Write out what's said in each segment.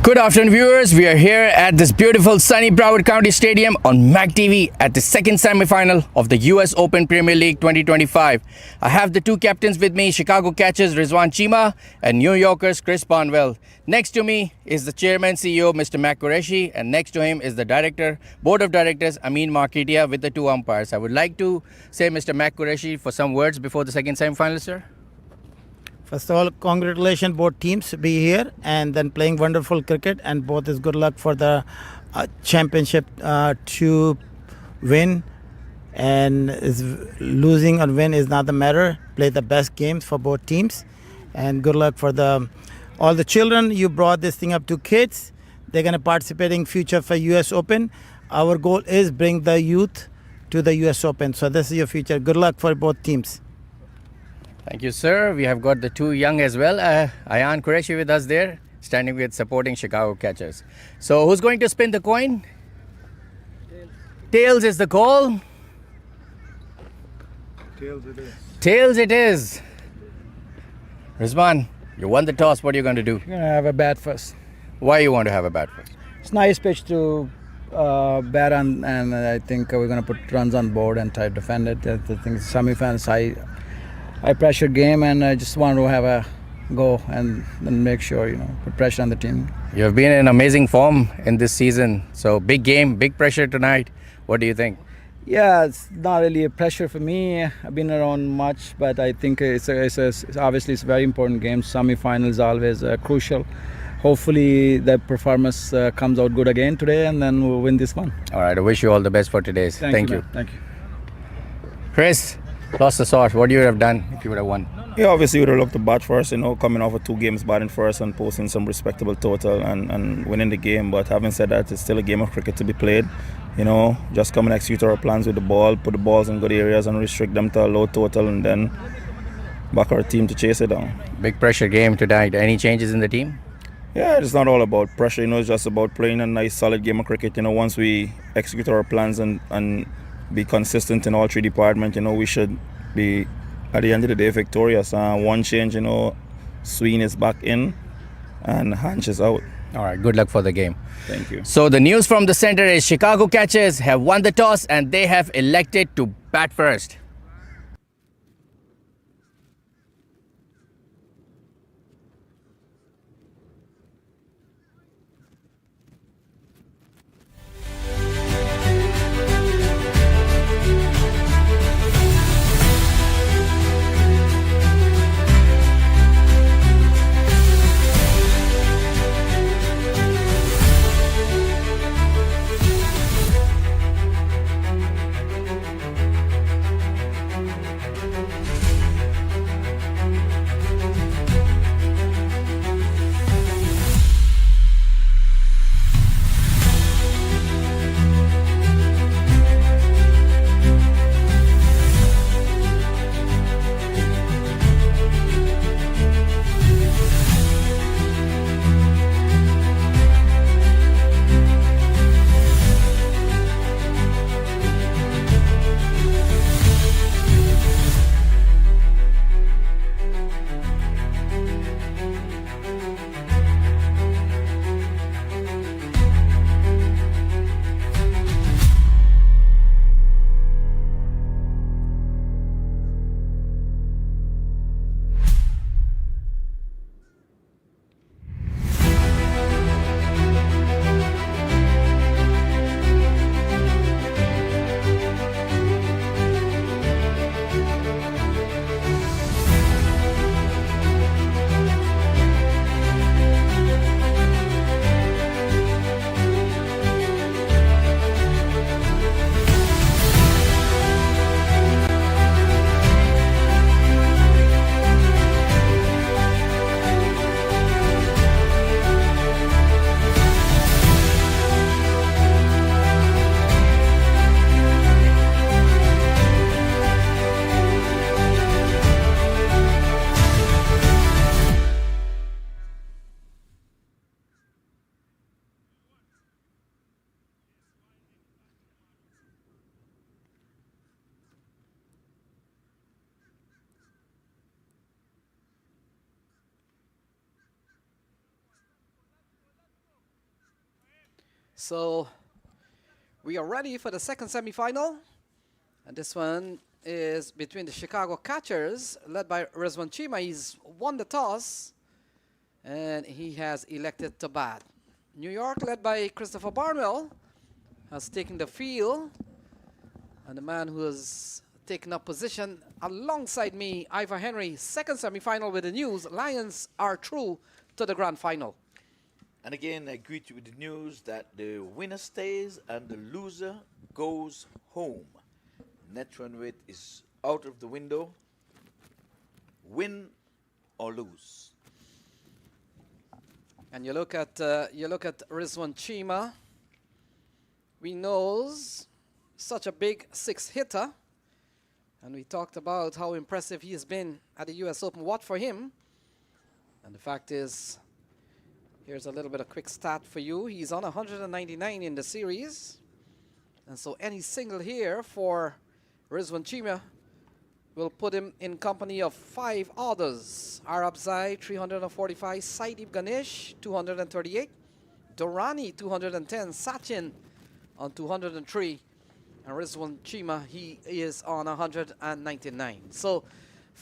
Good afternoon, viewers. We are here at this beautiful sunny Broward County Stadium on MAC TV at the second semifinal of the US Open Premier League 2025. I have the two captains with me, Chicago Catchers Rizwan Chima and New Yorkers Chris Bonwell. Next to me is the chairman CEO Mr. Mac Qureshi, and next to him is the board of directors Amin Marketia with the two umpires. I would like to say Mr. Mac Qureshi for some words before the second semifinal, sir. First of all, congratulations both teams to be here and then playing wonderful cricket, and both is good luck for the championship to win, and is losing or win is not the matter. Play the best games for both teams, and good luck for all the children. You brought this thing up to kids. They're going to participate in future for US Open. Our goal is bring the youth to the US Open. So this is your future. Good luck for both teams. Thank you, sir. We have got the two young as well. Ayan Qureshi with us there, standing with supporting Chicago Catchers. So who's going to spin the coin? Tails is the call. Tails it is. Tails it is. Rizwan, you won the toss. What are you going to do? We're going to have a bat first. Why you want to have a bat first? It's a nice pitch to bat on, and I think we're going to put runs on board and try to defend it. I think semi-finals, high pressure game, and I just want to have a go and make sure, put pressure on the team. You have been in amazing form in this season. So big game, big pressure tonight. What do you think? Yeah, it's not really a pressure for me. I've been around much, but I think it's obviously it's a very important game. Semi-finals always crucial. Hopefully the performance comes out good again today, and then we'll win this one. All right, I wish you all the best for today's. Thank you. Thank you. Chris, lost the sauce. What do you have done if you would have won? Yeah, obviously we would have looked to bat first, coming off of 2 games batting first and posting some respectable total and winning the game. But having said that, it's still a game of cricket to be played. Just come and execute our plans with the ball, put the balls in good areas and restrict them to a low total, and then back our team to chase it down. Big pressure game tonight. Any changes in the team? Yeah, it's not all about pressure, it's just about playing a nice solid game of cricket. Once we execute our plans and be consistent in all 3 departments, we should be at the end of the day victorious. One change, Sween is back in and Hanch is out. All right, good luck for the game. Thank you. So the news from the center is Chicago Catchers have won the toss and they have elected to bat first. So we are ready for the second semi-final, and this one is between the Chicago Catchers, led by Rizwan Chima. He's won the toss, and he has elected to bat. New York, led by Christopher Barnwell, has taken the field, and the man who has taken up position alongside me, Ivor Henry, second semi-final with the news. Lions are through to the grand final. And again, I greet you with the news that the winner stays and the loser goes home. Net run rate is out of the window. Win or lose. And you look at Rizwan Chima. We knows such a big six-hitter, and we talked about how impressive he has been at the U.S. Open. What for him? And the fact is, here's a little bit of quick stat for you. He's on 199 in the series, and so any single here for Rizwan Chima will put him in company of 5 others. Arabzai 345, Saidib Ganesh 238, Dorani 210, Sachin on 203, and Rizwan Chima, he is on 199. So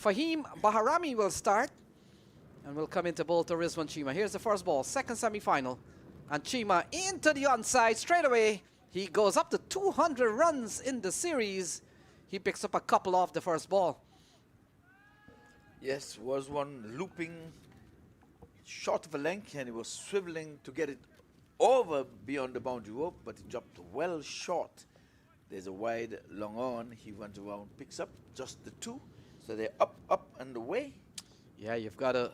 Fahim Baharami will start, and we'll come into bowl to Rizwan Chima. Here's the first ball, second semi-final, and Chima into the onside straight away. He goes up to 200 runs in the series. He picks up a couple off the first ball. Yes, was one looping short of a length, and he was swiveling to get it over beyond the boundary rope, but it dropped well short. There's a wide long on. He went around, picks up just the 2. So they're up, and away. Yeah, you've got to...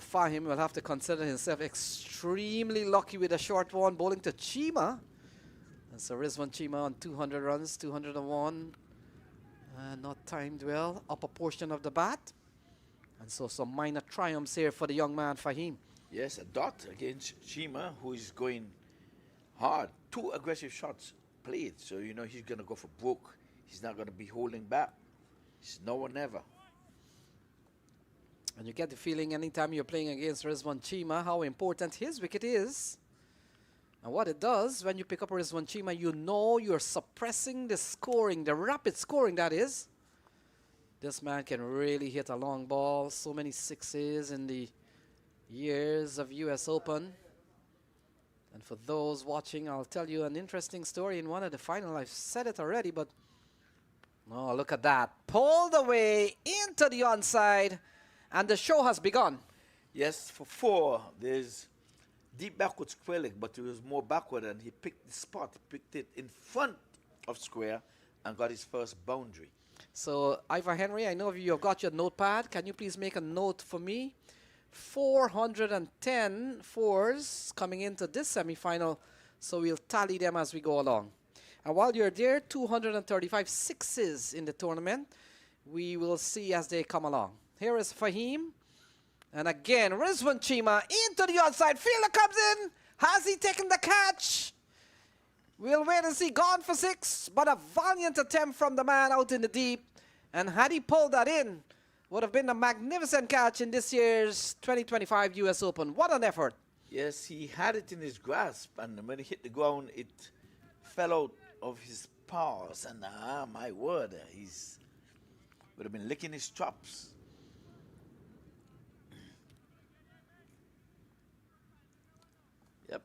Fahim will have to consider himself extremely lucky with a short one, bowling to Chima. And so Rizwan Chima on 200 runs, 201. Not timed well, upper portion of the bat. And so some minor triumphs here for the young man, Fahim. Yes, a dot against Chima, who is going hard. 2 aggressive shots played, so you know he's going to go for broke. He's not going to be holding back. It's now or never. And you get the feeling anytime you're playing against Rizwan Chima how important his wicket is. And what it does when you pick up Rizwan Chima, you know you're suppressing the scoring, the rapid scoring that is. This man can really hit a long ball. So many sixes in the years of US Open. And for those watching, I'll tell you an interesting story in one of the final. I've said it already, but oh, look at that. Pulled away into the onside, and the show has begun. Yes, for 4, there's deep backward square leg, but he was more backward, and he picked the spot. He picked it in front of square and got his first boundary. So, Ivor Henry, I know you've got your notepad. Can you please make a note for me? 410 fours coming into this semi-final, so we'll tally them as we go along. And while you're there, 235 sixes in the tournament. We will see as they come along. Here is Fahim. And again, Rizwan Chima into the outside. Fielder comes in. Has he taken the catch? We'll wait and see. Gone for 6, but a valiant attempt from the man out in the deep. And had he pulled that in, would have been a magnificent catch in this year's 2025 US Open. What an effort. Yes, he had it in his grasp, and when he hit the ground, it fell out of his paws. And my word, he's would have been licking his chops. Yep,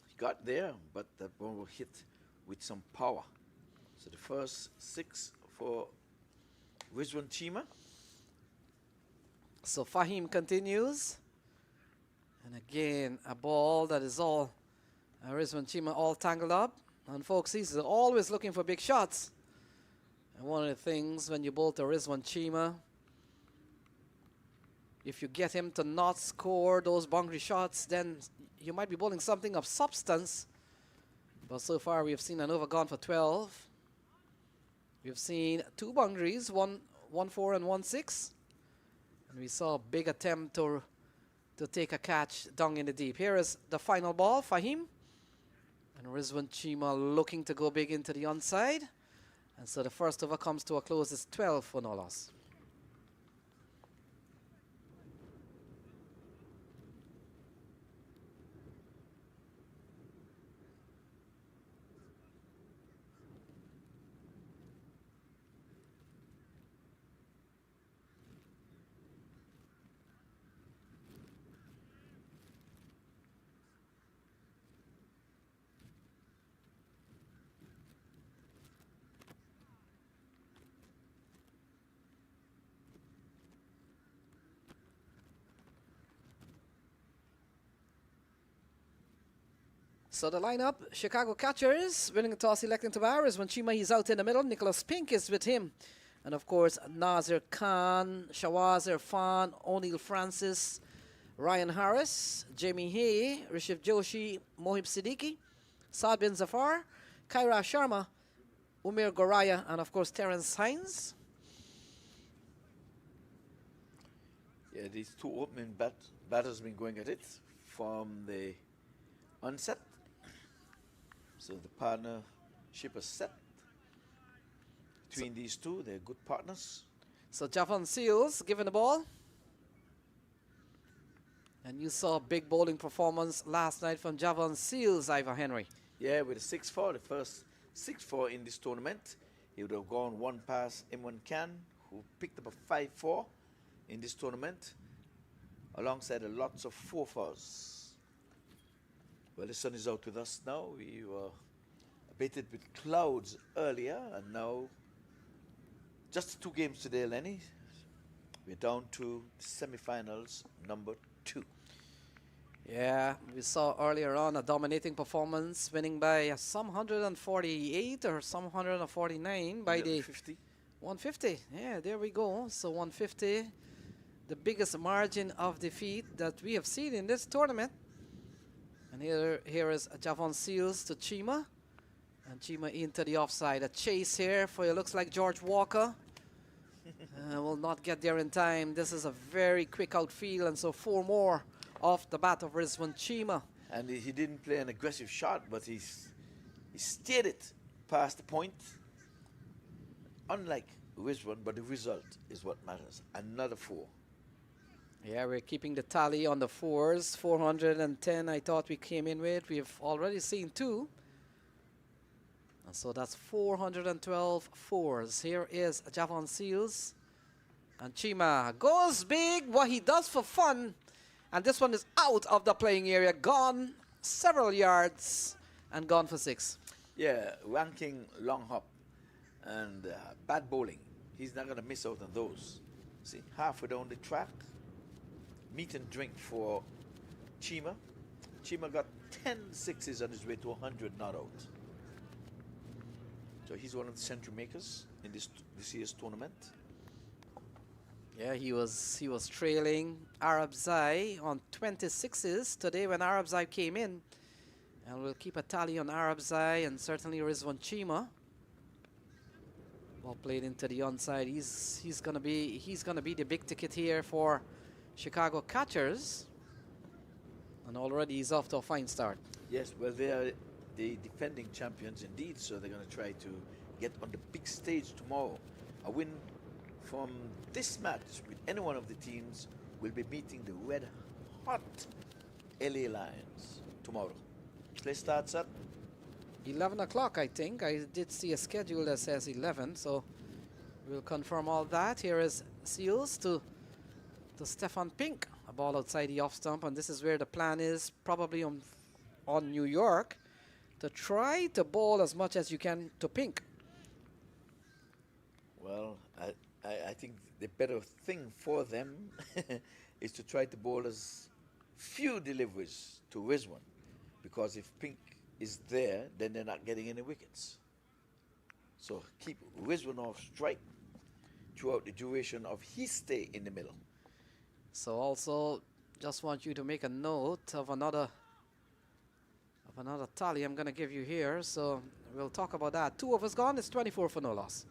he got there, but that one was hit with some power. So the first 6 for Rizwan Chima. So Fahim continues. And again, a ball that is all Rizwan Chima all tangled up. And folks, he's always looking for big shots. And one of the things when you bowl to Rizwan Chima, if you get him to not score those boundary shots, then you might be bowling something of substance. But so far we've seen an over gone for 12. We've seen 2 boundaries, 1-4 and 1-6. And we saw a big attempt to take a catch down in the deep. Here is the final ball, Fahim. And Rizwan Chima looking to go big into the onside. And so the first over comes to a close. It's 12 for no loss. So the lineup, Chicago Catchers, winning the toss, electing to bow. Rizwan Chima, he's out in the middle. Nicholas Pink is with him. And of course, Nazir Khan, Shawaz Irfan, O'Neal Francis, Ryan Harris, Jamie Hay, Rishiv Joshi, Mohib Siddiqui, Saad bin Zafar, Kaira Sharma, Umair Goraya, and of course, Terence Hines. Yeah, these two opening batters have been going at it from the onset. So the partnership is set between these two. They're good partners. So Javon Seals giving the ball. And you saw a big bowling performance last night from Javon Seals, Ivor Henry. Yeah, with a 6-4, the first 6-4 in this tournament. He would have gone one past Imran Khan, who picked up a 5-4 in this tournament, alongside lots of 4-4s. Well, the sun is out with us now. We were abated with clouds earlier, and now just 2 games today, Lenny. We're down to semi-finals number 2. Yeah, we saw earlier on a dominating performance, winning by some 148 or some 149 by the 50. 150. Yeah, there we go. So 150, the biggest margin of defeat that we have seen in this tournament. And here is Javon Seals to Chima. And Chima into the offside. A chase here for it looks like George Walker. Will not get there in time. This is a very quick outfield, and so 4 more off the bat of Rizwan Chima. And he didn't play an aggressive shot, but he steered it past the point. Unlike Rizwan, but the result is what matters. Another 4. Yeah, we're keeping the tally on the 4s. 410 I thought we came in with. We've already seen 2. And so that's 412 4s. Here is Javon Seals. And Chima goes big, what he does for fun. And this one is out of the playing area, gone several yards and gone for 6. Yeah, ranking long hop and bad bowling. He's not going to miss out on those. See, halfway down the track, meat and drink for Chima. Chima got 10 6s on his way to 100 not out. So he's one of the century makers in this year's tournament. Yeah, he was trailing Arab Zai on 26s today when Arab Zai came in. And we'll keep a tally on Arab Zai and certainly Rizwan Chima. Ball played into the onside. He's gonna be the big ticket here for Chicago Catchers. And already he's off to a fine start. Yes, well, they are the defending champions indeed, so they're going to try to get on the big stage tomorrow. A win from this match with any one of the teams will be meeting the red-hot LA Lions tomorrow. Play starts at 11 o'clock, I think. I did see a schedule that says 11, so we'll confirm all that. Here is Seals to Stefan Pink. A ball outside the off stump, and this is where the plan is, probably on New York, to try to bowl as much as you can to Pink. Well, I think the better thing for them is to try to bowl as few deliveries to Rizwan, because if Pink is there, then they're not getting any wickets. So keep Rizwan off strike throughout the duration of his stay in the middle. So also, just want you to make a note of another tally I'm going to give you here. So we'll talk about that. 2 overs gone. It's 24 for no loss.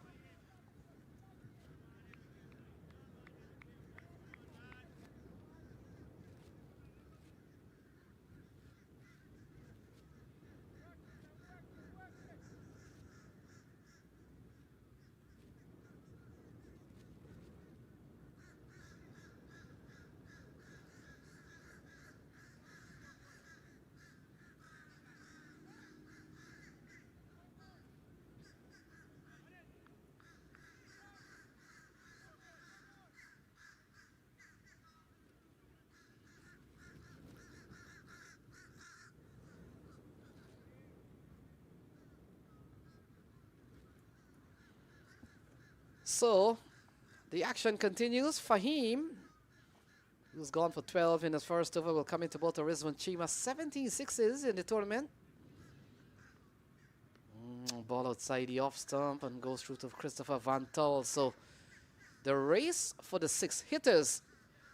So the action continues. Fahim, who's gone for 12 in his first over, will come into both Rizwan Chima. 17 6s in the tournament. ball outside the off stump and goes through to Christopher Van Tull. So the race for the 6 hitters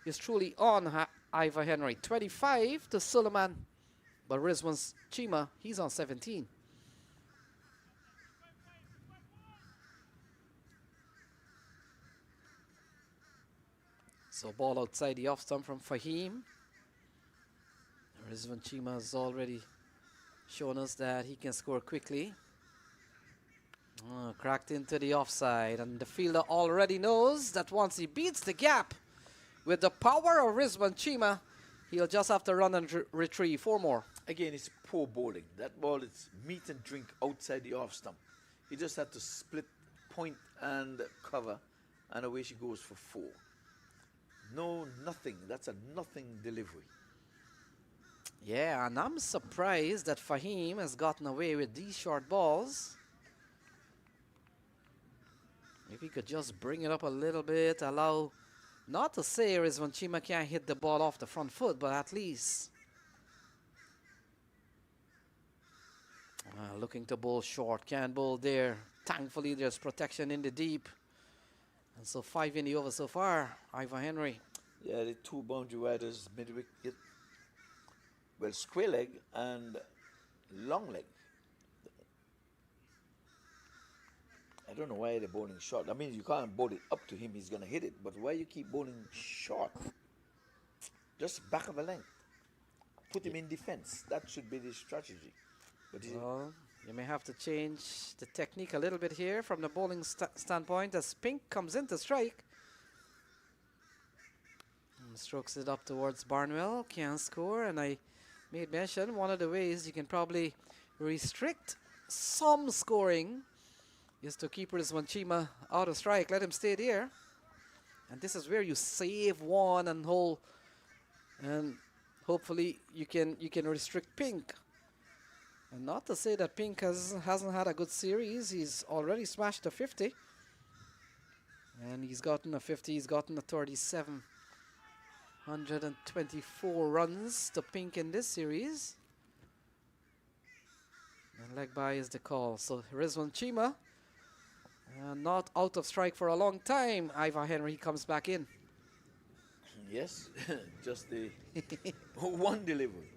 is truly on Ivor Henry. 25 to Suleiman, but Rizwan Chima, he's on 17. So ball outside the off stump from Fahim. Rizwan Chima has already shown us that he can score quickly. Cracked into the offside, and the fielder already knows that once he beats the gap with the power of Rizwan Chima, he'll just have to run and retrieve 4 more. Again, it's poor bowling. That ball is meat and drink outside the off stump. He just had to split point and cover, and away she goes for 4. No, nothing. That's a nothing delivery. Yeah, and I'm surprised that Fahim has gotten away with these short balls. If he could just bring it up a little bit, allow, not to say Rizwan Chima can't hit the ball off the front foot, but at least looking to bowl short, can't bowl there. Thankfully, there's protection in the deep. And so 5 in the over so far, Ivor Henry. Yeah, the 2 boundary riders, mid-wicket, well, square leg and long leg. I don't know why they're bowling short. I mean, you can't bowl it up to him, he's going to hit it. But why you keep bowling short? Just back of a length. Put him in defense. That should be the strategy. But Well, you may have to change the technique a little bit here from the bowling standpoint as Pink comes in to strike. And strokes it up towards Barnwell, can't score, and I made mention one of the ways you can probably restrict some scoring is to keep Rizwan Chima out of strike, let him stay there. And this is where you save one and hold, and hopefully you can restrict Pink. And not to say that Pink hasn't had a good series. He's already smashed a 50. And he's gotten a 50, he's gotten a 37. 124 runs to Pink in this series. And leg by is the call. So Rizwan Chima, not out of strike for a long time. Ivor Henry comes back in. yes, just the one delivery.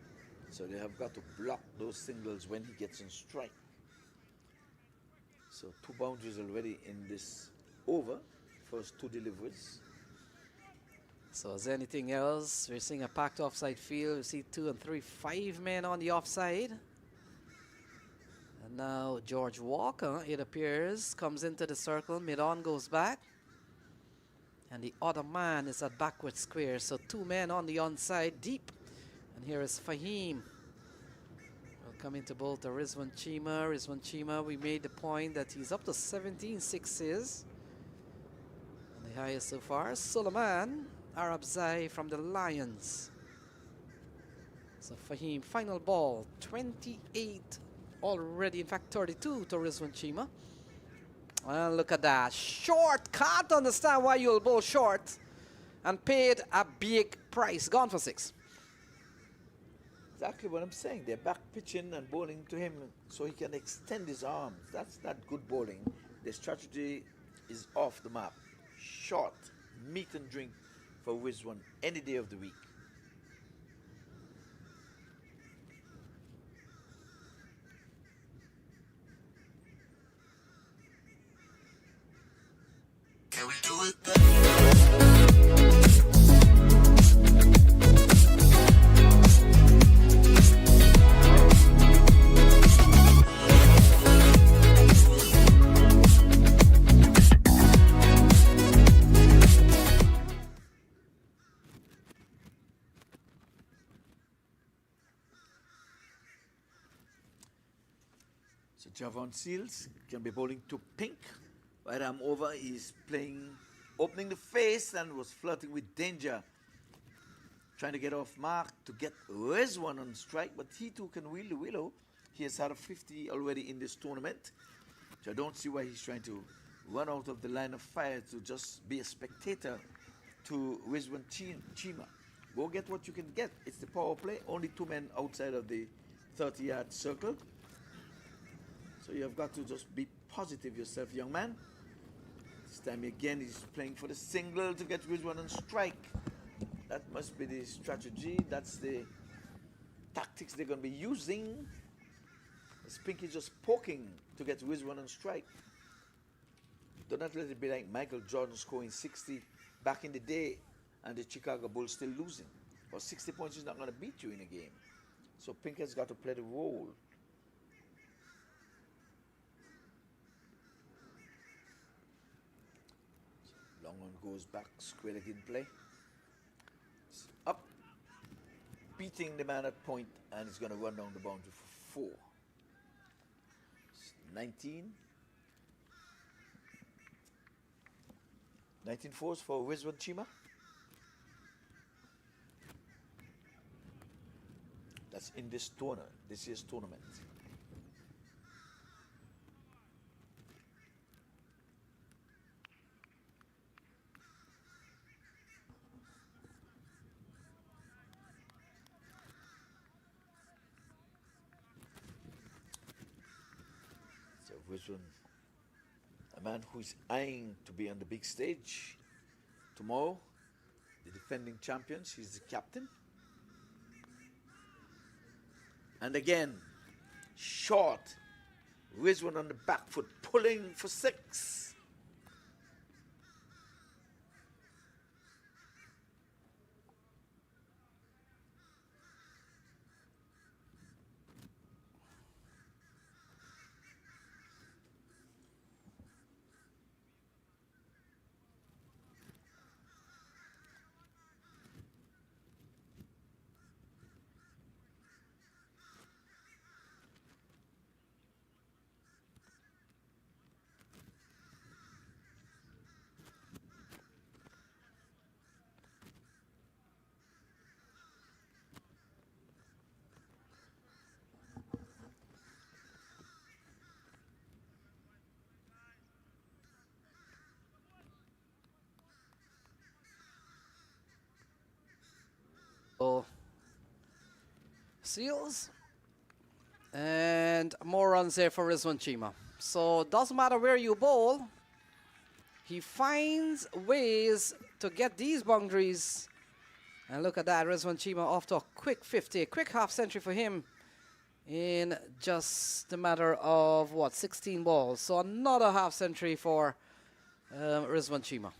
So they have got to block those singles when he gets on strike. So 2 boundaries already in this over. First 2 deliveries. So is there anything else? We're seeing a packed offside field. We see 2 and 3, 5 men on the offside. And now George Walker, it appears, comes into the circle. Mid-on goes back. And the other man is at backward square. So 2 men on the onside deep. And here is Fahim. We'll come into bowl to Rizwan Chima. Rizwan Chima, we made the point that he's up to 17 sixes. And the highest so far, Suleiman Arabzai from the Lions. So Fahim, final ball, 28 already, in fact 32 to Rizwan Chima. And look at that, short, can't understand why you'll bowl short. And paid a big price, gone for 6. Exactly what I'm saying. They're back pitching and bowling to him so he can extend his arms. That's not good bowling. The strategy is off the map. Short, meat and drink for Rizwan any day of the week. Can we do it better? So Javon Seals can be bowling to Pink. Right arm over, he's playing, opening the face and was flirting with danger. Trying to get off mark to get Rizwan on strike, but he too can wheel the willow. He has had a 50 already in this tournament. So I don't see why he's trying to run out of the line of fire to just be a spectator to Rizwan Chima. Go get what you can get. It's the power play. Only 2 men outside of the 30-yard circle. So you've got to just be positive yourself, young man. This time again, he's playing for the single to get Rizwan on strike. That must be the strategy. That's the tactics they're going to be using. As Pinky just poking to get Rizwan on strike. Do not let it be like Michael Jordan scoring 60 back in the day and the Chicago Bulls still losing. But 60 points is not going to beat you in a game. So Pink has got to play the role. Long one goes back, square leg in play. It's up, beating the man at point, and he's going to run down the boundary for 4. It's 19. 19 fours for Rizwan Chima. That's in this tournament, this year's tournament. So Rizwan, a man who is eyeing to be on the big stage tomorrow, the defending champions, he's the captain. And again, short, Rizwan on the back foot, pulling for 6. So, Seals. And more runs there for Rizwan Chima. So, doesn't matter where you bowl, he finds ways to get these boundaries. And look at that, Rizwan Chima off to a quick 50, a quick half century for him in just a matter of, what, 16 balls. So, another half century for Rizwan Chima.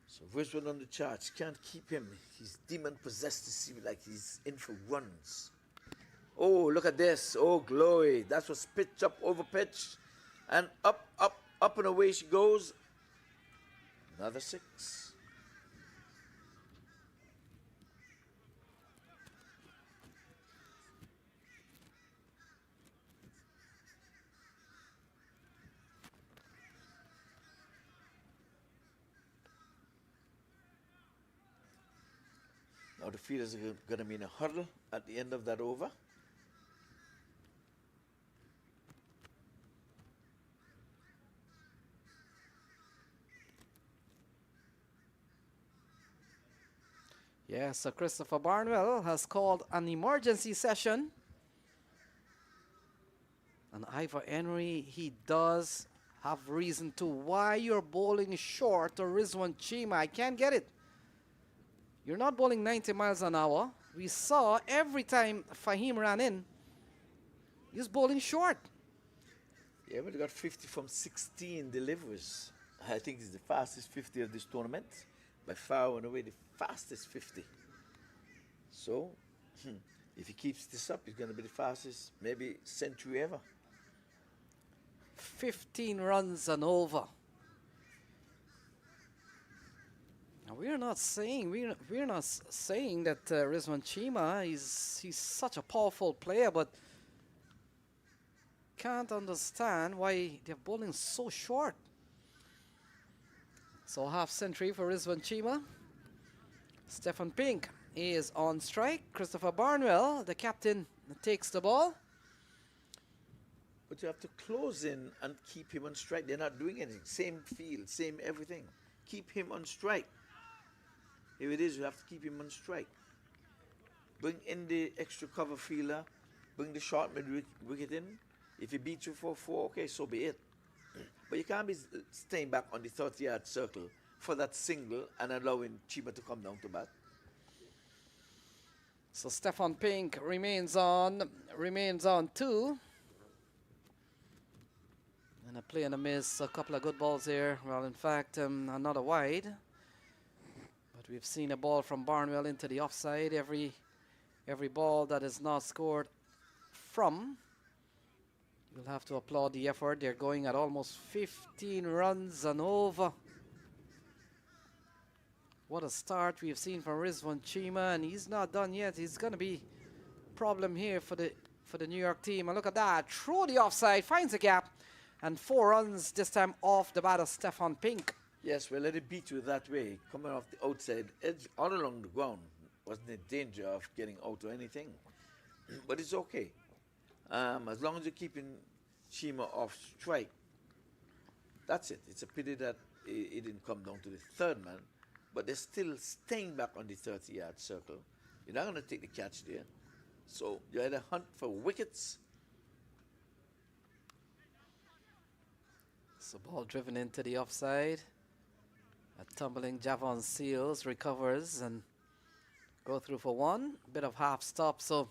So Rizwan on the charts, can't keep him. He's demon possessed to see like he's in for runs. Oh, look at this. Oh, glory. That was pitch up over pitch. And up, up, up and away she goes. Another 6. Now the fielders are going to be in a huddle at the end of that over. Yes, so Christopher Barnwell has called an emergency session. And Ivor Henry, he does have reason to. Why you're bowling short to Rizwan Chima? I can't get it. You're not bowling 90 miles an hour. We saw every time Fahim ran in, he was bowling short. Yeah, but he got 50 from 16 deliveries. I think it's the fastest 50 of this tournament. By far and away the fastest 50. So, if he keeps this up, he's going to be the fastest, maybe century ever. 15 runs and over. Now, we're not saying that Rizwan Chima he's such a powerful player, but can't understand why they're bowling so short. So half century for Rizwan Chima. Stefan Pink, is on strike. Christopher Barnwell, the captain, takes the ball. But you have to close in and keep him on strike. They're not doing anything. Same field, same everything. Keep him on strike. If it is, you have to keep him on strike. Bring in the extra cover fielder. Bring the short mid wicket in. If he beats you for 4, okay, so be it. But you can't be staying back on the 30-yard circle for that single and allowing Chima to come down to bat. So Stefan Pink remains on 2. And a play and a miss, a couple of good balls here. Well, in fact, another wide. But we've seen a ball from Barnwell into the offside. Every ball that is not scored from, you'll have to applaud the effort. They're going at almost 15 runs and over. What a start we've seen from Rizwan Chima, and he's not done yet. He's going to be a problem here for the New York team. And look at that, through the offside, finds a gap. And 4 runs this time off the bat of Stefan Pink. Yes, well, let it beat you that way. Coming off the outside edge, all along the ground, wasn't in danger of getting out or anything. But it's okay. As long as you're keeping Chima off strike, that's it. It's a pity that it didn't come down to the third man, but they're still staying back on the 30-yard circle. You're not going to take the catch there. So you had a hunt for wickets. So ball driven into the offside. A tumbling Javon Seals recovers and go through for 1. Bit of half stop. So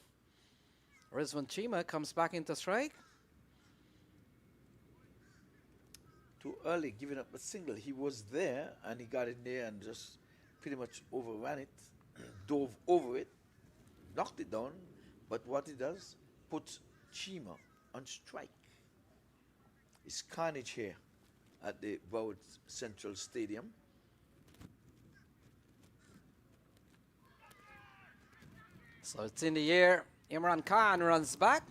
Rizwan Chima comes back into strike. Too early, giving up a single. He was there and he got in there and just pretty much overran it, dove over it, knocked it down. But what he does, puts Chima on strike. It's carnage here at the Broward Central Stadium. So it's in the air. Imran Khan runs back.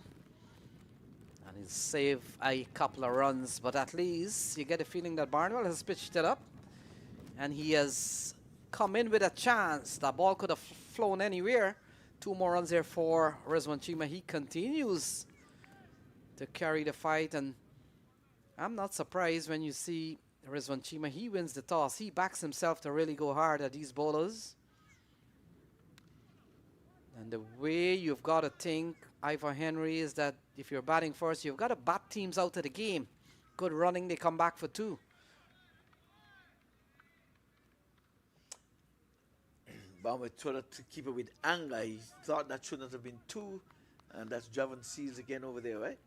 And he'll save a couple of runs. But at least you get a feeling that Barnwell has pitched it up. And he has come in with a chance. That ball could have flown anywhere. 2 more runs here for Rizwan Chima. He continues to carry the fight, and I'm not surprised when you see Rizwan Chima. He wins the toss. He backs himself to really go hard at these bowlers. And the way you've got to think, Ivor Henry, is that if you're batting first, you've got to bat teams out of the game. Good running, they come back for 2. Baumer tried to keep it with anger. He thought that shouldn't have been 2. And that's Javon Seals again over there, right?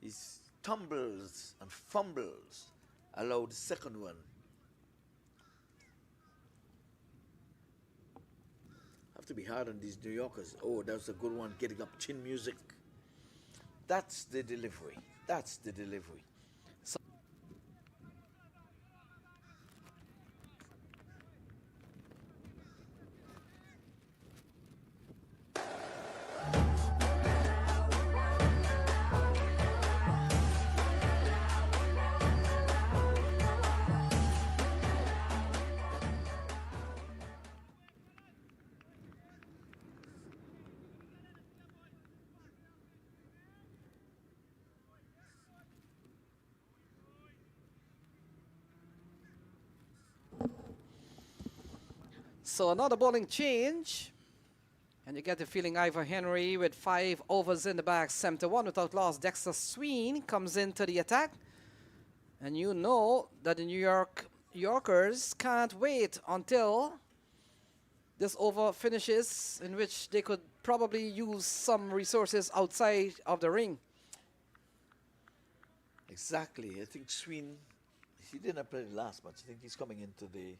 His tumbles and fumbles allowed the second one. Have to be hard on these New Yorkers. Oh, that was a good one, getting up chin music. That's the delivery. That's the delivery. So another bowling change. And you get the feeling Ivor Henry with 5 overs in the bag, 7-1 without loss. Dexter Sween comes into the attack. And you know that the New Yorkers can't wait until this over finishes, in which they could probably use some resources outside of the ring. Exactly. I think Sween, he didn't play the last match. I think he's coming into the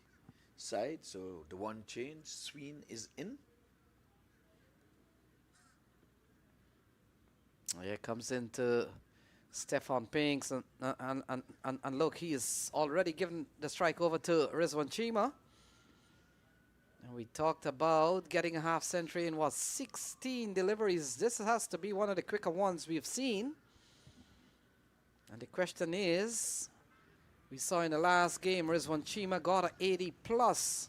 side. So the one change, Sween is in. Here comes into Stefan Pinks, and look, he is already given the strike over to Rizwan Chima. And we talked about getting a half century in 16 deliveries. This has to be one of the quicker ones we've seen. And the question is, we saw in the last game, Rizwan Chima got an 80 plus.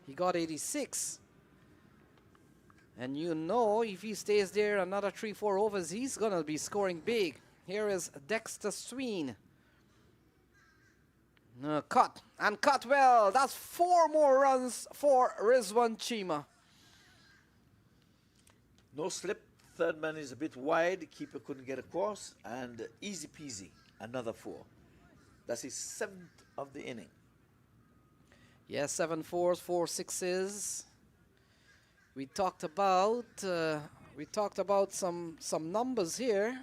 He got 86. And you know, if he stays there another 3-4 overs, he's going to be scoring big. Here is Dexter Sween. Cut, and cut well. That's 4 more runs for Rizwan Chima. No slip. Third man is a bit wide. The keeper couldn't get across. And easy peasy, another 4. That's his 7th of the inning. Yes, 7 fours, 4 sixes. We talked about some numbers here.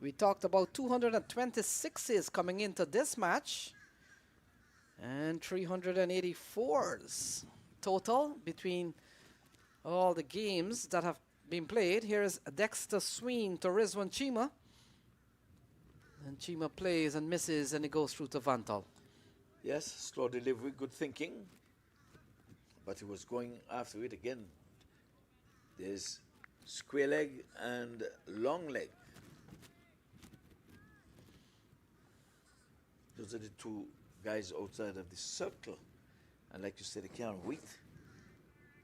We talked about 226s coming into this match and 384s total between all the games that have been played. Here is Dexter Sween to Rizwan Chima. And Chima plays and misses, and it goes through to Vantal. Yes, slow delivery, good thinking. But he was going after it again. There's square leg and long leg. Those are the 2 guys outside of the circle. And like you said, they can't wait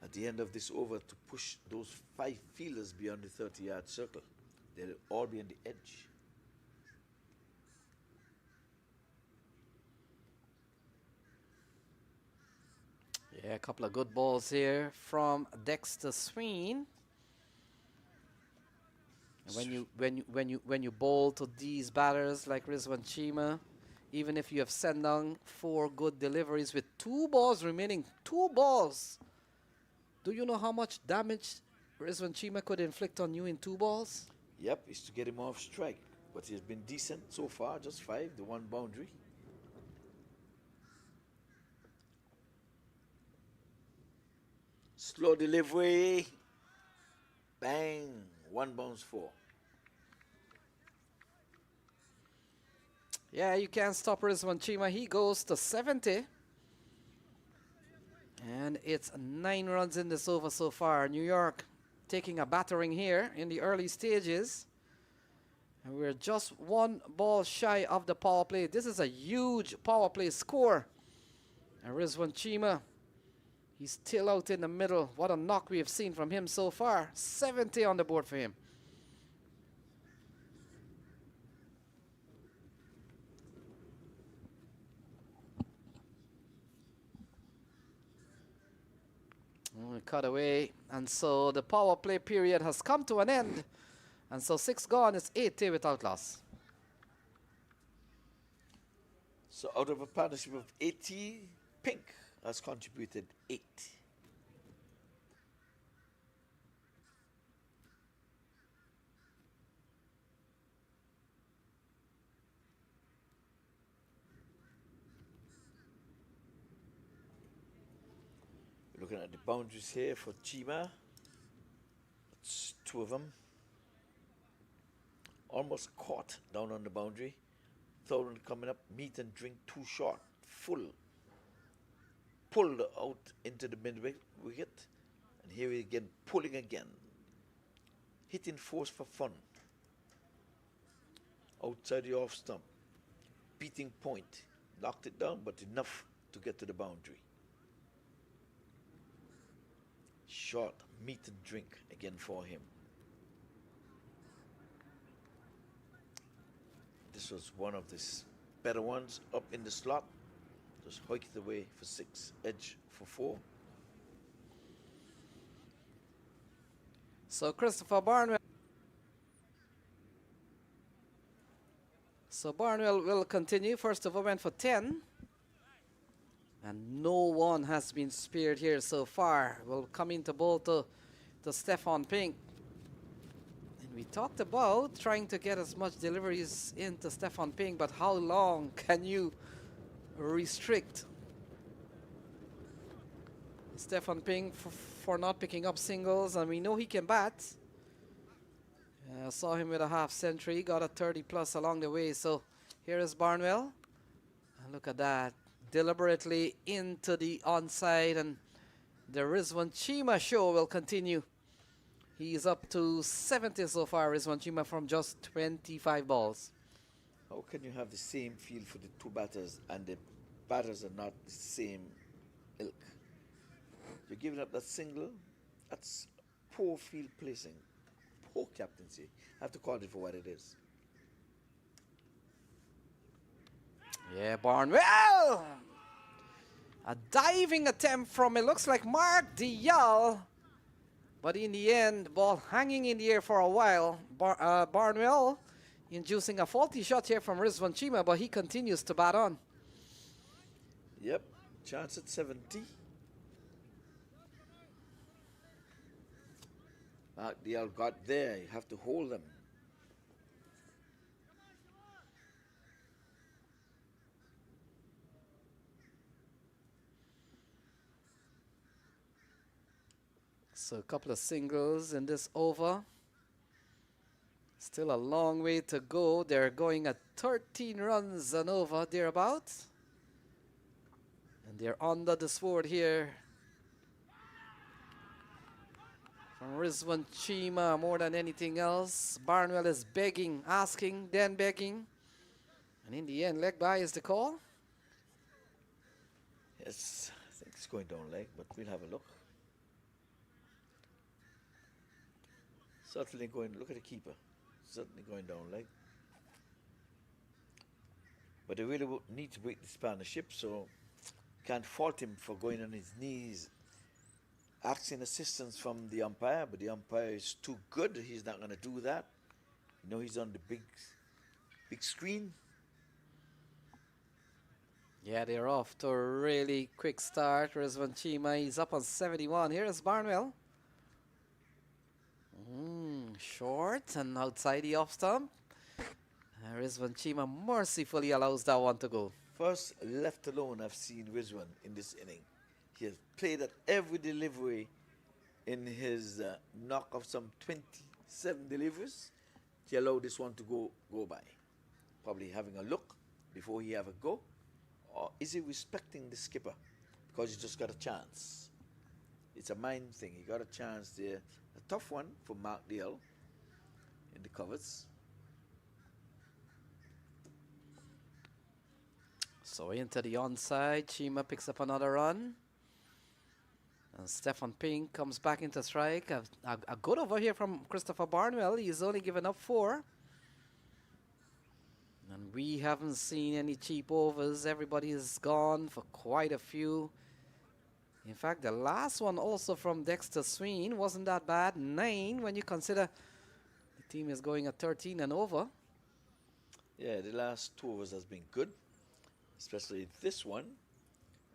at the end of this over to push those 5 fielders beyond the 30-yard circle. They'll all be on the edge. Yeah, a couple of good balls here from Dexter Sween. And when you bowl to these batters like Rizwan Chima, even if you have sent down 4 good deliveries with 2 balls remaining, 2 balls. Do you know how much damage Rizwan Chima could inflict on you in 2 balls? Yep, it's to get him off strike. But he's been decent so far, just 5, the 1 boundary. Slow delivery. Bang. 1 bounce 4. Yeah, you can't stop Rizwan Chima. He goes to 70. And it's 9 runs in this over so far. New York taking a battering here in the early stages. And we're just 1 ball shy of the power play. This is a huge power play score. And Rizwan Chima, he's still out in the middle. What a knock we have seen from him so far. 70 on the board for him. Cut away. And so the power play period has come to an end. And so 6 gone, it's 80 without loss. So out of a partnership of 80, Pink has contributed 8. Looking at the boundaries here for Chima. It's 2 of them. Almost caught down on the boundary. Third one coming up, meet and drink too short. Full. Pulled out into the mid wicket. And here we again, pulling again. Hitting force for fun. Outside the off stump. Beating point. Knocked it down, but enough to get to the boundary. Short meat and drink again for him. This was one of the better ones up in the slot. Just hoik it away for 6, edge for 4. So Christopher Barnwell. So Barnwell will continue. First of all, went for 10. And no one has been spared here so far. Will come into bowl to Stefan Pink. And we talked about trying to get as much deliveries into Stefan Pink, but how long can you restrict Stefan Pink for not picking up singles? And we know he can bat. Saw him with a half century, got a 30 plus along the way. So here is Barnwell. And look at that. Deliberately into the onside, and the Rizwan Chima show will continue. He's up to 70 so far, Rizwan Chima, from just 25 balls. How can you have the same feel for the 2 batters and the batters are not the same ilk? You're giving up that single, that's poor field placing, poor captaincy. I have to call it for what it is. Yeah, Barnwell. A diving attempt from, it looks like Mark Dial. But in the end, the ball hanging in the air for a while. Barnwell inducing a faulty shot here from Rizwan Chima, but he continues to bat on. Yep, chance at 70. Mark Dial got there. You have to hold them. So a couple of singles in this over. Still a long way to go. They're going at 13 runs and over, thereabouts. And they're under the sword here. From Rizwan Chima more than anything else. Barnwell is begging, asking, then begging. And in the end, leg by is the call. Yes, I think it's going down leg, but we'll have a look. Certainly going, look at the keeper. Certainly going down leg. But they really need to break this partnership, so can't fault him for going on his knees, asking assistance from the umpire, but the umpire is too good. He's not going to do that. You know, he's on the big screen. Yeah, they're off to a really quick start. Rizwan Chima, he's up on 71. Here's Barnwell. Short and outside the off stump. Rizwan Chima mercifully allows that one to go. First left alone I've seen Rizwan in this inning. He has played at every delivery in his knock of some 27 deliveries. He allowed this one to go by. Probably having a look before he have a go. Or is he respecting the skipper? Because he just got a chance. It's a mind thing. He got a chance there. A tough one for Mark Dale in the covers. So into the onside, Chima picks up another run. And Stefan Pink comes back into strike. A good over here from Christopher Barnwell. He's only given up 4. And we haven't seen any cheap overs. Everybody is gone for quite a few. In fact, the last one also from Dexter Sween wasn't that bad. 9 when you consider the team is going at 13 and over. Yeah, the last 2 overs has been good. Especially this one.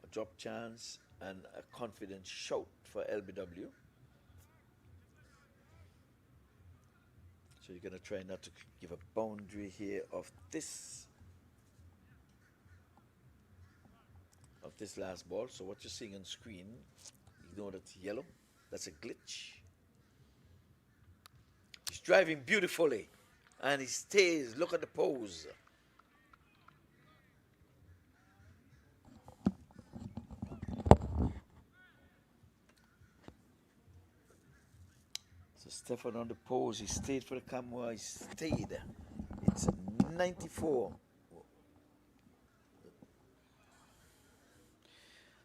A drop chance and a confident shout for LBW. So you're going to try not to give a boundary here of this last ball. So what you're seeing on screen, ignore that yellow. That's a glitch. He's driving beautifully and he stays. Look at the pose. So Stefan on the pose, he stayed for the camera, he stayed. It's 94.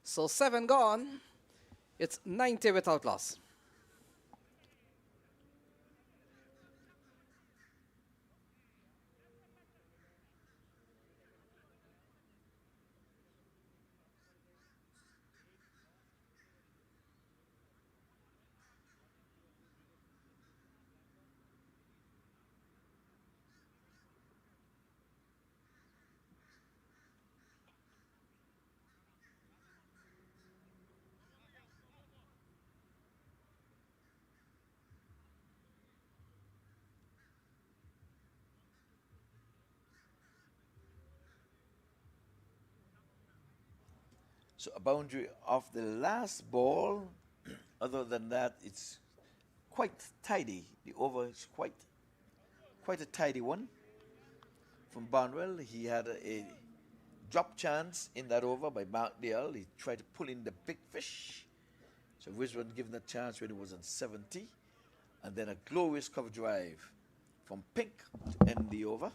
So 7 gone. It's 90 without loss. So a boundary of the last ball. Other than that, it's quite tidy. The over is quite a tidy one. From Barnwell, he had a drop chance in that over by Mark Dale. He tried to pull in the big fish. So Rizwan given a chance when he was on 70. And then a glorious cover drive from Pink to end the over.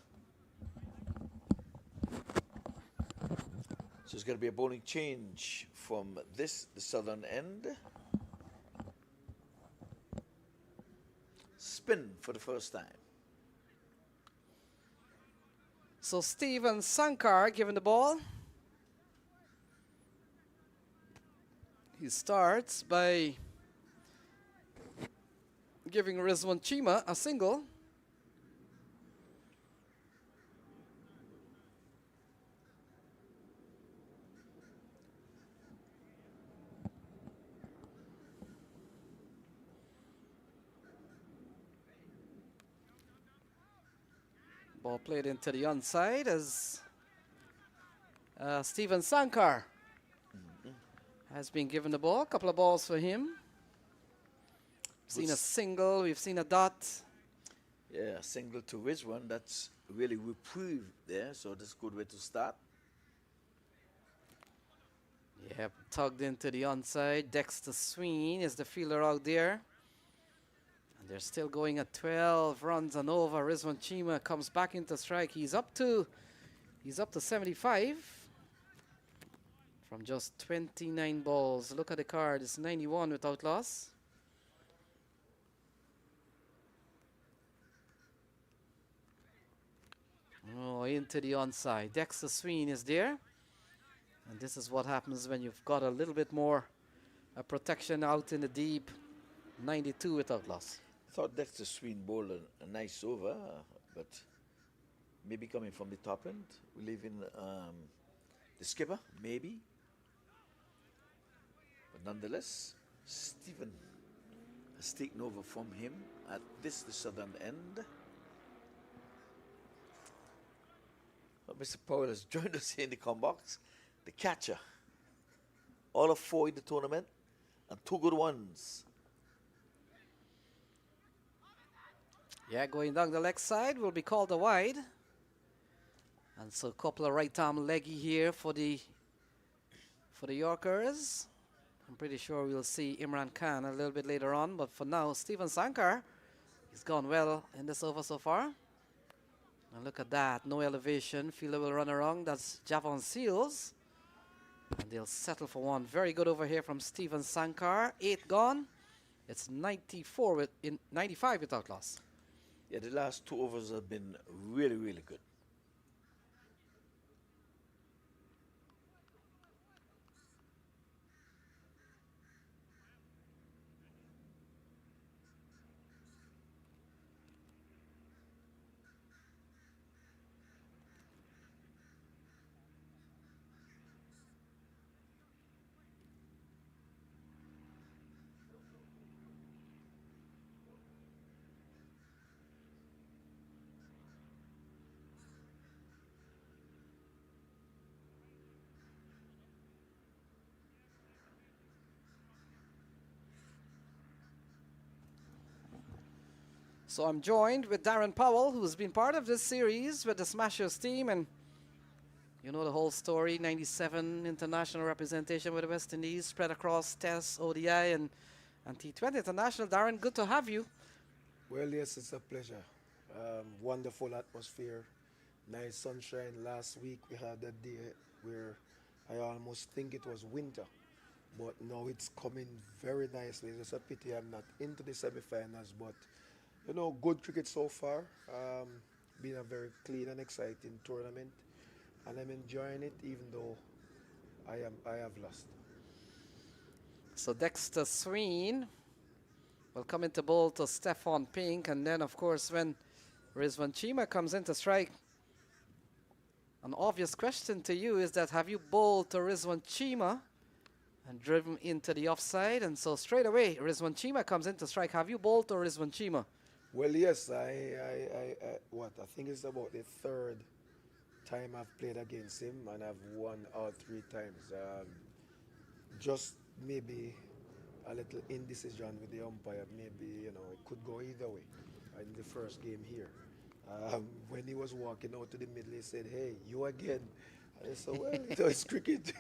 So it's going to be a bowling change from the southern end. spin for the first time. So Steven Sankar given the ball. He starts by giving Rizwan Chima a single. Ball played into the onside as Steven Sankar has been given the ball. A couple of balls for him. Seen a single, we've seen a dot. Yeah, single to Rizwan. That's really reprieve there, so that's a good way to start. Yep, tugged into the onside. Dexter Sween is the fielder out there. And they're still going at 12 runs and over. Rizwan Chima comes back into strike. He's up to 75 from just 29 balls. Look at the card. It's 91 without loss. Oh, into the onside. Dexter Sween is there. And this is what happens when you've got a little bit more protection out in the deep. 92 without loss. Thought Dexter Sween bowled a nice over, but maybe coming from the top end. We leave in the skipper, maybe. But nonetheless, Stephen has taken over from him at the southern end. Well, Mr. Powell has joined us here in the com box. The catcher. All of 4 in the tournament and 2 good ones. Yeah, going down the leg side will be called a wide. And so a couple of right arm leggy here for the Yorkers. I'm pretty sure we'll see Imran Khan a little bit later on, but for now, Steven Sankar, he's gone well in this over so far. And look at that, no elevation, fielder will run around. That's Javon Seals. And they'll settle for one. Very good over here from Steven Sankar. 8 gone. It's 95 without loss. Yeah, the last 2 overs have been really, really good. So I'm joined with Darren Powell, who's been part of this series with the Smashers team, and you know the whole story, 97 international representation with the West Indies, spread across Test, ODI, and T20 International. Darren, good to have you. Well, yes, it's a pleasure. Wonderful atmosphere, nice sunshine. Last week we had a day where I almost think it was winter, but now it's coming very nicely. It's a pity I'm not into the semi-finals, but you know, good cricket so far. Been a very clean and exciting tournament, and I'm enjoying it, even though I have lost. So Dexter Sween will come into bowl to Stefan Pink, and then of course when Rizwan Chima comes into strike, an obvious question to you is that have you bowled to Rizwan Chima and driven into the offside? And so straight away Rizwan Chima comes into strike. Have you bowled to Rizwan Chima? Well, yes, I think it's about the 3rd time I've played against him, and I've won all 3 times. Just maybe a little indecision with the umpire. Maybe, you know, it could go either way in the first game here. When he was walking out to the middle, he said, "Hey, you again." And I said, "Well, it's cricket."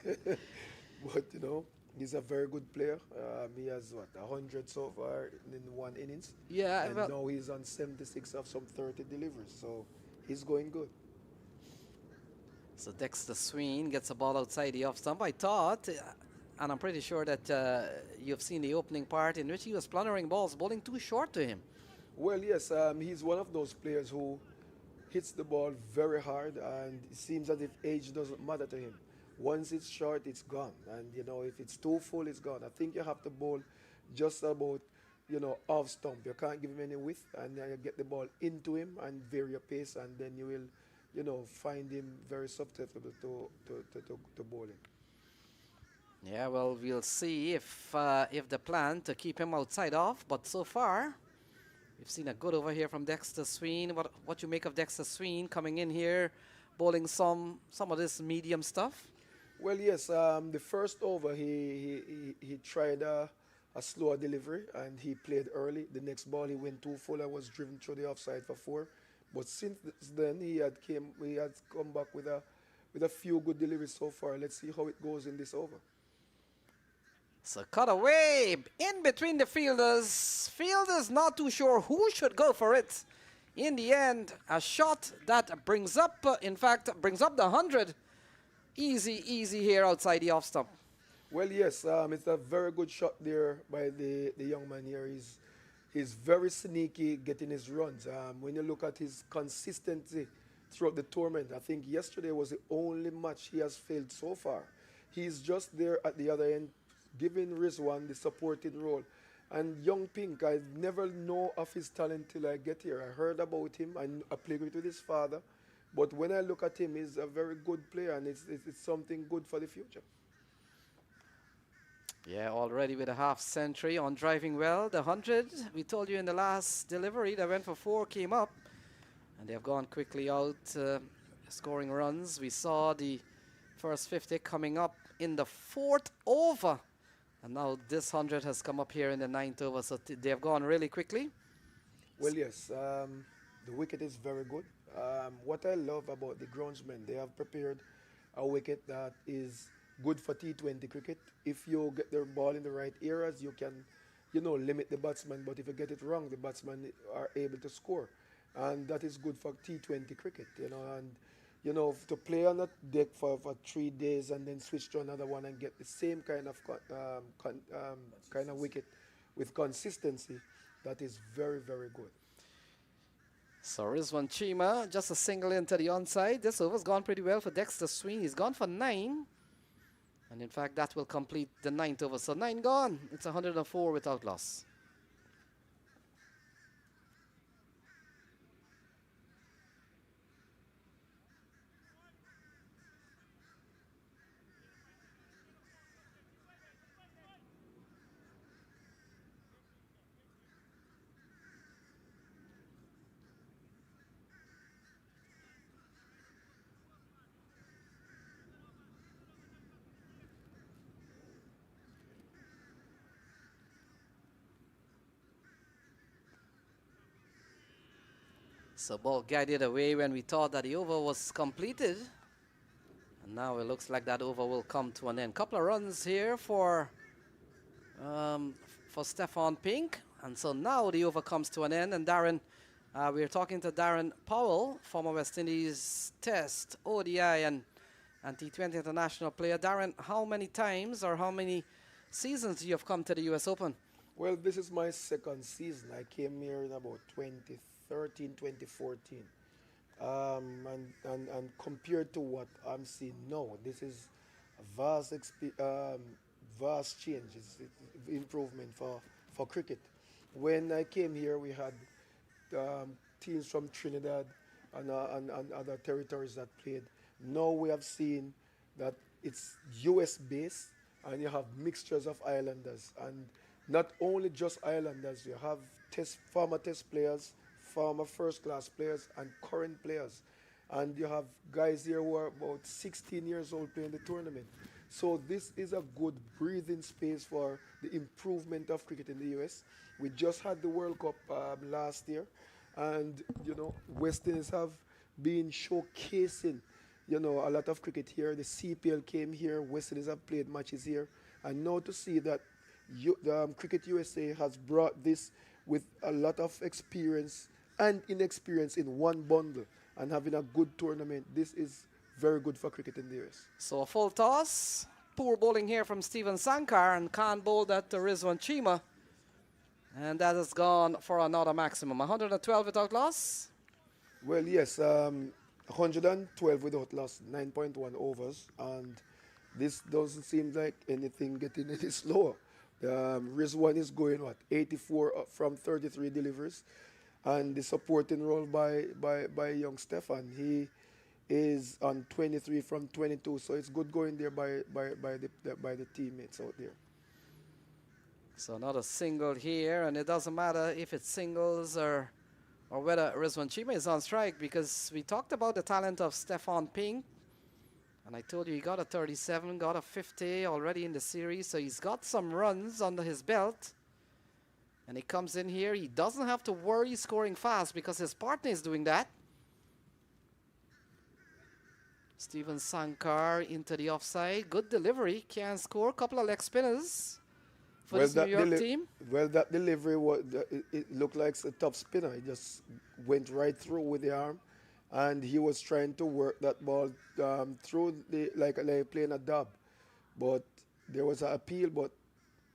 But, you know, he's a very good player. He has, 100 so far in 1 innings? Yeah. And now he's on 76 of some 30 deliveries. So he's going good. So Dexter Sween gets a ball outside the off stump. I thought, and I'm pretty sure that you've seen the opening part in which he was plundering balls, bowling too short to him. Well, yes, he's one of those players who hits the ball very hard, and it seems as if age doesn't matter to him. Once it's short, it's gone, and if it's too full, it's gone. I think you have to bowl just about off stump. You can't give him any width, and you get the ball into him and vary your pace, and then you will find him very susceptible to bowling. Yeah, well, we'll see if the plan to keep him outside off, but so far we've seen a good over here from Dexter Sween. What you make of Dexter Sween coming in here, bowling some of this medium stuff? Well, yes. The first over, he tried a slower delivery and he played early. The next ball, he went too full and was driven through the offside for 4. But since then, he had come back with a few good deliveries so far. Let's see how it goes in this over. So cut away in between the fielders. Fielders not too sure who should go for it. In the end, a shot that brings up, brings up the 100. Easy here outside the off stump. Well, yes, it's a very good shot there by the young man here. He's very sneaky getting his runs. When you look at his consistency throughout the tournament, I think yesterday was the only match he has failed so far. He's just there at the other end, giving Rizwan the supporting role. And young Pink, I never know of his talent till I get here. I heard about him, I played with his father. But when I look at him, he's a very good player, and it's something good for the future. Yeah, already with a half century on driving well. The 100, we told you in the last delivery, they went for 4, came up. And they have gone quickly out, scoring runs. We saw the first 50 coming up in the 4th over. And now this 100 has come up here in the 9th over, so they have gone really quickly. Well, yes, the wicket is very good. What I love about the groundsmen, they have prepared a wicket that is good for T20 cricket. If you get the ball in the right areas, you can, limit the batsman. But if you get it wrong, the batsmen are able to score. And that is good for T20 cricket, and, to play on that deck for 3 days and then switch to another one and get the same kind of wicket with consistency, that is very, very good. So Rizwan Chima, just a single into the onside. This over's gone pretty well for Dexter Sween. He's gone for 9. And in fact, that will complete the 9th over. So 9 gone. It's 104 without loss. So ball guided away when we thought that the over was completed. And now it looks like that over will come to an end. Couple of runs here for Stefan Pink. And so now the over comes to an end. And Darren, we're talking to Darren Powell, former West Indies Test, ODI and T20 international player. Darren, how many times or how many seasons you have come to the US Open? Well, this is my 2nd season. I came here in about 2013, 2014. And compared to what I'm seeing now, this is a vast change. It's improvement for cricket. When I came here, we had teams from Trinidad and other territories that played. Now we have seen that it's US based, and you have mixtures of islanders, and not only just islanders. You have former test players, former first-class players, and current players. And you have guys here who are about 16 years old playing the tournament. So this is a good breathing space for the improvement of cricket in the US. We just had the World Cup last year, and West Indies have been showcasing a lot of cricket here. The CPL came here, West Indies have played matches here, and now to see that Cricket USA has brought this with a lot of experience and inexperience in one bundle and having a good tournament. This is very good for cricket in the US. So a full toss. Poor bowling here from Steven Sankar, and can't bowl that to Rizwan Chima. And that has gone for another maximum. 112 without loss. Well, yes, 112 without loss, 9.1 overs, and this doesn't seem like anything getting any slower. Rizwan is going, what, 84 from 33 deliveries, and the supporting role by young Stefan, he is on 23 from 22, so it's good going there by the teammates out there. So another single here, and it doesn't matter if it's singles or whether Rizwan Chima is on strike, because we talked about the talent of Stefan Pink, and I told you he got a 37, got a 50 already in the series, so he's got some runs under his belt. And he comes in here, he doesn't have to worry scoring fast because his partner is doing that. Steven Sankar into the offside, good delivery, can score, a couple of leg spinners for this New York team. Well, that delivery was it looked like a top spinner. He just went right through with the arm, and he was trying to work that ball through the like playing a dub, but there was an appeal, but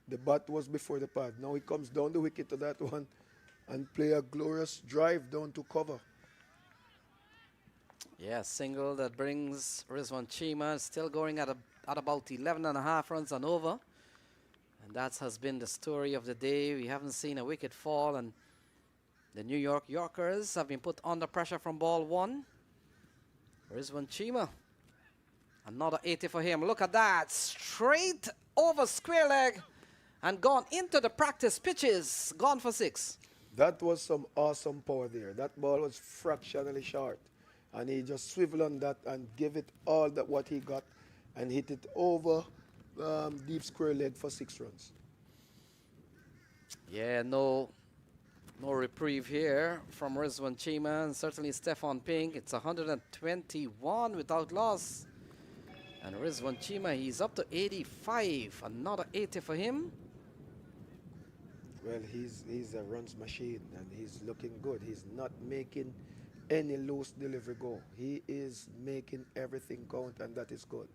the bat was before the pad. Now he comes down the wicket to that one, and play a glorious drive down to cover. Yeah, single that brings Rizwan Chima, still going at about 11.5 runs and over. And that has been the story of the day. We haven't seen a wicket fall, and the New York Yorkers have been put under pressure from ball one. Rizwan Chima, another 80 for him. Look at that, straight over square leg and gone into the practice pitches, gone for 6. That was some awesome power there. That ball was fractionally short, and he just swiveled on that and gave it all that what he got, and hit it over deep square leg for 6 runs. Yeah, no reprieve here from Rizwan Chima, and certainly Stefan Pink. It's 121 without loss. And Rizwan Chima, he's up to 85. Another 80 for him. Well, he's a runs machine, and he's looking good. He's not making any loose delivery go. He is making everything count, and that is good.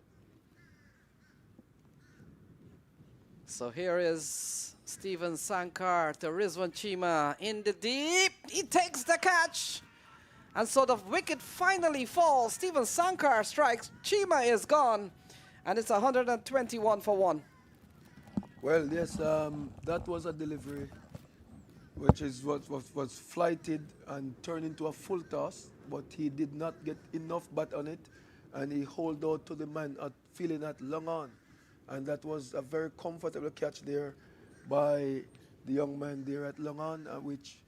So here is Steven Sankar to Rizwan Chima in the deep. He takes the catch. And so the wicket finally falls. Steven Sankar strikes. Chima is gone. And it's 121 for 1. Well, yes, that was a delivery which is what was flighted and turned into a full toss, but he did not get enough bat on it, and he hold out to the man at feeling that long on. And that was a very comfortable catch there by the young man there at long on, which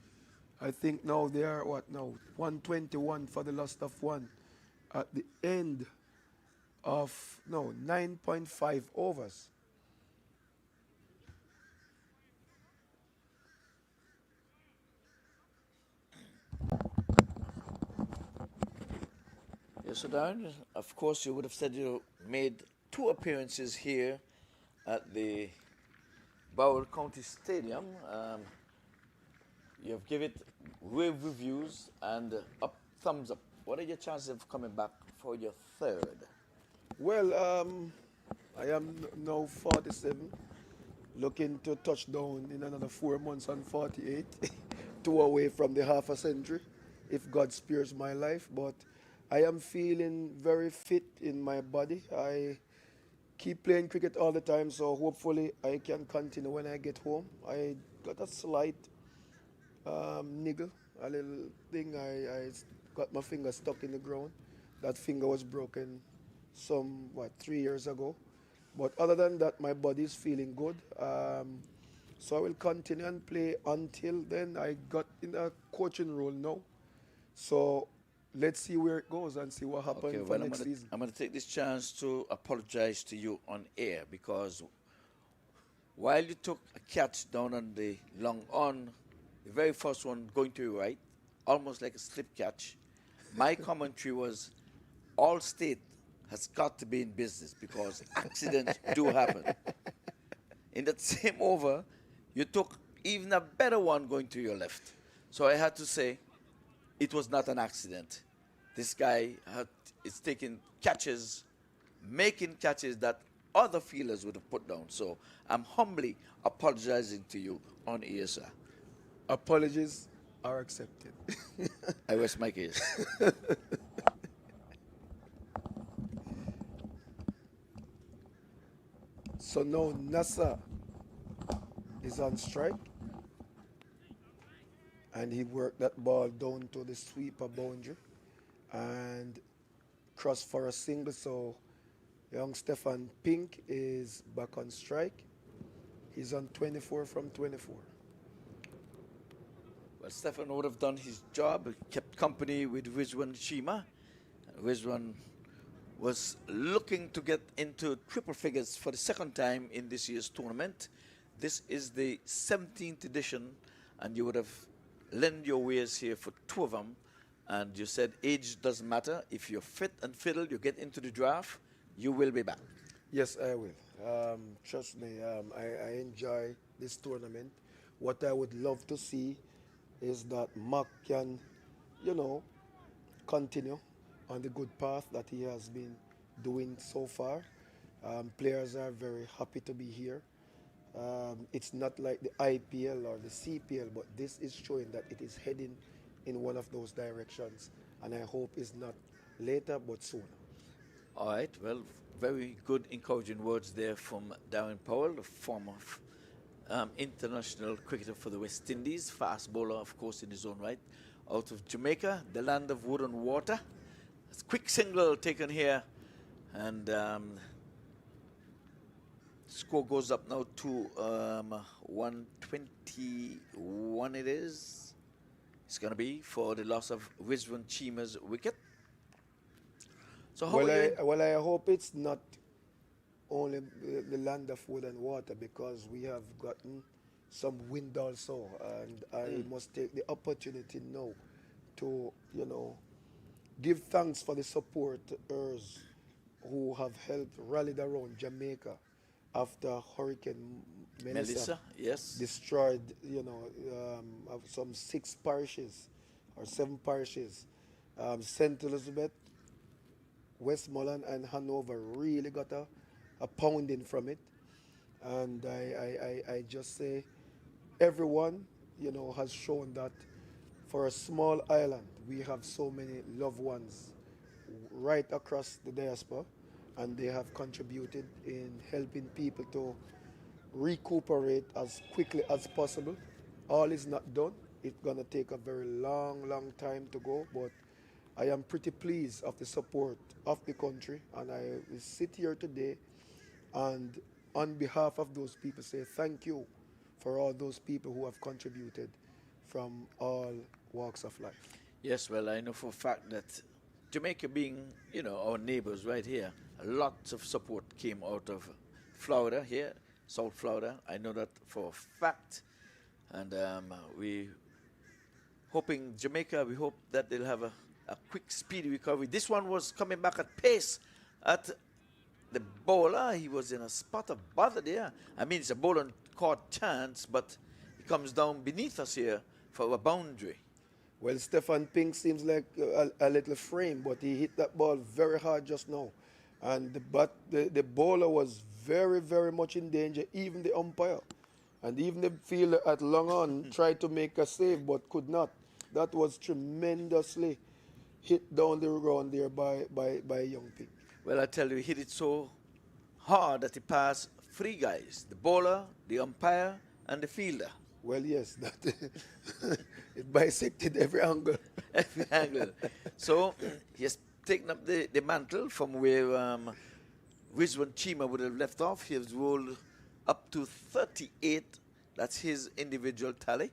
I think now they are, 121 for the loss of 1 at the end of, 9.5 overs. Yes, so Darren, of course you would have said you made 2 appearances here at the Broward County Stadium. You have given it rave reviews and thumbs up. What are your chances of coming back for your 3rd? Well, I am now 47, looking to touch down in another 4 months on 48, 2 away from the half a century, if God spares my life. But I am feeling very fit in my body. I keep playing cricket all the time, so hopefully I can continue when I get home. I got a slight niggle, a little thing. I got my finger stuck in the ground. That finger was broken 3 years ago. But other than that, my body is feeling good. So I will continue and play until then. I got in a coaching role now. So let's see where it goes and see what happens for next season. I'm going to take this chance to apologize to you on air, because while you took a catch down on the long on, the very first one going to your right, almost like a slip catch, my commentary was Allstate has got to be in business because accidents do happen. In that same over, you took even a better one going to your left. So I had to say it was not an accident. This guy is taking catches, making catches that other fielders would have put down. So I'm humbly apologizing to you on air, sir. Apologies are accepted. I rest my case. So now Nasa is on strike, and he worked that ball down to the sweeper boundary and crossed for a single. So young Stefan Pink is back on strike. He's on 24 from 24. Well, Stefan would have done his job, kept company with Rizwan Shima. Rizwan was looking to get into triple figures for the second time in this year's tournament. This is the 17th edition, and you would have lent your ways here for two of them. And you said age doesn't matter. If you're fit and fiddle, you get into the draft, you will be back. Yes, I will. Trust me, I enjoy this tournament. What I would love to see is that Mark can, you know, continue on the good path that he has been doing so far. Players are very happy to be here. It's not like the IPL or the CPL, but this is showing that it is heading in one of those directions. And I hope it's not later, but sooner. All right, well, very good encouraging words there from Darren Powell, the former international cricketer for the West Indies, fast bowler, of course, in his own right, out of Jamaica, the land of wood and water. It's a quick single taken here, and score goes up now to 121 it is. It's going to be for the loss of Rizwan Chima's wicket. So how Well, I hope it's not only the land of wood and water, because we have gotten some wind also, and I must take the opportunity now to, you know, give thanks for the supporters who have helped rallied around Jamaica after Hurricane Melissa yes. destroyed, you know, some 6 parishes or 7 parishes. St. Elizabeth, Westmoreland, and Hanover really got a pounding from it. And I just say everyone, you know, has shown that for a small island, we have so many loved ones right across the diaspora, and they have contributed in helping people to recuperate as quickly as possible. All is not done. It's gonna take a very long time to go, but I am pretty pleased of the support of the country, and I will sit here today and on behalf of those people say thank you for all those people who have contributed from all walks of life. Yes, well, I know for a fact that Jamaica being, you know, our neighbors right here, lots of support came out of Florida here, South Florida. I know that for a fact. And we hoping Jamaica, we hope that they'll have a quick, speedy recovery. This one was coming back at pace at the bowler. He was in a spot of bother there. I mean, it's a bowler caught chance, but he comes down beneath us here for a boundary. Well, Stefan Pink seems like a little frame, but he hit that ball very hard just now. And the bowler was very much in danger, even the umpire. And even the fielder at long on tried to make a save, but could not. That was tremendously hit down the ground there by young Pink. Well, I tell you, he hit it so hard that he passed 3 guys, the bowler, the umpire, and the fielder. Well, yes, that it bisected every angle. Every angle. So he has taken up the mantle from where Rizwan Chima would have left off. He has rolled up to 38. That's his individual tally.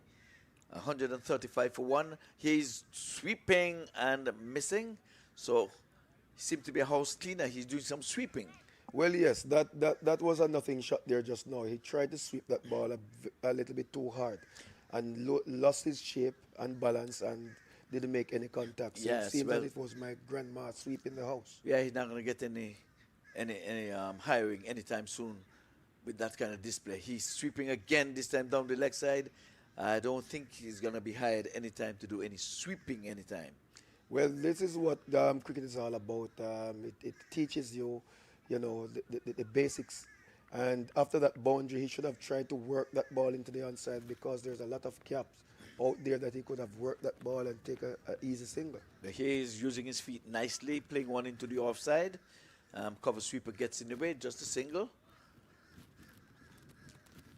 135 for 1. He's sweeping and missing. So he seemed to be a house cleaner. He's doing some sweeping. Well, yes, that was a nothing shot there just now. He tried to sweep that ball a little bit too hard and lost his shape and balance and didn't make any contact. So Yes, it seems well, that it was my grandma sweeping the house. Yeah, he's not going to get any hiring anytime soon with that kind of display. He's sweeping again, this time down the leg side. I don't think he's going to be hired anytime to do any sweeping anytime. Well, this is what cricket is all about. It teaches you, you know, the basics. And after that boundary, he should have tried to work that ball into the onside because there's a lot of gaps out there that he could have worked that ball and take a easy single. Here he's using his feet nicely, playing one into the offside. Cover sweeper gets in the way, just a single.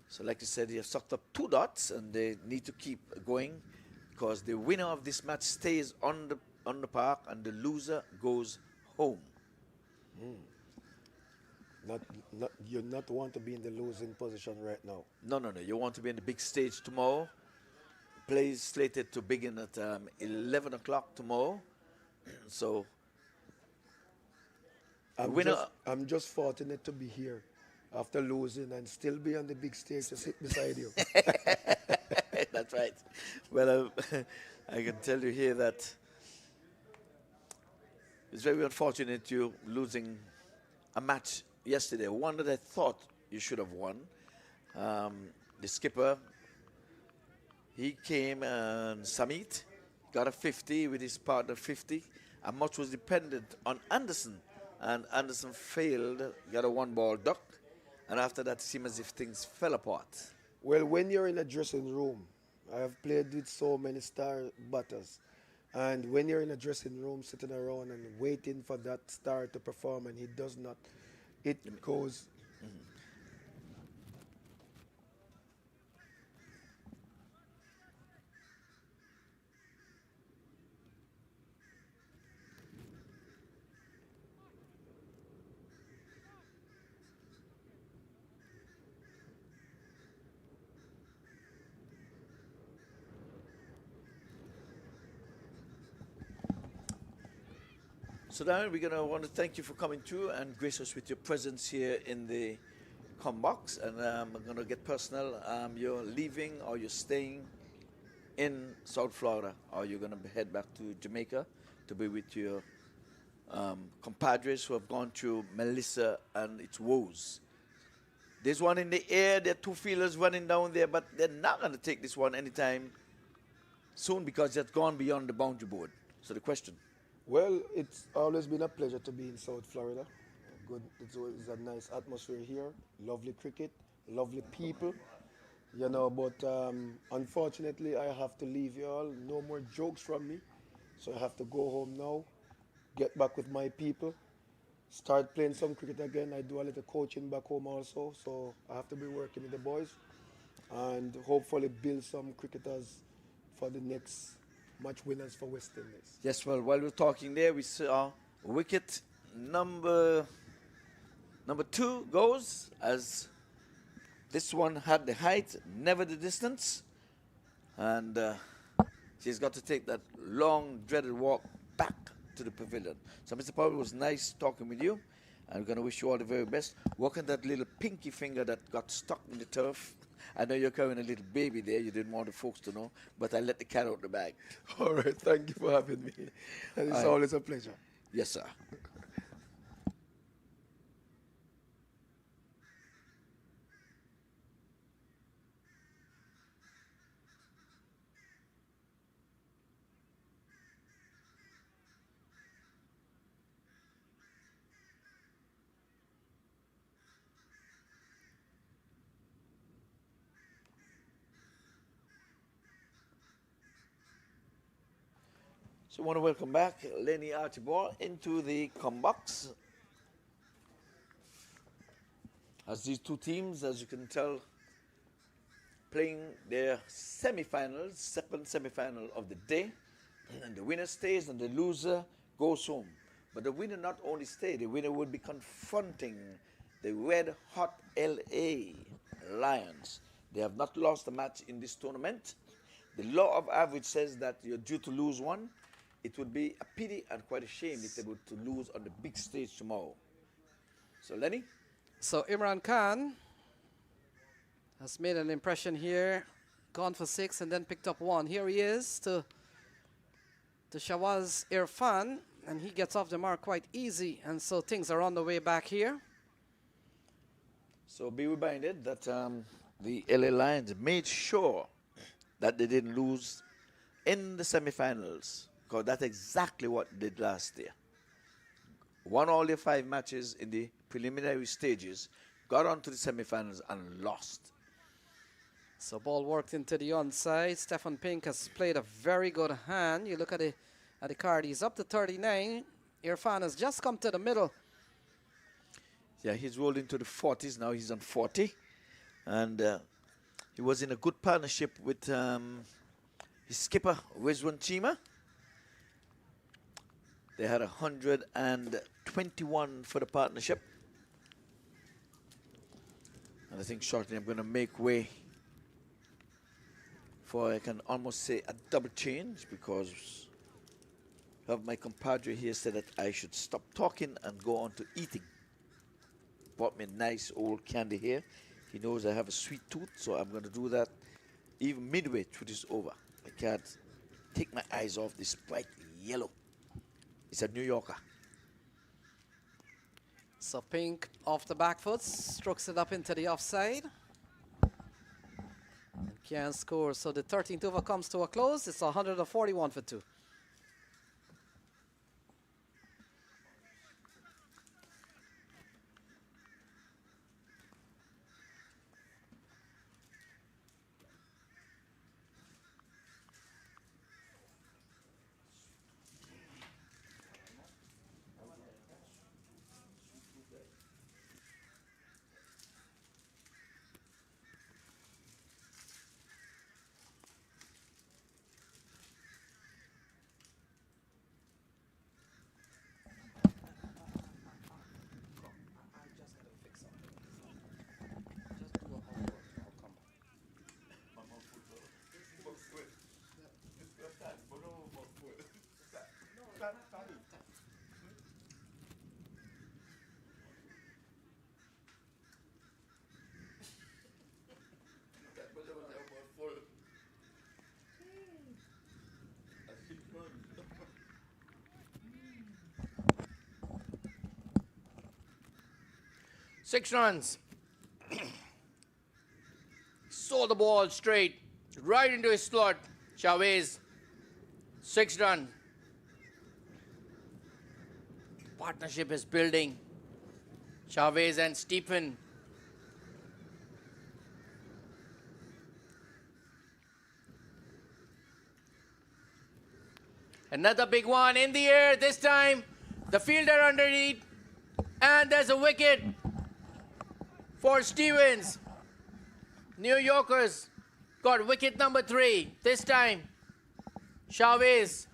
So like I said, he has sucked up 2 dots and they need to keep going because the winner of this match stays on the park and the loser goes home. You not want to be in the losing position right now. No. You want to be in the big stage tomorrow. Play is slated to begin at 11 o'clock tomorrow. So, I'm just fortunate to be here after losing and still be on the big stage to sit beside you. That's right. Well, I can tell you here that it's very unfortunate you losing a match yesterday, one that I thought you should have won. The skipper, he came and Samit got a 50 with his partner 50, and much was dependent on Anderson, and Anderson failed, got a 1-ball duck, and after that it seemed as if things fell apart. Well, when you're in a dressing room, I have played with so many star batters, and when you're in a dressing room sitting around and waiting for that star to perform and he does not, it goes. So now we're going to want to thank you for coming through and grace us with your presence here in the box. And I'm going to get personal. You're leaving or you're staying in South Florida, or you're going to head back to Jamaica to be with your compadres who have gone through Melissa and its woes. There's one in the air. There are 2 feelers running down there, but they're not going to take this one anytime soon because it's gone beyond the boundary board. So the question. Well, it's always been a pleasure to be in South Florida. Good, it's a nice atmosphere here, lovely cricket, lovely people, you know, but unfortunately I have to leave you all. No more jokes from me, so I have to go home now, get back with my people, start playing some cricket again. I do a little coaching back home also, so I have to be working with the boys and hopefully build some cricketers for the next match winners for West Indies. Yes, well, while we're talking there, we saw wicket number 2 goes, as this one had the height, never the distance, and she's got to take that long, dreaded walk back to the pavilion. So, Mr. Powell, it was nice talking with you. I'm going to wish you all the very best. Work on that little pinky finger that got stuck in the turf. I know you're carrying a little baby there. You didn't want the folks to know, but I let the cat out the bag. All right, thank you for having me. And it's always a pleasure. Yes, sir. So I want to welcome back Lenny Archibald into the box. As these 2 teams, as you can tell, playing their semi-finals, second semi-final of the day. And the winner stays and the loser goes home. But the winner not only stays, the winner will be confronting the red-hot LA Lions. They have not lost a match in this tournament. The law of average says that you're due to lose one. It would be a pity and quite a shame if they were to lose on the big stage tomorrow. So, Lenny? So, Imran Khan has made an impression here, gone for 6 and then picked up 1. Here he is to Shawaz Irfan, and he gets off the mark quite easy, and so things are on the way back here. So be reminded that the LA Lions made sure that they didn't lose in the semifinals, because that's exactly what they did last year. Won all their 5 matches in the preliminary stages, got on to the semifinals and lost. So ball worked into the onside. Stefan Pink has played a very good hand. You look at the card, he's up to 39. Irfan has just come to the middle. Yeah, he's rolled into the 40s now. He's on 40. And he was in a good partnership with his skipper, Rizwan Chima. They had 121 for the partnership. And I think shortly I'm going to make way for, I can almost say, a double change, because of my compadre here said that I should stop talking and go on to eating. Bought me a nice old candy here. He knows I have a sweet tooth, so I'm going to do that even midway through this over. I can't take my eyes off this bright yellow. It's a New Yorker. So Pink off the back foot, strokes it up into the offside. And can't score. So the 13th over comes to a close. It's 141 for 2. Six runs. Saw the ball straight, right into his slot. Chavez, 6 run. Partnership is building. Chavez and Stephen. Another big one in the air. This time, the fielder underneath. And there's a wicket for Stevens. New Yorkers got wicket number 3. This time, Chavez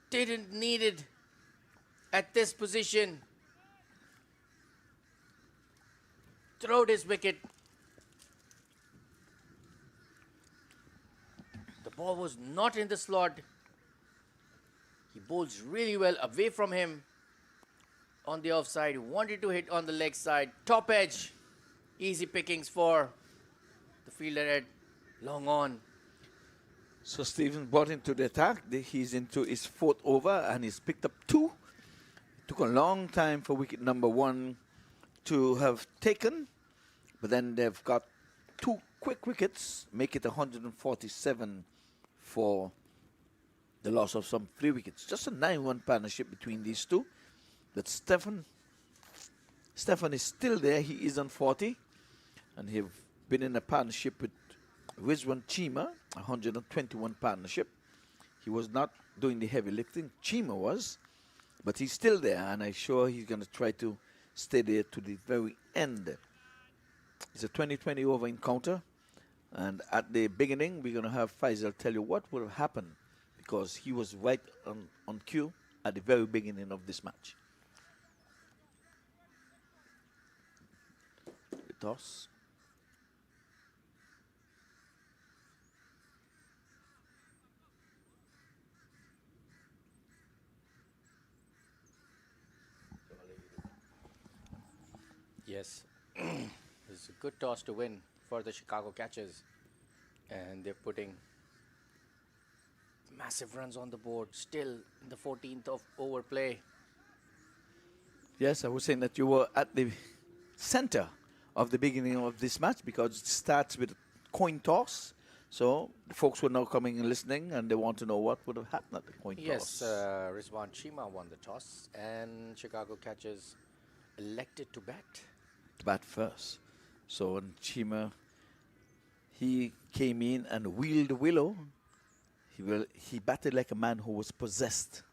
didn't need it at this position. Throwed his wicket. The ball was not in the slot. He bowls really well away from him. On the offside, wanted to hit on the leg side. Top edge. Easy pickings for the fielder at long on. So Stevens brought into the attack. He's into his 4th over and he's picked up 2. It took a long time for wicket number 1 to have taken. But then they've got 2 quick wickets, make it 147 for the loss of some 3 wickets. Just a 9-1 partnership between these two. But Stefan is still there. He is on 40. And he've been in a partnership with Rizwan Chima, 121 partnership. He was not doing the heavy lifting. Chima was. But he's still there. And I'm sure he's going to try to stay there to the very end. It's a 20-20 over encounter. And at the beginning, we're going to have Faisal tell you what will happen, because he was right on cue at the very beginning of this match. The toss. Yes, it's a good toss to win for the Chicago Catchers. And they're putting massive runs on the board, still in the 14th of over play. Yes, I was saying that you were at the center of the beginning of this match, because it starts with a coin toss. So the folks were now coming and listening, and they want to know what would have happened at the coin Yes, toss. Rizwan Chima won the toss, and Chicago Catchers elected to bat. Bat first. So when Chima, he came in and wheeled the willow, he batted like a man who was possessed.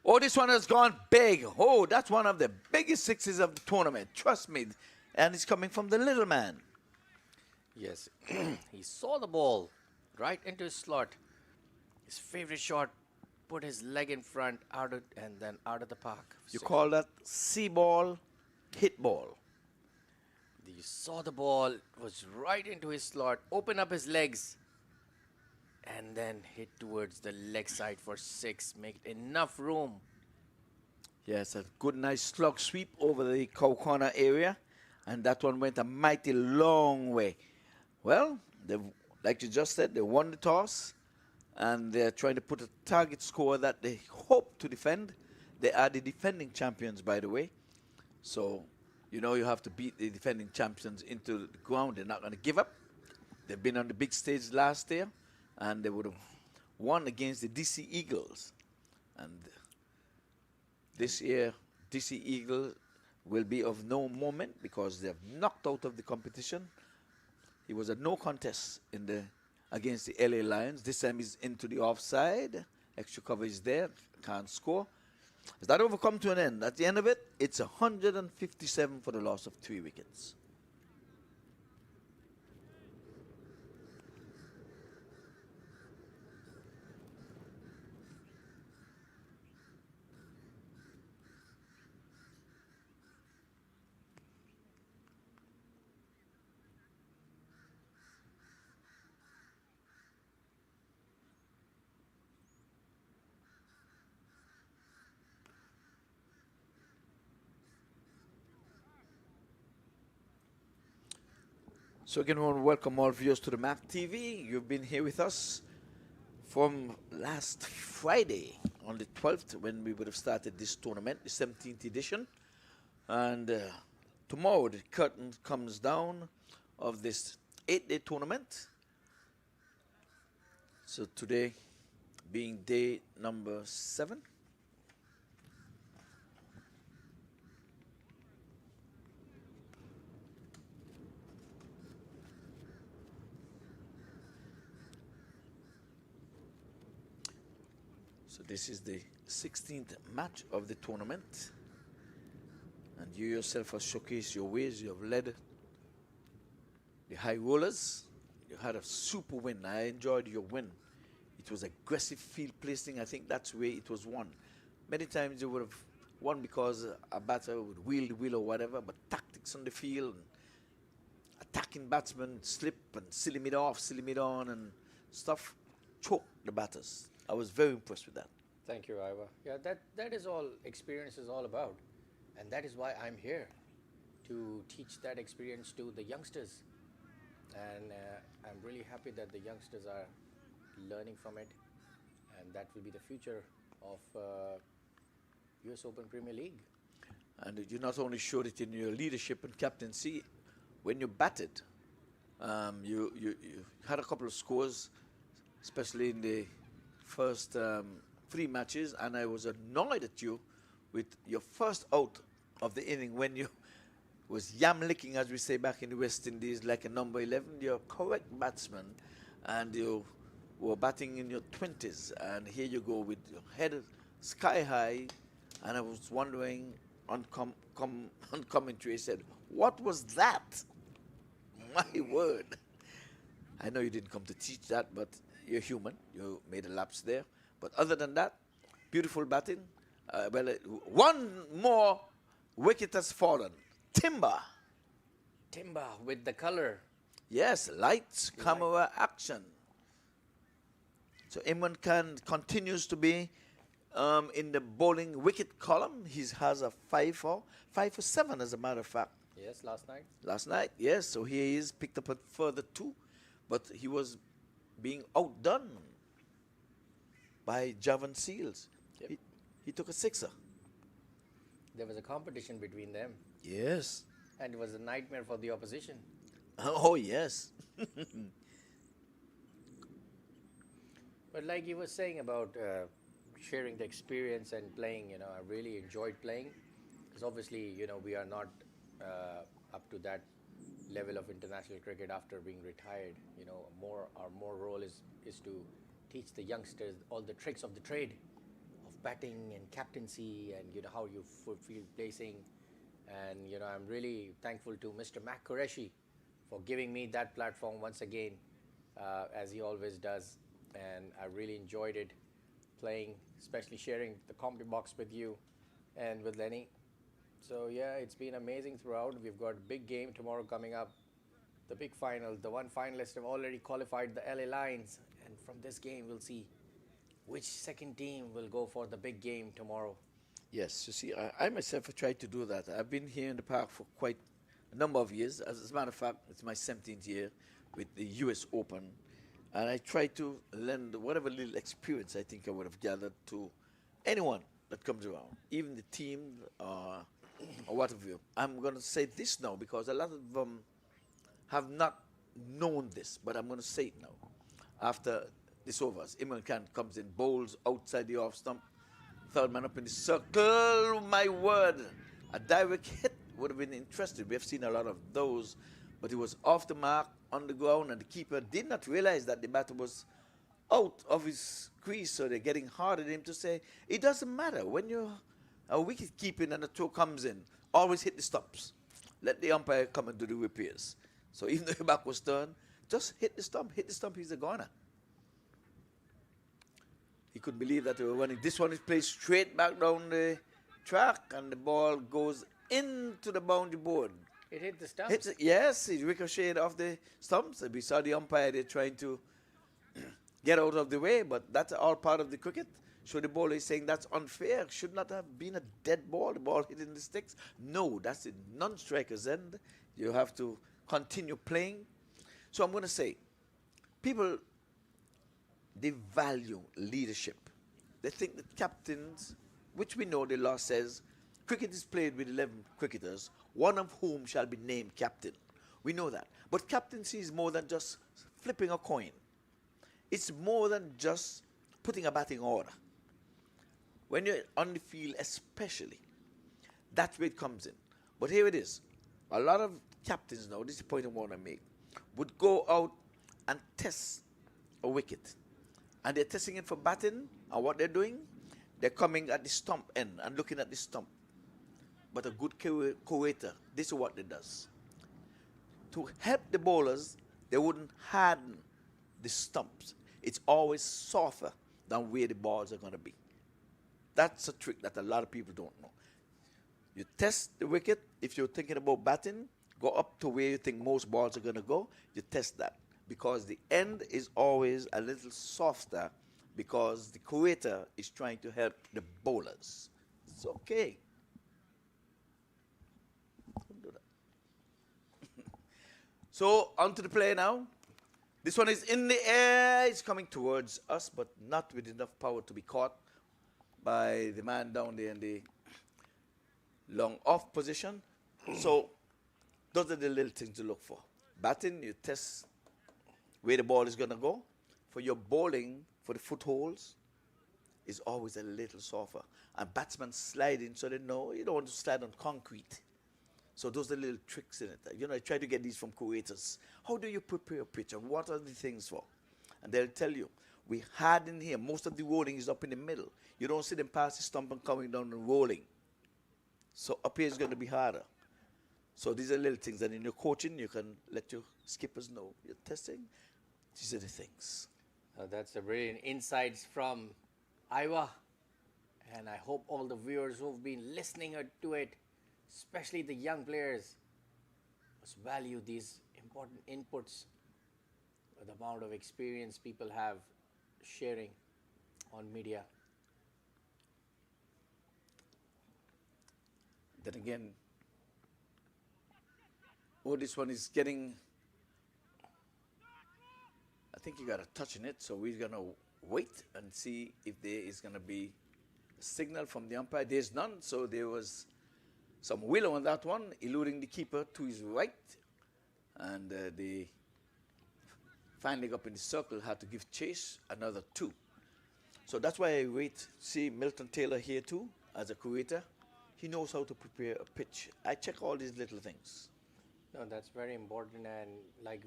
Oh, this one has gone big. Oh, that's one of the biggest sixes of the tournament. Trust me. And it's coming from the little man. Yes, he saw the ball right into his slot. His favorite shot, put his leg in front, and then out of the park. You call that see ball, hit ball. He saw the ball, was right into his slot, opened up his legs, and then hit towards the leg side for 6. Make enough room. Yes, a good nice slug sweep over the cow corner area. And that one went a mighty long way. Well, like you just said, they won the toss. And they're trying to put a target score that they hope to defend. They are the defending champions, by the way. So, you know, you have to beat the defending champions into the ground. They're not going to give up. They've been on the big stage last year, and they would have won against the DC Eagles. And this year, DC Eagles will be of no moment because they're knocked out of the competition. It was a no contest against the LA Lions. This time he's into the offside. Extra cover is there. Can't score. Has that overcome to an end? At the end of it, it's 157 for the loss of 3 wickets. So again, we want to welcome all viewers to the MAC TV. You've been here with us from last Friday on the 12th when we would have started this tournament, the 17th edition. And tomorrow the curtain comes down of this 8-day tournament. So today being day number 7. So this is the 16th match of the tournament. And you yourself have showcased your ways. You have led the high rollers. You had a super win. I enjoyed your win. It was aggressive field placing. I think that's where it was won. Many times you would have won because a batter would wheel the wheel or whatever, but tactics on the field, attacking batsmen slip and silly mid off, silly mid on and stuff, choke the batters. I was very impressed with that. Thank you, Iva. Yeah, that is all experience is all about. And that is why I'm here, to teach that experience to the youngsters. And I'm really happy that the youngsters are learning from it. And that will be the future of US Open Premier League. And you not only showed it in your leadership and captaincy, when you batted, you had a couple of scores, especially in the first 3 matches, and I was annoyed at you with your first out of the inning when you was yam licking, as we say back in the West Indies, like a number 11. You're a correct batsman, and you were batting in your 20s, and here you go with your head sky high, and I was wondering on commentary, said, what was that? My word. I know you didn't come to teach that, but you're human. You made a lapse there. But other than that, beautiful batting. One more wicket has fallen. Timber. Timber with the color. Yes, lights, camera, action. So Imran Khan continues to be in the bowling wicket column. He has a 5 for 7, as a matter of fact. Yes, last night. Last night, yes. So here he is, picked up a further 2. But he was being outdone by Javan Seals. Yep. He took a 6er. There was a competition between them. Yes. And it was a nightmare for the opposition. Oh, yes. But like you were saying about sharing the experience and playing, I really enjoyed playing. because obviously, you know, we are not up to that level of international cricket after being retired. You know, our more role is to teach the youngsters all the tricks of the trade of batting and captaincy, and you know how you feel placing. And you know, I'm really thankful to Mr. Mac Qureshi for giving me that platform once again, as he always does. And I really enjoyed it playing, especially sharing the comedy box with you and with Lenny. So yeah, it's been amazing throughout. We've got a big game tomorrow coming up, the big final. The one finalist have already qualified, the LA Lions, and from this game we'll see which second team will go for the big game tomorrow. Yes, you see, I myself have tried to do that. I've been here in the park for quite a number of years. As a matter of fact, it's my 17th year with the US Open. And I try to lend whatever little experience I think I would have gathered to anyone that comes around, even the team or whatever. I'm going to say this now because a lot of them have not known this, but I'm going to say it now. After this over, as Imran Khan comes in, bowls outside the off stump, third man up in the circle, my word, a direct hit would have been interesting. We have seen a lot of those, but it was off the mark, on the ground, and the keeper did not realize that the batter was out of his crease, so they're getting hard at him to say, it doesn't matter. When you're a wicket keeping and the throw comes in, always hit the stumps. Let the umpire come and do the repairs. So even though your back was turned, just hit the stump, he's a goner. He couldn't believe that they were running. This one is played straight back down the track, and the ball goes into the boundary board. It hit the stumps. Yes, it ricocheted off the stumps. We saw the umpire there trying to get out of the way, but that's all part of the cricket. So the bowler is saying that's unfair. Should not have been a dead ball, the ball hitting the sticks. No, that's the non-striker's end. You have to continue playing. So I'm going to say, people, they value leadership. They think that captains, which we know the law says, cricket is played with 11 cricketers, one of whom shall be named captain. We know that. But captaincy is more than just flipping a coin. It's more than just putting a batting order. When you're on the field especially, that's where it comes in. But here it is. A lot of captains now, this is the point I want to make, would go out and test a wicket. And they're testing it for batting, and what they're doing, they're coming at the stump end and looking at the stump. But a good co-waiter, this is what it does. To help the bowlers, they wouldn't harden the stumps. It's always softer than where the balls are going to be. That's a trick that a lot of people don't know. You test the wicket. If you're thinking about batting, go up to where you think most balls are going to go. You test that because the end is always a little softer because the co-waiter is trying to help the bowlers. It's okay. Don't do that. So, on to the play now. This one is in the air. It's coming towards us, but not with enough power to be caught by the man down there in the long off position. So, those are the little things to look for. Batting, you test where the ball is going to go. For your bowling, for the footholds, is always a little softer. And batsmen slide in so they know you don't want to slide on concrete. So those are the little tricks in it. You know, I try to get these from co-waiters. How do you prepare a pitch and what are the things for? And they'll tell you, we harden here. Most of the rolling is up in the middle. You don't see them pass the stump and coming down and rolling. So up here is going to be harder. So these are little things. And in your coaching, you can let your skippers know. You're testing. These are the things. That's a brilliant insights from Iowa. And I hope all the viewers who've been listening to it, especially the young players, must value these important inputs, the amount of experience people have sharing on media. Then again, this one is getting, I think you got a touch in it, so we're going to wait and see if there is going to be a signal from the umpire. There's none, so there was some willow on that one, eluding the keeper to his right, and the fine leg up in the circle had to give chase, another 2. So that's why I wait. See Milton Taylor here too, as a co-waiter. he knows how to prepare a pitch. I check all these little things. No, that's very important, and like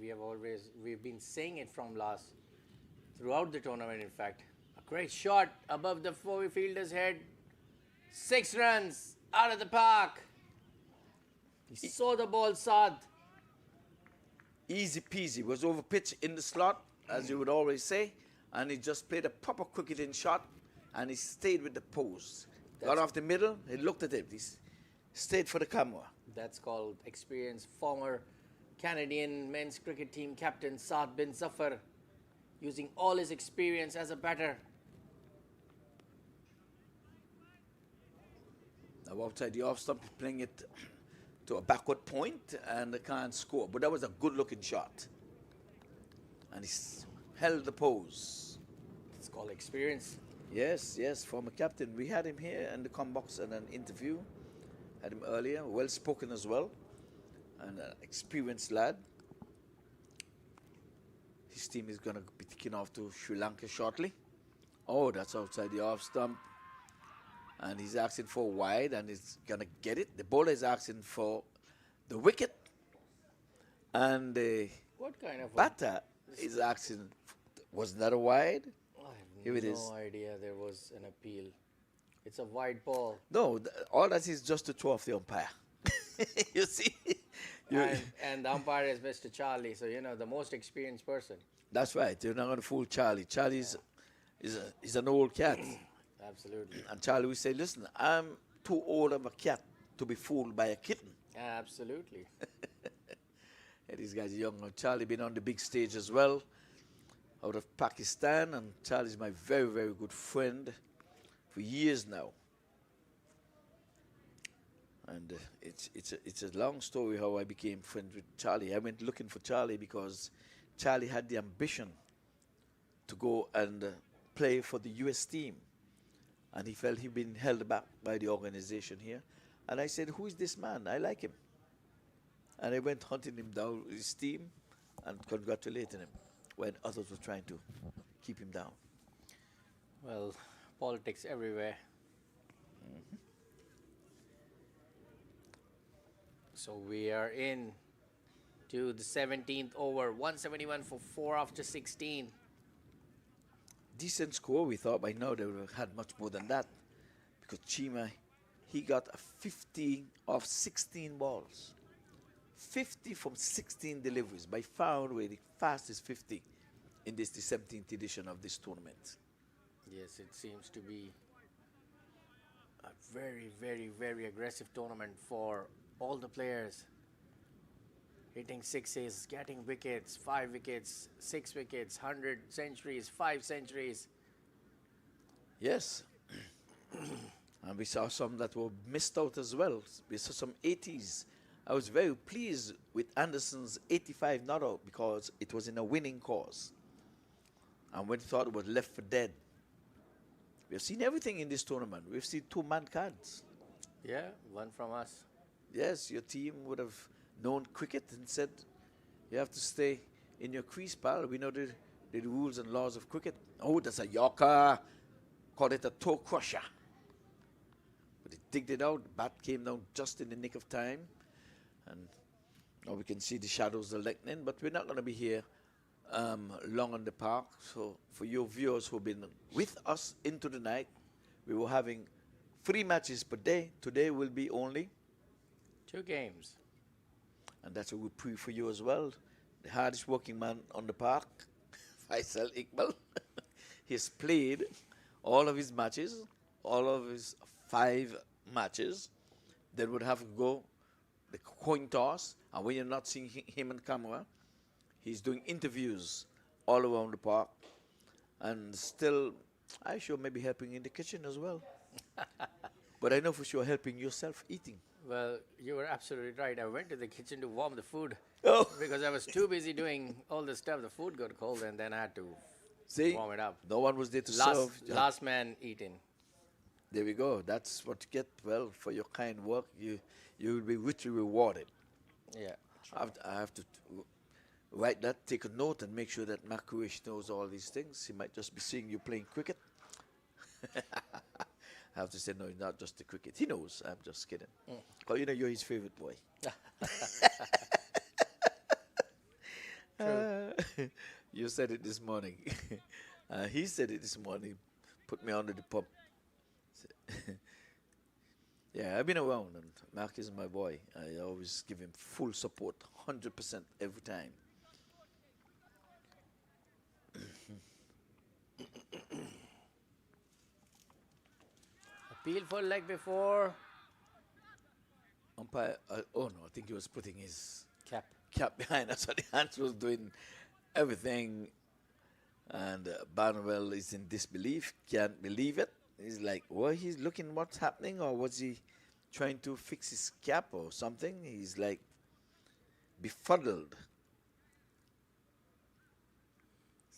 we've been saying it throughout the tournament, in fact. A great shot above the fielder's head. 6 runs out of the park. He saw the ball, Saad. Easy peasy. Was over pitch in the slot, as you would always say, and he just played a proper cricketing shot, and he stayed with the pose. Got off the middle, he looked at it. He stayed for the camera. That's called experience. Former Canadian men's cricket team captain Saad bin Zafar, using all his experience as a batter. Now outside the off stump, playing it to a backward point, and they can't score. But that was a good-looking shot. And he held the pose. It's called experience. Yes, yes, former captain. We had him here in the com box in an interview. Had him earlier, well-spoken as well, and an experienced lad. His team is going to be taking off to Sri Lanka shortly. Oh, that's outside the off stump. And he's asking for wide, and he's going to get it. The bowler is asking for the wicket. And the What kind of batter is asking, wasn't that a wide? I Here have it is. no idea there was an appeal. It's a wide ball. No, all that is just to throw off the umpire. You see? And the umpire is Mr. Charlie, so the most experienced person. That's right. You're not going to fool Charlie. Charlie is an old cat. Absolutely. And Charlie will say, listen, I'm too old of a cat to be fooled by a kitten. Absolutely. And these guys are young. Now, Charlie been on the big stage as well, out of Pakistan. And Charlie's my very, very good friend for years now. And it's a long story how I became friends with Charlie. I went looking for Charlie because Charlie had the ambition to go and play for the US team. And he felt he'd been held back by the organization here. And I said, who is this man? I like him. And I went hunting him down with his team and congratulating him when others were trying to keep him down. Well, politics everywhere. So we are in to the 17th over, 171 for 4 after 16. Decent score. We thought by now they would have had much more than that, because Chima, he got a 50 of 16 balls. 50 from 16 deliveries, by far and away the fastest 50 in the 17th edition of this tournament. Yes, it seems to be a very, very, very aggressive tournament for all the players. Hitting sixes, getting wickets, 5 wickets, 6 wickets, 100 centuries, 5 centuries. Yes. And we saw some that were missed out as well. We saw some 80s. I was very pleased with Anderson's 85 not out because it was in a winning cause. And when we thought it was left for dead. We have seen everything in this tournament. We've seen 2-man cards. Yeah, one from us. Yes, your team would have known cricket and said, you have to stay in your crease, pal. We know the rules and laws of cricket. Oh, that's a Yorker. Called it a toe crusher. But he digged it out. The bat came down just in the nick of time. And now we can see the shadows are lengthening. But we're not going to be here long on the park. So for your viewers who've been with us into the night, we were having 3 matches per day. Today will be only 2 games. And that's what we pray for you as well. The hardest working man on the park, Faisal Iqbal. He's played all of his matches, all of his 5 matches. Then would have to go the coin toss. And when you're not seeing him on camera, he's doing interviews all around the park. And still, I sure maybe helping in the kitchen as well. But I know for sure helping yourself eating. Well, you were absolutely right. I went to the kitchen to warm the food Oh. because I was too busy doing all the stuff. The food got cold, and then I had to See, warm it up. no one was there to serve. Last man eating. There we go. That's what you get. Well, for your kind work, you will be richly rewarded. Yeah. I have to write that, take a note, and make sure that Makuish knows all these things. He might just be seeing you playing cricket. I have to say, no, it's not just the cricket. He knows. I'm just kidding. Because, you know, you're his favorite boy. You said it this morning. He said it this morning. Put me under the pump. Yeah, I've been around, and Mark is my boy. I always give him full support, 100% every time. Appeal for leg before. Umpire, oh no, I think he was putting his Cap. behind us. So the hands was doing everything. And Barnwell is in disbelief, can't believe it. He's like, well, he's looking what's happening, or was he trying to fix his cap or something? He's like befuddled.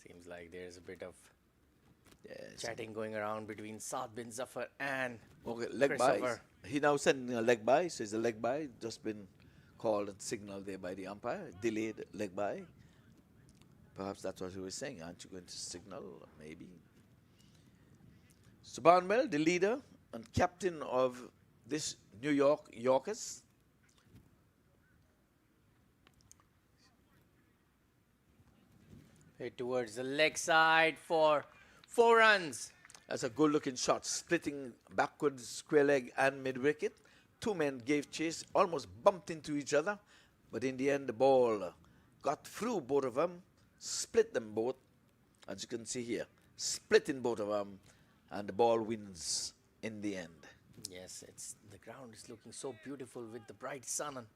Seems like there's a bit of chatting going around between Saad bin Zafar and Okay, leg by. Christopher. He now sending a leg by, so it's a leg by, just been called and signaled there by the umpire, delayed leg by. Perhaps that's what he was saying. Aren't you going to signal? Maybe. So Barnwell, the leader and captain of this New York Yorkers. Hit towards the leg side for 4 runs. That's a good-looking shot, splitting backwards, square leg and mid-wicket. 2 men gave chase, almost bumped into each other, but in the end the ball got through both of them, split them both, as you can see here, splitting both of them, and the ball wins in the end. Yes, the ground is looking so beautiful with the bright sun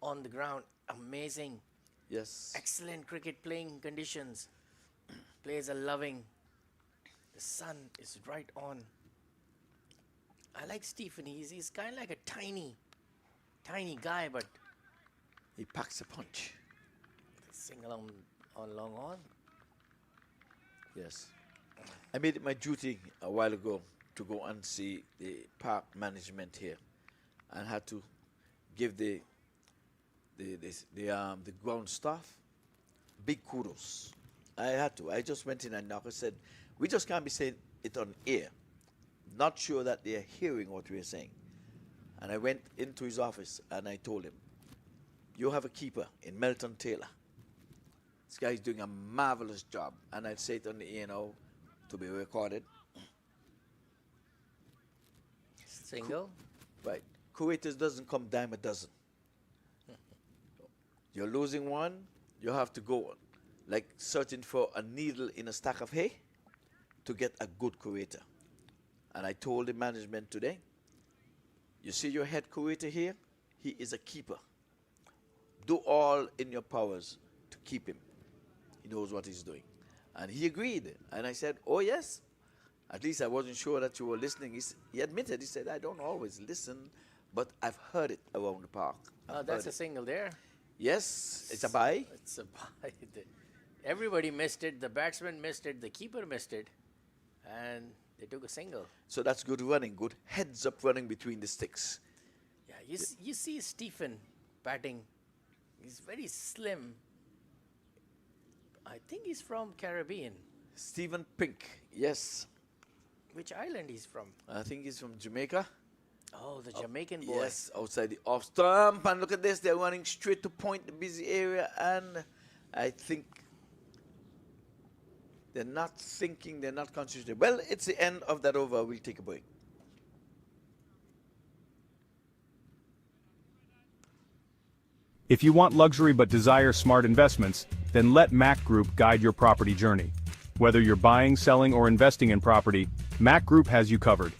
on the ground. Amazing. Yes. Excellent cricket playing conditions. Players are loving. The sun is right on. I like Stephen. He's kind of like a tiny guy, but He packs a punch. single on long on. Yes. I made it my duty a while ago to go and see the park management here, and had to give the ground staff big kudos. I had to. I just went in and knocked and said, we just can't be saying it on air. Not sure that they're hearing what we're saying. And I went into his office and I told him, you have a keeper in Melton Taylor. This guy is doing a marvelous job. And I'll say it on the air now to be recorded. Single. Right. Kuwaitis doesn't come dime a dozen. You're losing one, you have to go on. Like searching for a needle in a stack of hay to get a good Kuwaiter. And I told the management today, you see your head Kuwaiter here? He is a keeper. Do all in your powers to keep him. He knows what he's doing. And he agreed. And I said, oh yes. At least I wasn't sure that you were listening. He admitted, he said, I don't always listen, but I've heard it around the park. That's a single there. Yes, it's a bye. It's a bye. Everybody missed it. The batsman missed it. The keeper missed it. And they took a single. So that's good running, good heads up running between the sticks. Yeah, you see Stephen batting. He's very slim. I think he's from Caribbean. Stephen Pink, yes. Which island he's from? I think he's from Jamaica. Oh, the Jamaican boy. Yes, outside the off stump. And look at this, they're running straight to point, the busy area. And I think they're not thinking, they're not concentrating. Well, it's the end of that over. We'll take a break. If you want luxury but desire smart investments, then let Mac Group guide your property journey. Whether you're buying, selling, or investing in property, Mac Group has you covered.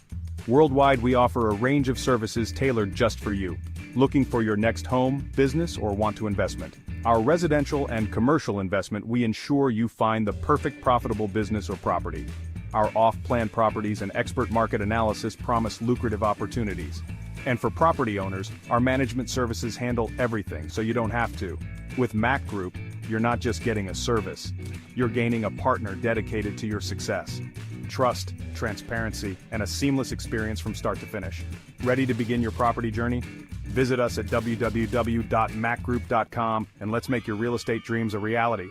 Worldwide, we offer a range of services tailored just for you. Looking for your next home, business, or want to investment? Our residential and commercial investment, we ensure you find the perfect profitable business or property. Our off-plan properties and expert market analysis promise lucrative opportunities. And for property owners, our management services handle everything so you don't have to. With Mac Group, you're not just getting a service, you're gaining a partner dedicated to your success. Trust, transparency, and a seamless experience from start to finish. Ready to begin your property journey? Visit us at www.macgroup.com and let's make your real estate dreams a reality.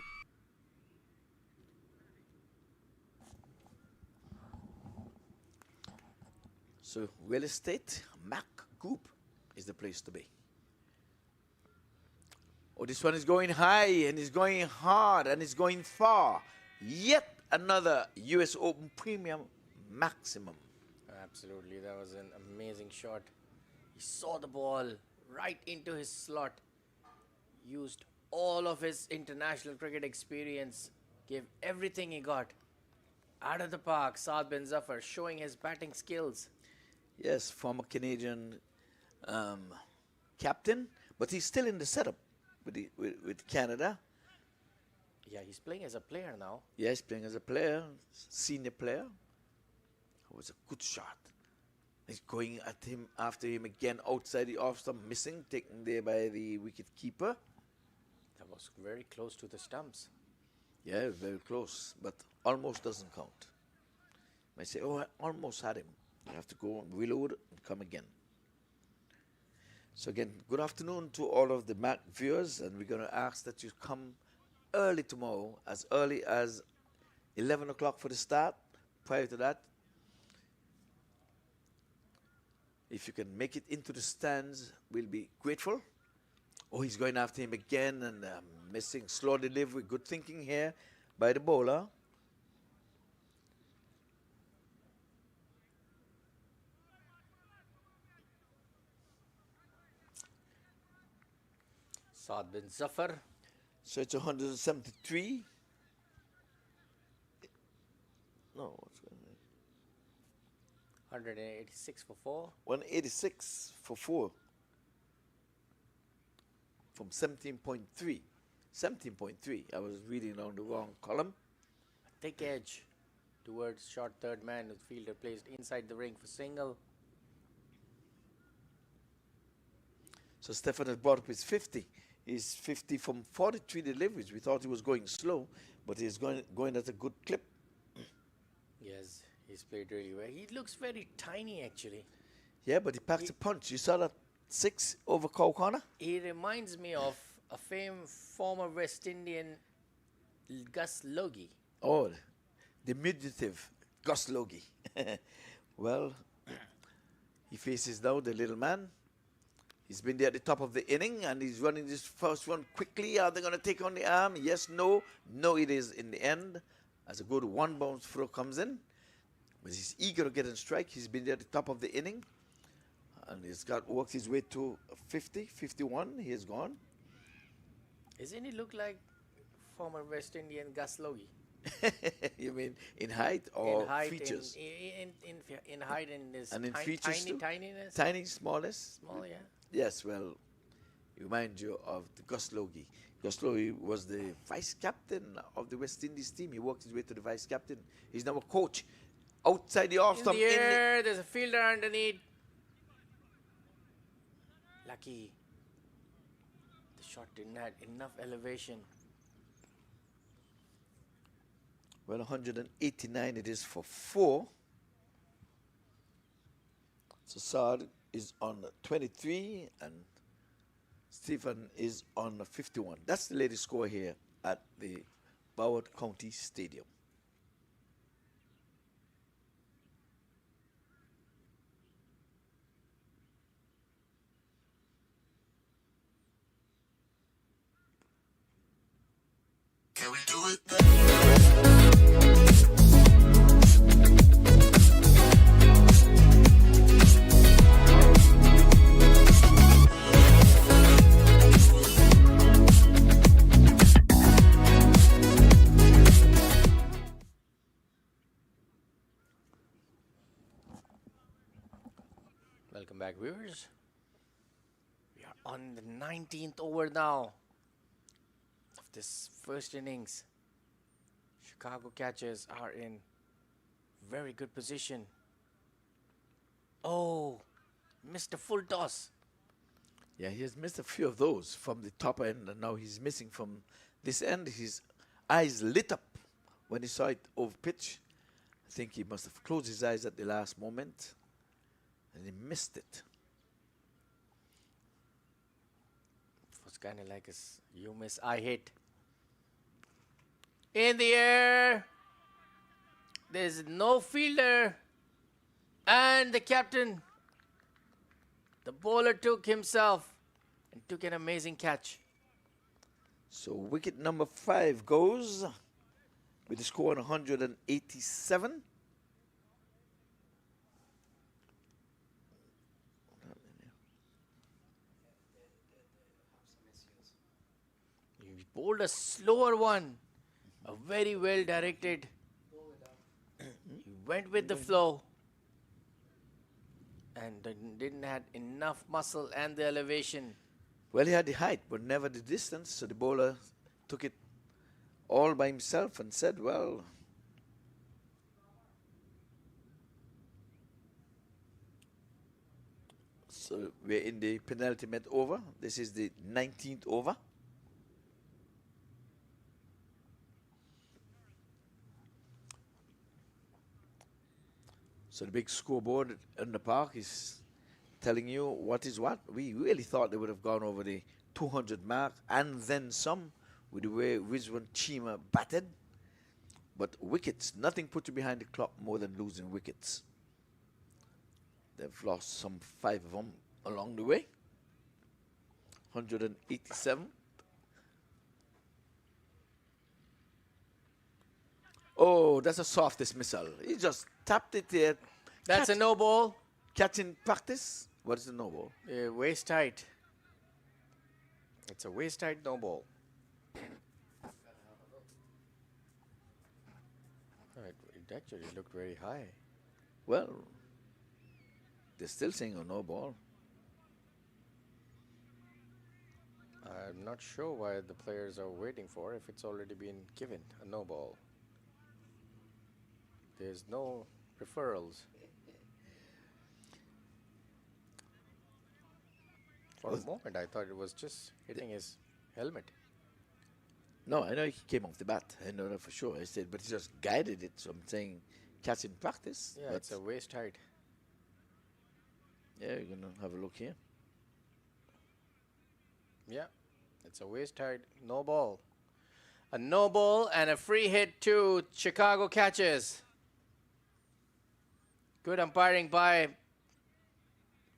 So real estate, Mac Group is the place to be. Oh, this one is going high and it's going hard and it's going far. Yet another US Open Premium Maximum. Absolutely, that was an amazing shot. He saw the ball right into his slot, used all of his international cricket experience, gave everything he got. Out of the park, Saad bin Zafar showing his batting skills. Yes, former Canadian captain, but he's still in the setup with Canada. Yeah, he's playing as a player now. Yeah, he's playing as a player, senior player. It was a good shot. He's going at him after him again outside the off stump, missing, taken there by the wicket keeper. That was very close to the stumps. Yeah, very close, but almost doesn't count. I say, oh, I almost had him. You have to go and reload and come again. So again, good afternoon to all of the Mac viewers, and we're going to ask that you come early tomorrow, as early as 11 o'clock for the start. Prior to that, if you can make it into the stands, we'll be grateful. Oh, he's going after him again and missing. Slow delivery. Good thinking here by the bowler. Saad bin Zafar. So it's 173. No, what's going on? 186 for 4. 186 for 4. From 17.3. 17.3. I was reading on the wrong column. Thick edge towards short third man with fielder placed inside the ring for single. So Stefan has brought up his 50. He's 50 from 43 deliveries. We thought he was going slow, but he's going at a good clip. Yes, he's played really well. He looks very tiny actually. Yeah, but he packs a punch. You saw that 6 over Cow Corner? He reminds me of a former West Indian Gus Logie. Oh, diminutive Gus Logie. Well, he faces now the little man. He's been there at the top of the inning and he's running this first one quickly. Are they going to take on the arm? Yes, no. No, it is in the end. As a good one bounce throw comes in. But he's eager to get in strike. He's been there at the top of the inning. And he's worked his way to 50, 51. He is gone. Isn't he look like former West Indian Gus Logie? You mean in height or in height, features? In height and his And in features too? tininess? Tiny, smallest? Small, yeah. Yes, well, remind you of the Gus Logie. Gus Logie was the vice captain of the West Indies team. He worked his way to the vice captain. He's now a coach. Outside the off stump. In the air, there's a fielder underneath. Lucky. The shot didn't have enough elevation. Well, 189 it is for 4. So Saad is on 23 and Stephen is on 51. That's the latest score here at the Broward County Stadium. Can we do it? Welcome back, viewers. We are on the 19th over now of this first innings. Chicago catchers are in very good position. Oh, Mr. Full Toss. Yeah, he has missed a few of those from the top end, and now he's missing from this end. His eyes lit up when he saw it over pitch. I think he must have closed his eyes at the last moment, and he missed it. It was kind of like a you miss, I hit. In the air. There's no fielder. And the captain, the bowler, took himself and took an amazing catch. So wicket number 5 goes with the score of 187. He bowled a slower one, a very well directed. He went with the flow and didn't have enough muscle and the elevation. Well, he had the height, but never the distance. So the bowler took it all by himself and said, well, so we're in the penultimate over. This is the 19th over. So the big scoreboard in the park is telling you what is what. We really thought they would have gone over the 200 mark and then some with the way Rizwan Chima batted. But wickets, nothing put you behind the clock more than losing wickets. They've lost some 5 of them along the way. 187. Oh, that's a soft dismissal. He just tapped it there. That's a no ball. Catching practice. What is a no ball? Waist height. It's a waist height no ball. It actually looked very high. Well, they're still saying a no ball. I'm not sure why the players are waiting for if it's already been given a no ball. There's no referrals. For a moment, I thought it was just hitting his helmet. No, I know he came off the bat. I know that for sure. I said, but he just guided it. So I'm saying catch in practice. Yeah, but it's a waist height. yeah, you're going to have a look here. Yeah, it's a waist height no ball. A no ball and a free hit to Chicago Catchers. Good umpiring by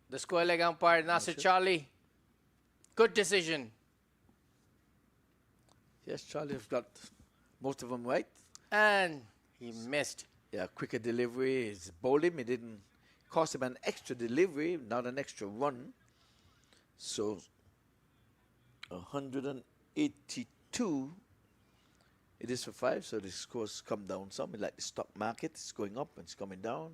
the square leg umpire, Nasir Charlie. Good decision. Yes, Charlie have got most of them right. And he missed. Yeah, quicker delivery. It's bowled him. It didn't cost him an extra delivery, not an extra run. So 182 it is for 5. So the scores come down some. Like the stock market, it's going up and it's coming down.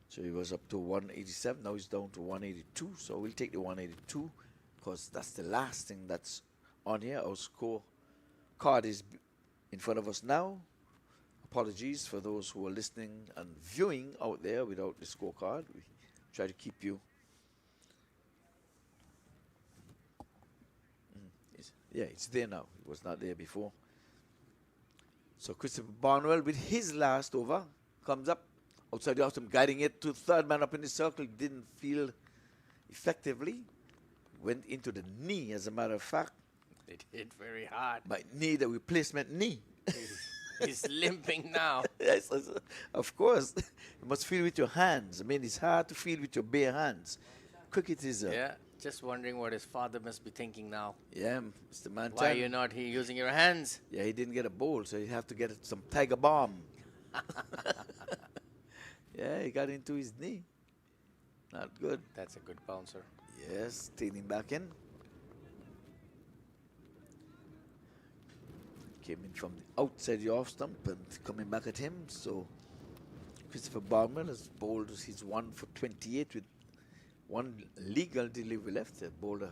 So he was up to 187. Now he's down to 182. So we'll take the 182 because that's the last thing that's on here. Our score card is in front of us now. Apologies for those who are listening and viewing out there without the scorecard. We try to keep you. It's there now. It was not there before. So Christopher Barnwell with his last over comes up outside the outstep, guiding it to third man up in the circle. Didn't feel effectively. Went into the knee, as a matter of fact. It hit very hard. By knee, the replacement knee. He's limping now. Yes, of course. You must feel with your hands. I mean, it's hard to feel with your bare hands. Cricket is Yeah, just wondering what his father must be thinking now. Yeah, Mr. Mantan. Why are you not here using your hands? Yeah, he didn't get a bowl, so he have to get some Tiger Balm. Yeah, he got into his knee. Not good. That's a good bouncer. Yes, taking him back in. Came in from the outside the off stump and coming back at him. So Christopher Barman has bowled his 1 for 28 with one legal delivery left. They bowled a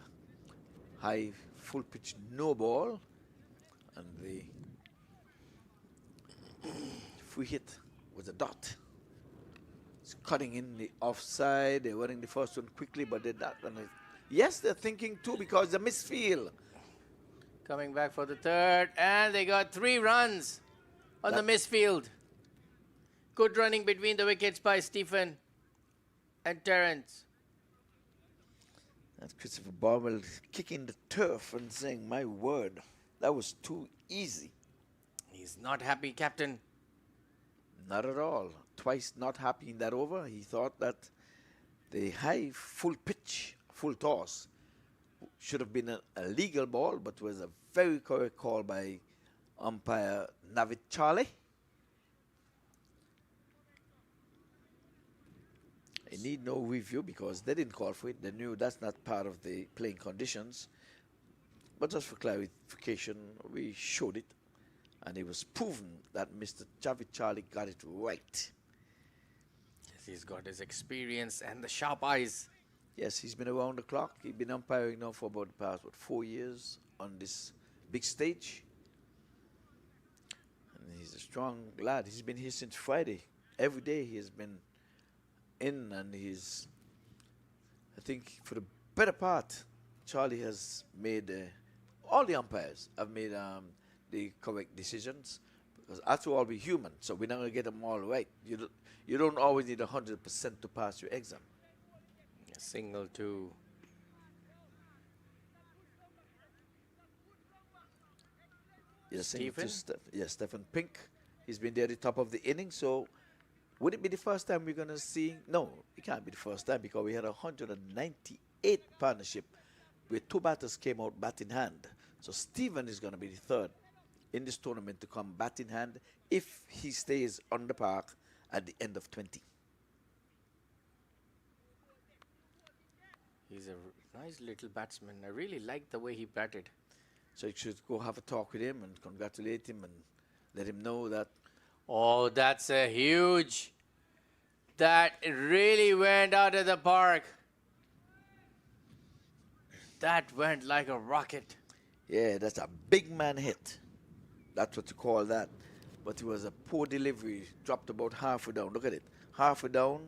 high full pitch no ball. And the free hit was a dot. It's cutting in the offside. They're running the first one quickly, but they're not going to. Yes, they're thinking too because the misfield. Coming back for the third, and they got 3 runs on the misfield. Good running between the wickets by Stephen and Terence. That's Christopher Barwell kicking the turf and saying, my word, that was too easy. He's not happy, Captain. Not at all. Twice not happy in that over. He thought that the high full pitch, full toss should have been a legal ball, but was a very correct call by umpire Navid Charlie. I need no review because they didn't call for it. They knew that's not part of the playing conditions. But just for clarification, we showed it, and it was proven that Mr. Javid Charlie got it right. Yes, he's got his experience and the sharp eyes. Yes, he's been around the clock. He's been umpiring now for about the past, 4 years on this big stage. And he's a strong lad. He's been here since Friday. Every day he has been in, and he's, I think, for the better part, Charlie has made, all the umpires have made the correct decisions. Because after all, we're human, so we're not going to get them all right. You don't always need 100% to pass your exam. A single to Yes, Stephen? Yes, Stephen Pink. He's been there at the top of the inning, so would it be the first time we're going to see? No, it can't be the first time because we had a 198 partnership where 2 batters came out bat in hand. So Stephen is going to be the third in this tournament to come bat in hand if he stays on the park at the end of 20. He's a nice little batsman. I really like the way he batted. So you should go have a talk with him and congratulate him and let him know that. Oh, that's a huge. That really went out of the park. That went like a rocket. Yeah, that's a big man hit. That's what you call that. But it was a poor delivery. Dropped about halfway down. Look at it. Halfway down,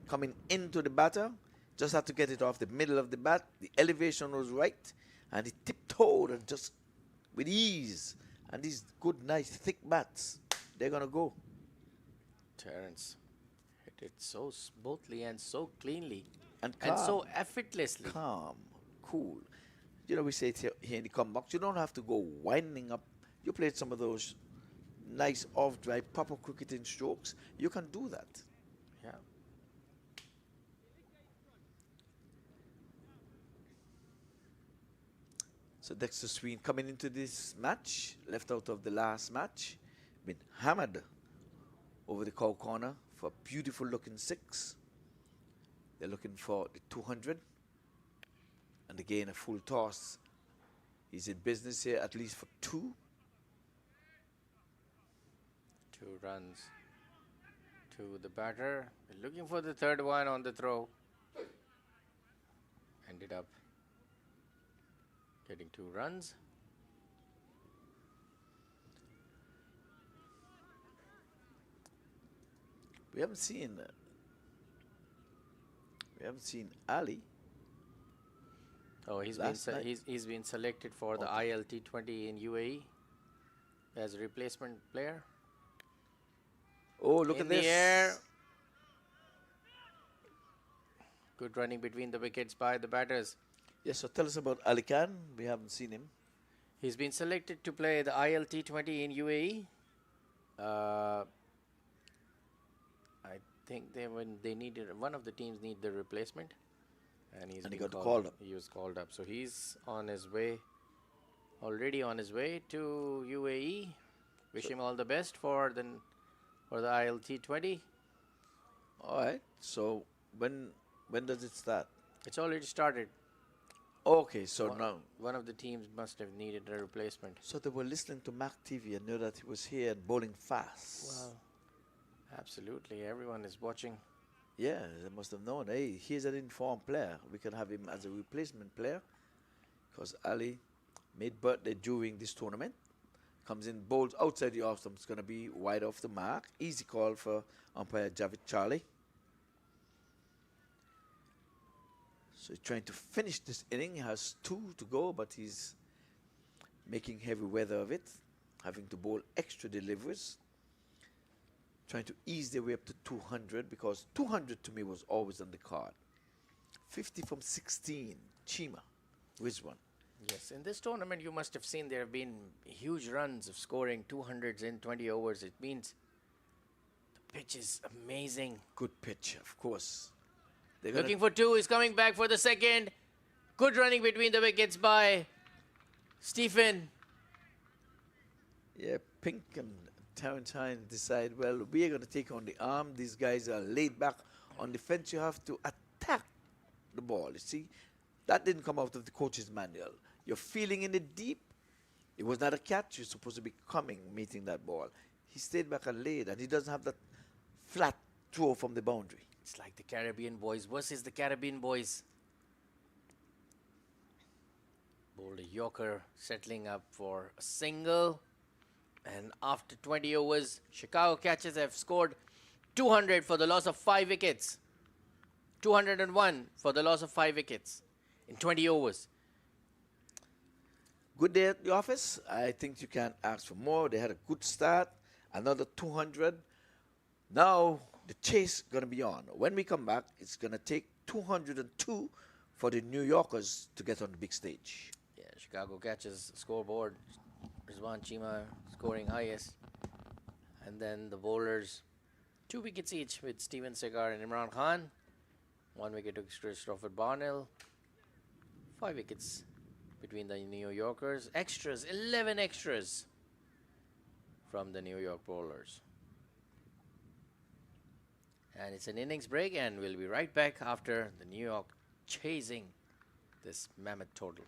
coming into the batter. Just had to get it off the middle of the bat. The elevation was right. And he tiptoed and just with ease. And these good, nice, thick bats, they're going to go. Terence hit it so smoothly and so cleanly. And calm. And so effortlessly. Calm, cool. You know, we say it here in the come box, you don't have to go winding up. You played some of those nice off-drive, proper cricketing strokes. You can do that. Yeah. So Dexter Sween coming into this match, left out of the last match, been hammered over the cow corner for a beautiful looking 6. They're looking for the 200. And again, a full toss. He's in business here at least for 2. 2 runs to the batter. Looking for the third one on the throw. Ended up getting 2 runs. We haven't seen Ali. Oh, he's been selected for the Okay. ILT20 in UAE as a replacement player. Oh, look In at the this. air. Good running between the wickets by the batters. Yes, so tell us about Ali Khan. We haven't seen him. He's been selected to play the ILT20 in UAE. I think when they needed, one of the teams need the replacement, and he got called up. He was called up, so he's on his way, already on his way to UAE. Wish him all the best for the ILT20. All right. So when does it start? It's already started. Okay, so now. One of the teams must have needed a replacement. So they were listening to Mac TV and knew that he was here and bowling fast. Well, absolutely. Everyone is watching. Yeah, they must have known. Hey, he's an informed player. We can have him as a replacement player because Ali made birthday during this tournament. Comes in, bowls outside the off stump. It's going to be wide off the mark. Easy call for umpire Javid Charlie. So he's trying to finish this inning. He has 2 to go, but he's making heavy weather of it, having to bowl extra deliveries, trying to ease their way up to 200 because 200 to me was always on the card. 50 from 16, Chima, Rizwan. Yes, in this tournament you must have seen there have been huge runs of scoring 200s in 20 overs. It means the pitch is amazing. Good pitch, of course. They're Looking for two. He's coming back for the second. Good running between the wickets by Stephen. Yeah, Pink and Tarrantine decide, well, we are going to take on the arm. These guys are laid back. On defense, you have to attack the ball. You see, that didn't come out of the coach's manual. You're feeling in it deep. It was not a catch. You're supposed to be meeting that ball. He stayed back and laid, and he doesn't have that flat throw from the boundary. It's like the Caribbean boys versus the Caribbean boys. Bowled a Yorker settling up for a single. And after 20 overs, Chicago Catchers have scored 200 for the loss of 5 wickets. 201 for the loss of 5 wickets in 20 overs. Good day at the office. I think you can't ask for more. They had a good start. Another 200. Now the chase going to be on. When we come back, it's going to take 202 for the New Yorkers to get on the big stage. Yeah, Chicago Catchers scoreboard. Rizwan Chima scoring highest. And then the bowlers, 2 wickets each with Steven Segar and Imran Khan. 1 wicket to Christopher Barnell. 5 wickets between the New Yorkers. Extras, 11 extras from the New York bowlers. And it's an innings break, and we'll be right back after the New York chasing this mammoth total.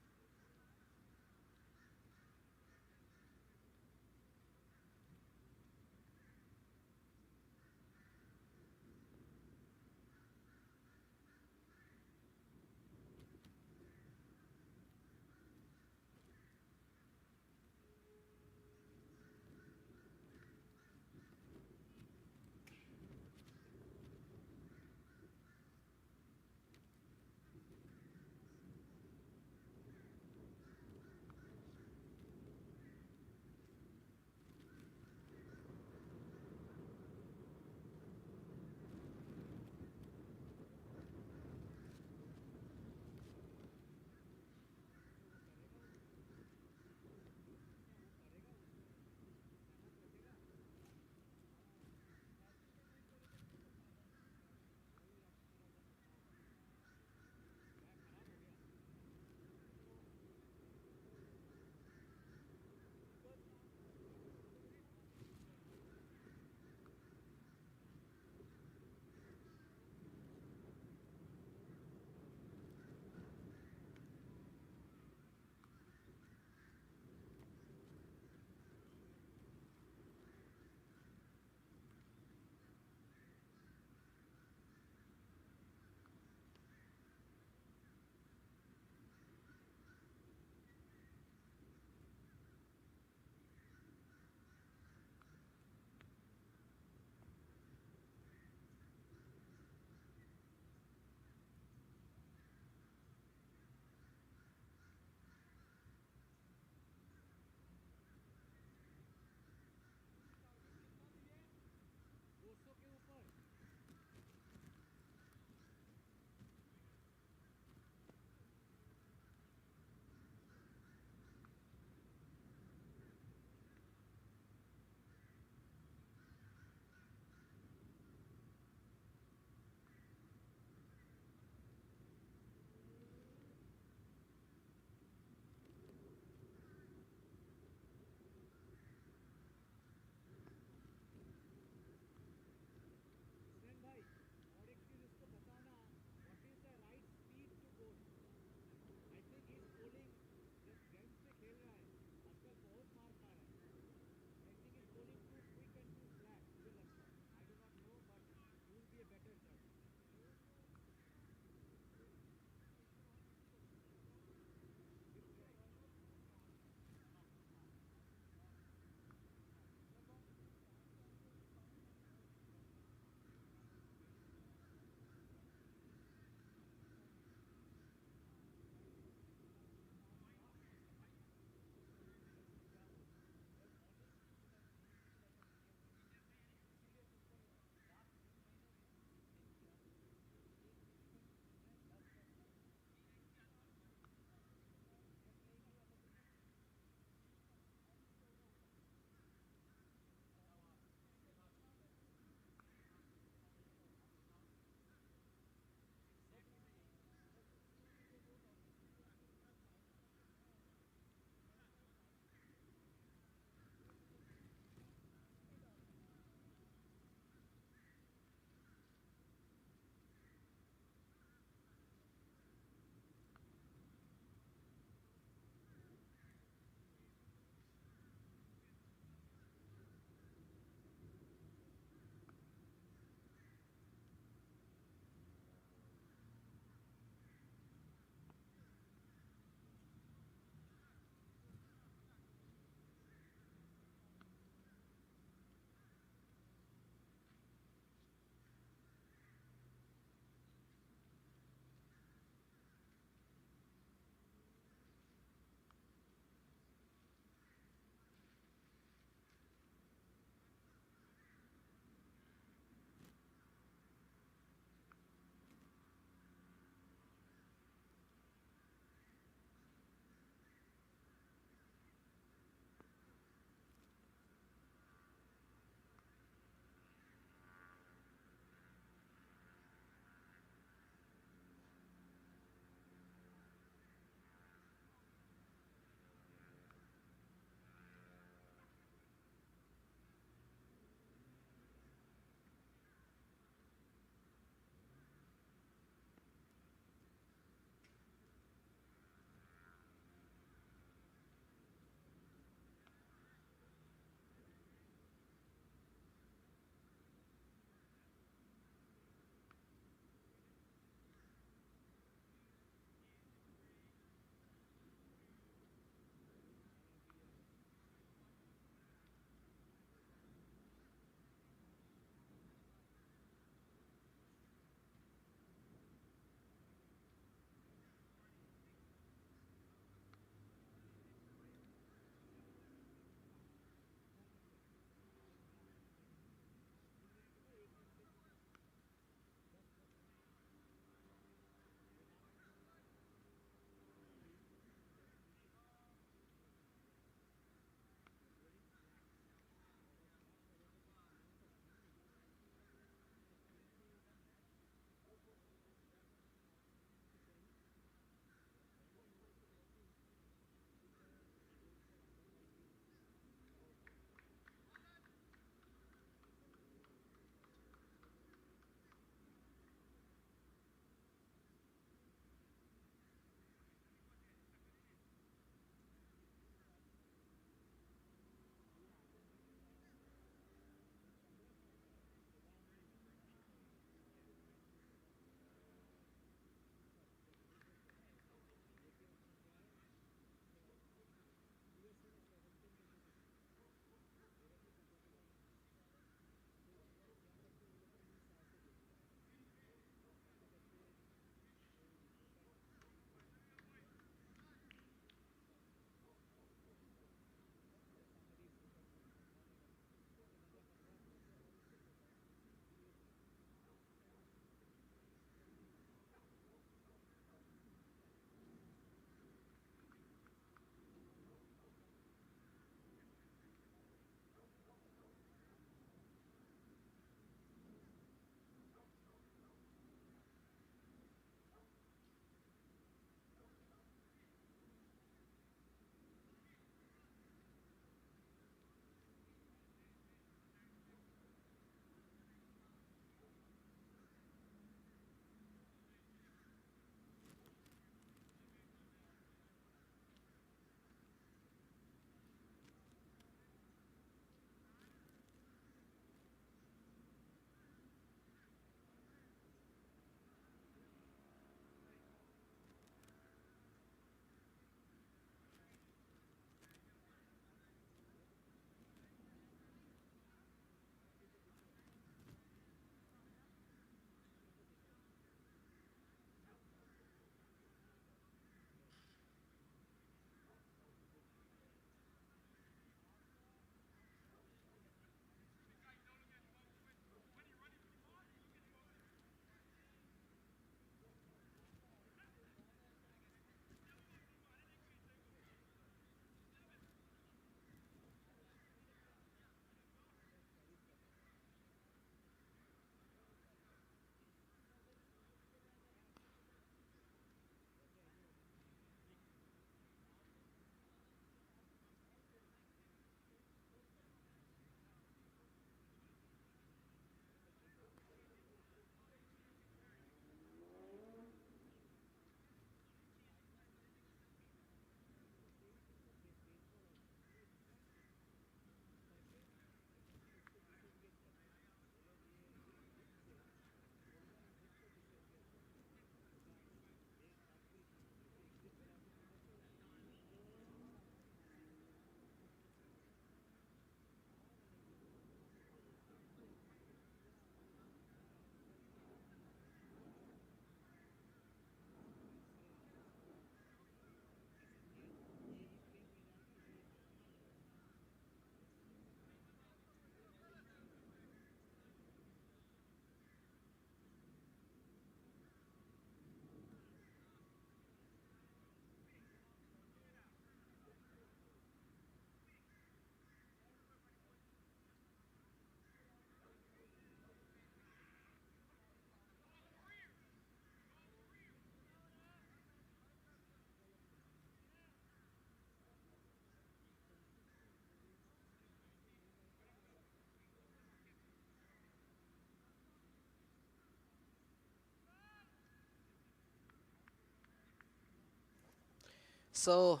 So,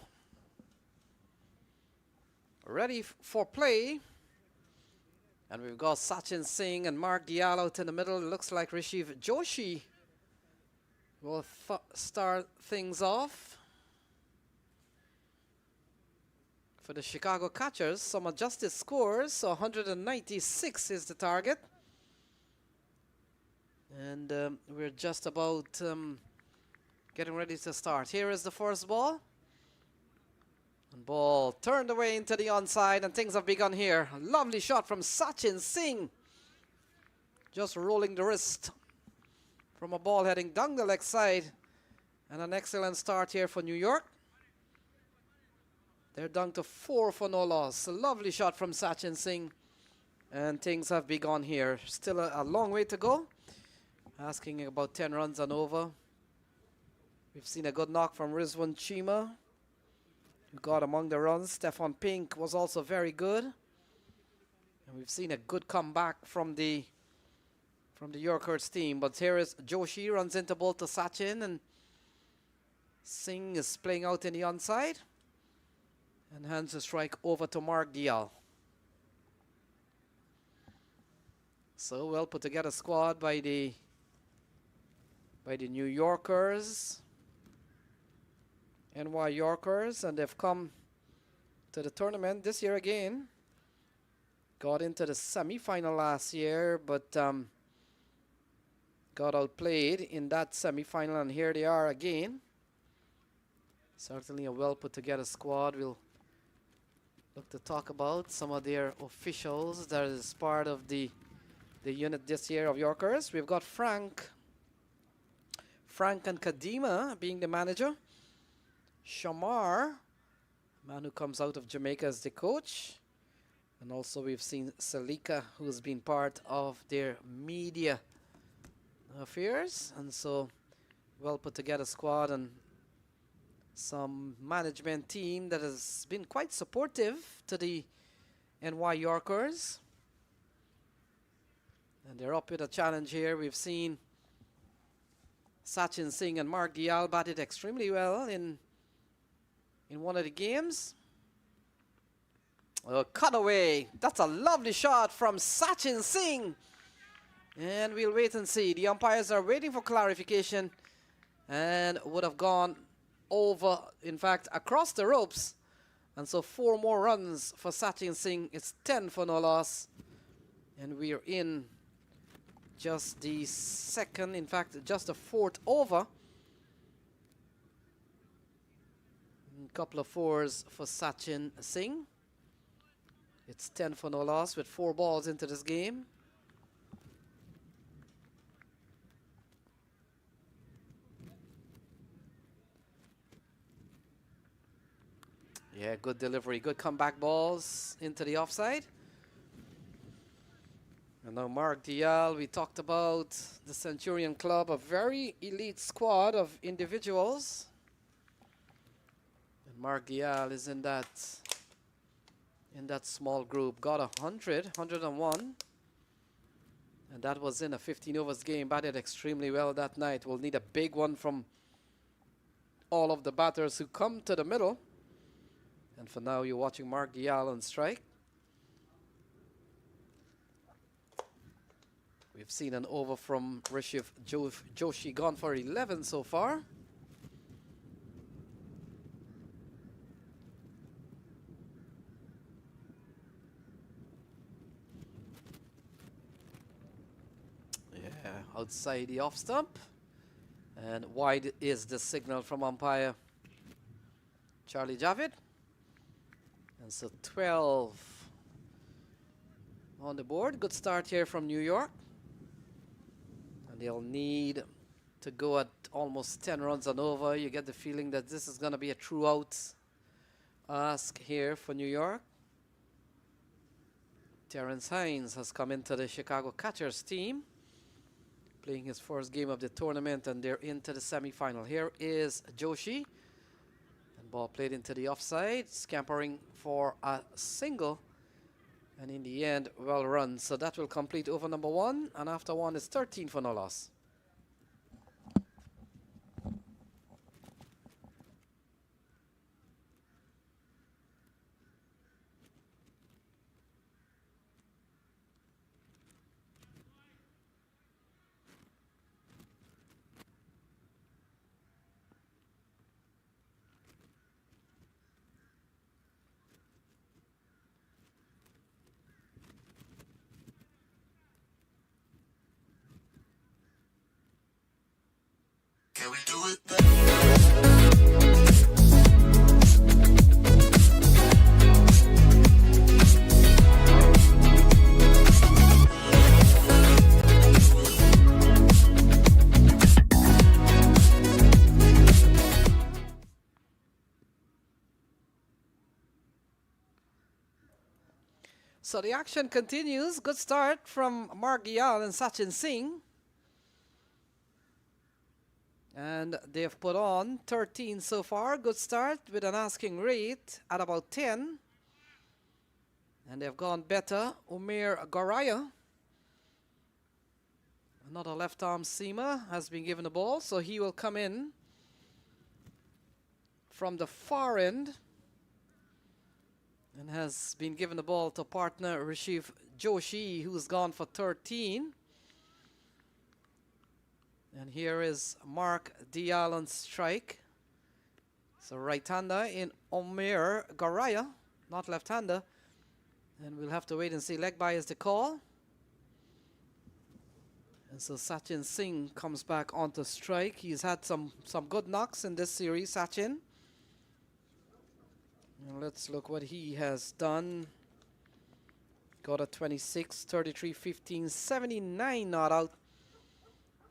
ready for play. And we've got Sachin Singh and Mark Dial out in the middle. It looks like Rishiv Joshi will start things off. For the Chicago Catchers, some adjusted scores. So 196 is the target. And we're just about getting ready to start. Here is the first ball. And ball turned away into the onside, and things have begun here. A lovely shot from Sachin Singh. Just rolling the wrist from a ball heading down the leg side. And an excellent start here for New York. They're down to 4 for no loss. A lovely shot from Sachin Singh. And things have begun here. Still a long way to go. Asking about 10 runs and over. We've seen a good knock from Rizwan Chima, who got among the runs. Stefan Pink was also very good. And we've seen a good comeback from the Yorkers team. But here is Joshi, runs into ball to Sachin, and Singh is playing out in the onside. And hands a strike over to Mark Dial. So well put together squad by the New Yorkers. NY Yorkers, and they've come to the tournament this year again. Got into the semi-final last year, but got outplayed in that semi-final, and here they are again. Certainly a well put together squad. We'll look to talk about some of their officials that is part of the unit this year of Yorkers. We've got Frank and Kadima being the manager. Shamar, man who comes out of Jamaica, as the coach. And also we've seen Salika, who's been part of their media affairs. And so, well put together squad, and some management team that has been quite supportive to the NY Yorkers. And they're up with a challenge here. We've seen Sachin Singh and Mark Dial batted extremely well in one of the games. A cutaway. That's a lovely shot from Sachin Singh. And we'll wait and see. The umpires are waiting for clarification, and would have gone over, in fact, across the ropes. And so 4 more runs for Sachin Singh. It's 10 for no loss. And we're in just the second, in fact, just the 4th over. A couple of 4s for Sachin Singh. It's 10 for no loss with 4 balls into this game. Yeah, good delivery, good comeback balls into the offside. And now Mark Dial, we talked about the Centurion Club, a very elite squad of individuals. And Mark Dial is in that small group. Got 101. And that was in a 15 overs game. Batted extremely well that night. We'll need a big one from all of the batters who come to the middle. And for now, you're watching Mark Dial on strike. We've seen an over from Rishiv Joshi, gone for 11 so far. Yeah, outside the off stump. And wide is the signal from umpire Charlie Javid. And so 12 on the board. Good start here from New York. And they'll need to go at almost 10 runs and over. You get the feeling that this is going to be a true out ask here for New York. Terrence Hines has come into the Chicago Catchers team, playing his first game of the tournament, and they're into the semi-final. Here is Joshi. Ball played into the offside, scampering for a single, and in the end, well run. So that will complete over number 1, and after 1 is 13 for no loss. we do it? So the action continues. Good start from Mark Gyal and Sachin Singh. And they've put on 13 so far. Good start with an asking rate at about 10. And they've gone better. Umair Garaya, another left arm seamer, has been given the ball. So he will come in from the far end and has been given the ball to partner Rashiv Joshi, who's gone for 13. And here is Mark Dial on strike. So right-hander in Umair Garaya, not left-hander. And we'll have to wait and see. Leg by is the call. And so Sachin Singh comes back onto strike. He's had some good knocks in this series, Sachin. And let's look what he has done. Got a 26, 33, 15, 79 not out.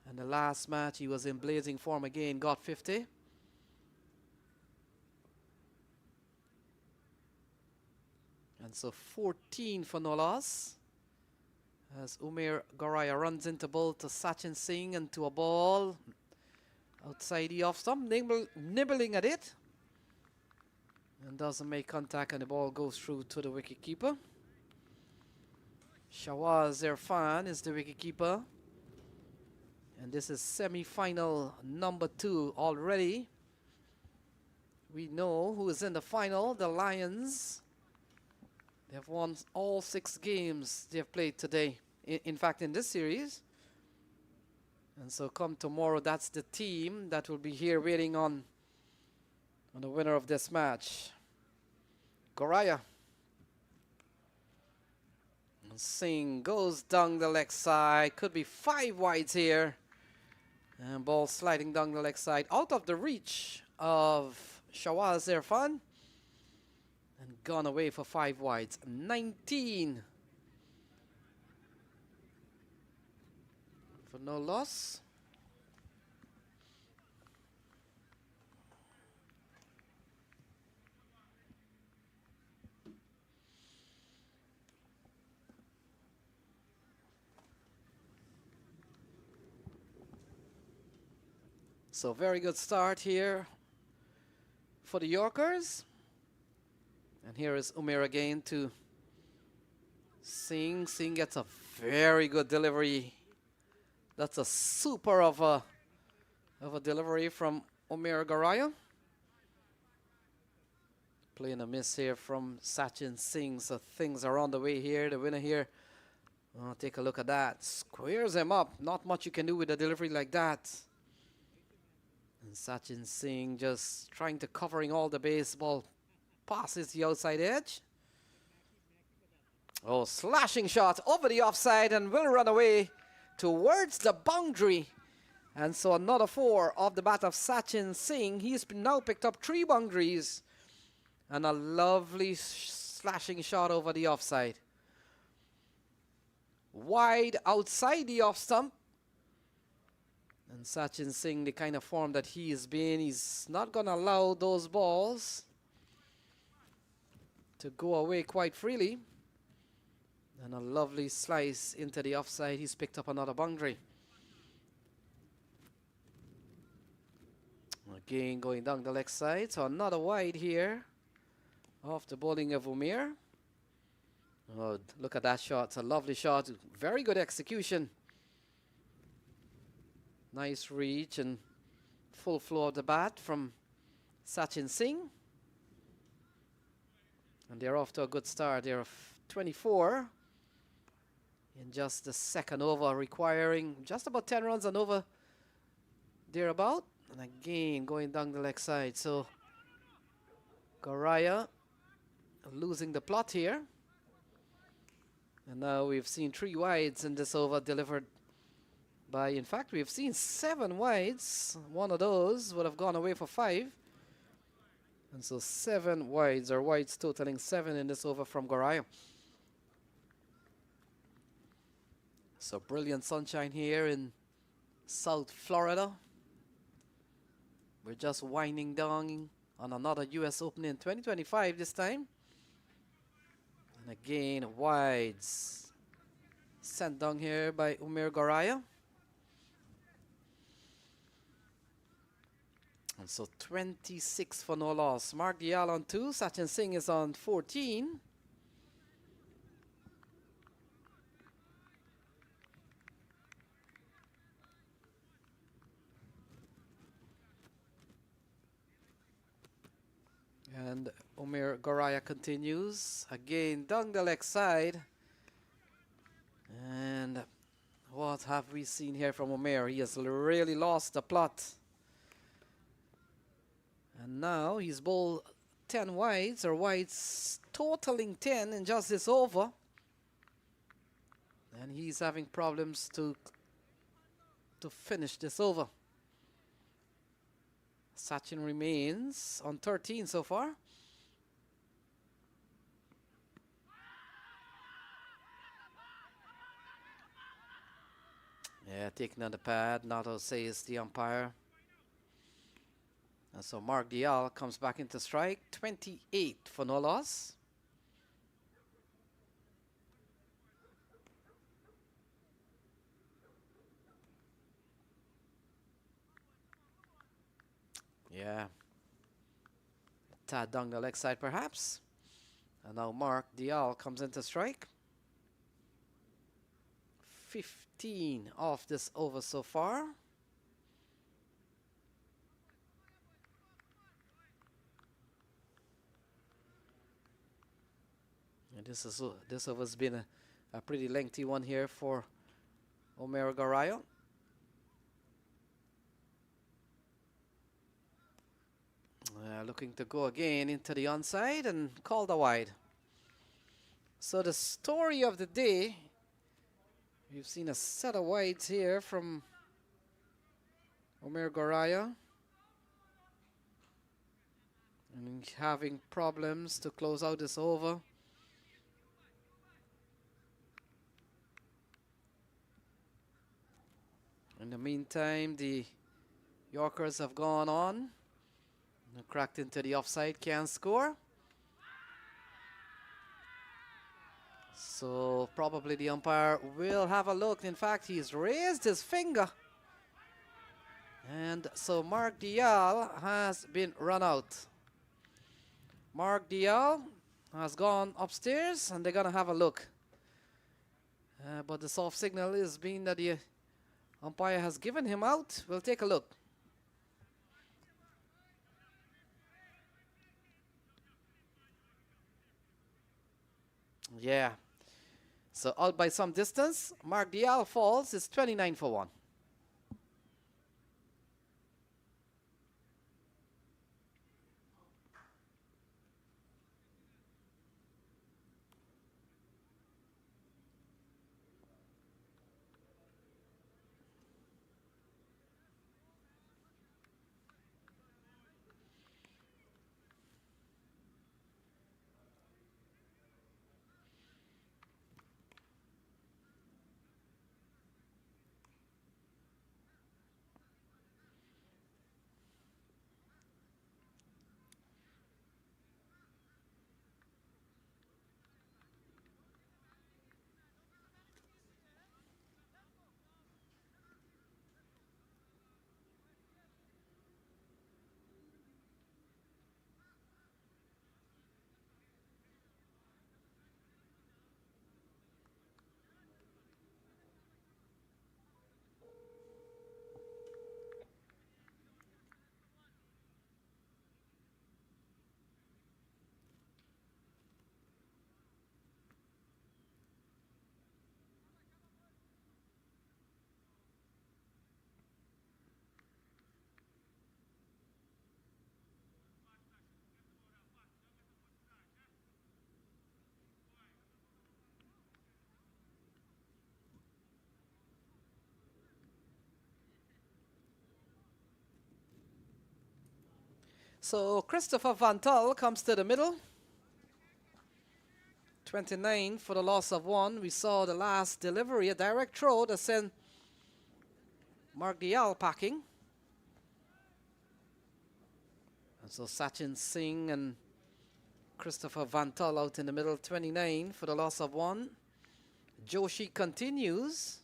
And the last match he was in blazing form again, got 50. And so 14 for no loss. As Umair Garaya runs into ball to Sachin Singh and to a ball outside the off stump, nibbling at it. And doesn't make contact, and the ball goes through to the wicketkeeper. Shawaz Irfan is the wicketkeeper. And this is semi-final number 2 already. We know who is in the final, the Lions. They have won all 6 games they have played today. In fact, in this series. And so come tomorrow, that's the team that will be here waiting on the winner of this match. Garaya. And Singh goes down the leg side. Could be 5 wides here. And ball sliding down the leg side. Out of the reach of Shawaz Irfan. And gone away for 5 wides. 19 for no loss. So very good start here for the Yorkers. And here is Umair again to Singh. Singh gets a very good delivery. That's a super of a delivery from Umair Garaya. Playing a miss here from Sachin Singh. So things are on the way here. The winner here. Oh, take a look at that. Squares him up. Not much you can do with a delivery like that. And Sachin Singh just trying to covering all the baseball. Passes the outside edge. Oh, slashing shot over the offside and will run away towards the boundary. And so another 4 off the bat of Sachin Singh. He's now picked up 3 boundaries. And a lovely slashing shot over the offside. Wide outside the off stump. And Sachin Singh, the kind of form that he is being, he's not going to allow those balls to go away quite freely. And a lovely slice into the offside. He's picked up another boundary. Again going down the leg side. So another wide here off the bowling of Umair. Oh, look at that shot. It's a lovely shot. Very good execution. Nice reach and full flow of the bat from Sachin Singh. And they're off to a good start. They're 24 in just the second over, requiring just about 10 runs and over thereabout. And again, going down the leg side. So Garaya losing the plot here. And now we've seen 3 wides in this over delivered In fact, we've seen 7 wides. One of those would have gone away for 5. And so 7 wides, or wides totaling 7 in this over from Goraya. So brilliant sunshine here in South Florida. We're just winding down on another US Open in 2025 this time. And again, wides sent down here by Umair Goraya. And so 26 for no loss. Mark Dial on 2, Sachin Singh is on 14. And Umair Goraya continues. Again, down the leg side. And what have we seen here from Umair? He has really lost the plot. And now he's bowled 10 wides, or wides totaling 10 in just this over. And he's having problems to finish this over. Sachin remains on 13 so far. Yeah, taking on the pad, Nato says the umpire. And so Mark Dial comes back into strike, 28 for no loss. Yeah. Tad down the leg side perhaps. And now Mark Dial comes into strike. 15 off this over so far. And this over's been a pretty lengthy one here for Umair Goraya. Looking to go again into the onside and call the wide. So the story of the day, we've seen a set of wides here from Umair Goraya. And having problems to close out this over. In the meantime, the Yorkers have gone on. Cracked into the offside, can't score. So probably the umpire will have a look. In fact, he's raised his finger. And so Mark Dial has been run out. Mark Dial has gone upstairs and they're going to have a look. But the soft signal is being that the umpire has given him out. We'll take a look. Yeah. So out by some distance. Mark Dial falls. It's 29 for 1. So Christopher Vantal comes to the middle. 29 for the loss of 1. We saw the last delivery, a direct throw that sent Mark Dial packing. And so Sachin Singh and Christopher Vantal out in the middle, 29 for the loss of 1. Joshi continues.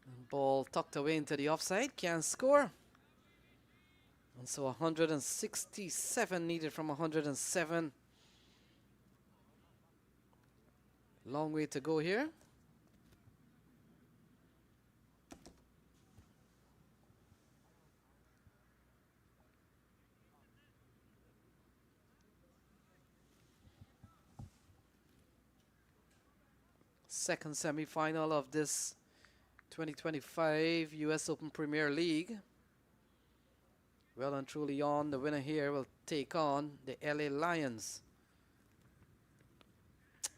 And ball tucked away into the offside, can't score. And so 167 needed from 107. Long way to go here. Second semi-final of this 2025 US Open Premier League. Well and truly on. The winner here will take on the LA Lions.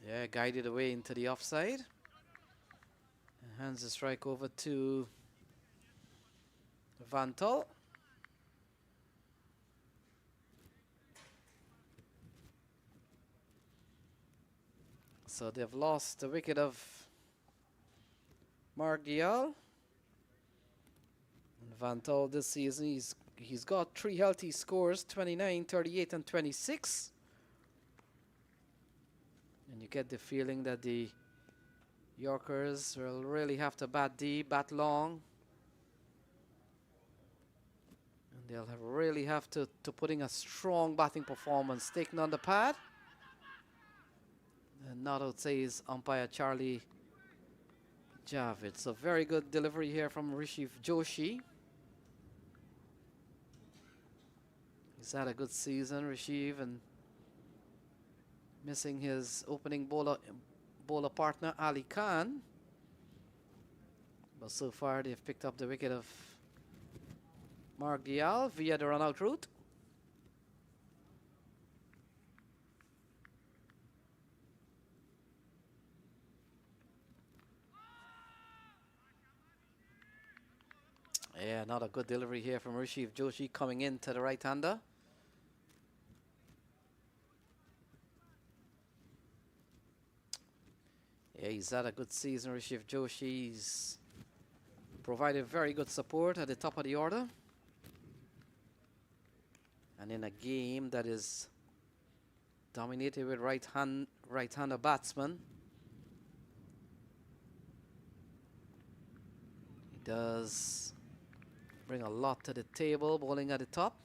Yeah, guided away into the offside. And hands the strike over to Vantal. So they've lost the wicket of Mark Dial. And Vantal this season, he's got 3 healthy scores, 29, 38 and 26. And you get the feeling that the Yorkers will really have to bat deep, bat long. And they'll really have to put in a strong batting performance, taking on the pad. And not out says umpire Charlie Javid. So very good delivery here from Rishiv Joshi. He's had a good season, Rishiv, and missing his opening bowler partner Ali Khan. But so far they've picked up the wicket of Mark Dial via the run-out route. Yeah, not a good delivery here from Rishiv Joshi coming into the right-hander. Yeah, he's had a good season, Rishiv Joshi. He's provided very good support at the top of the order. And in a game that is dominated with right-hander batsmen, he does bring a lot to the table, bowling at the top.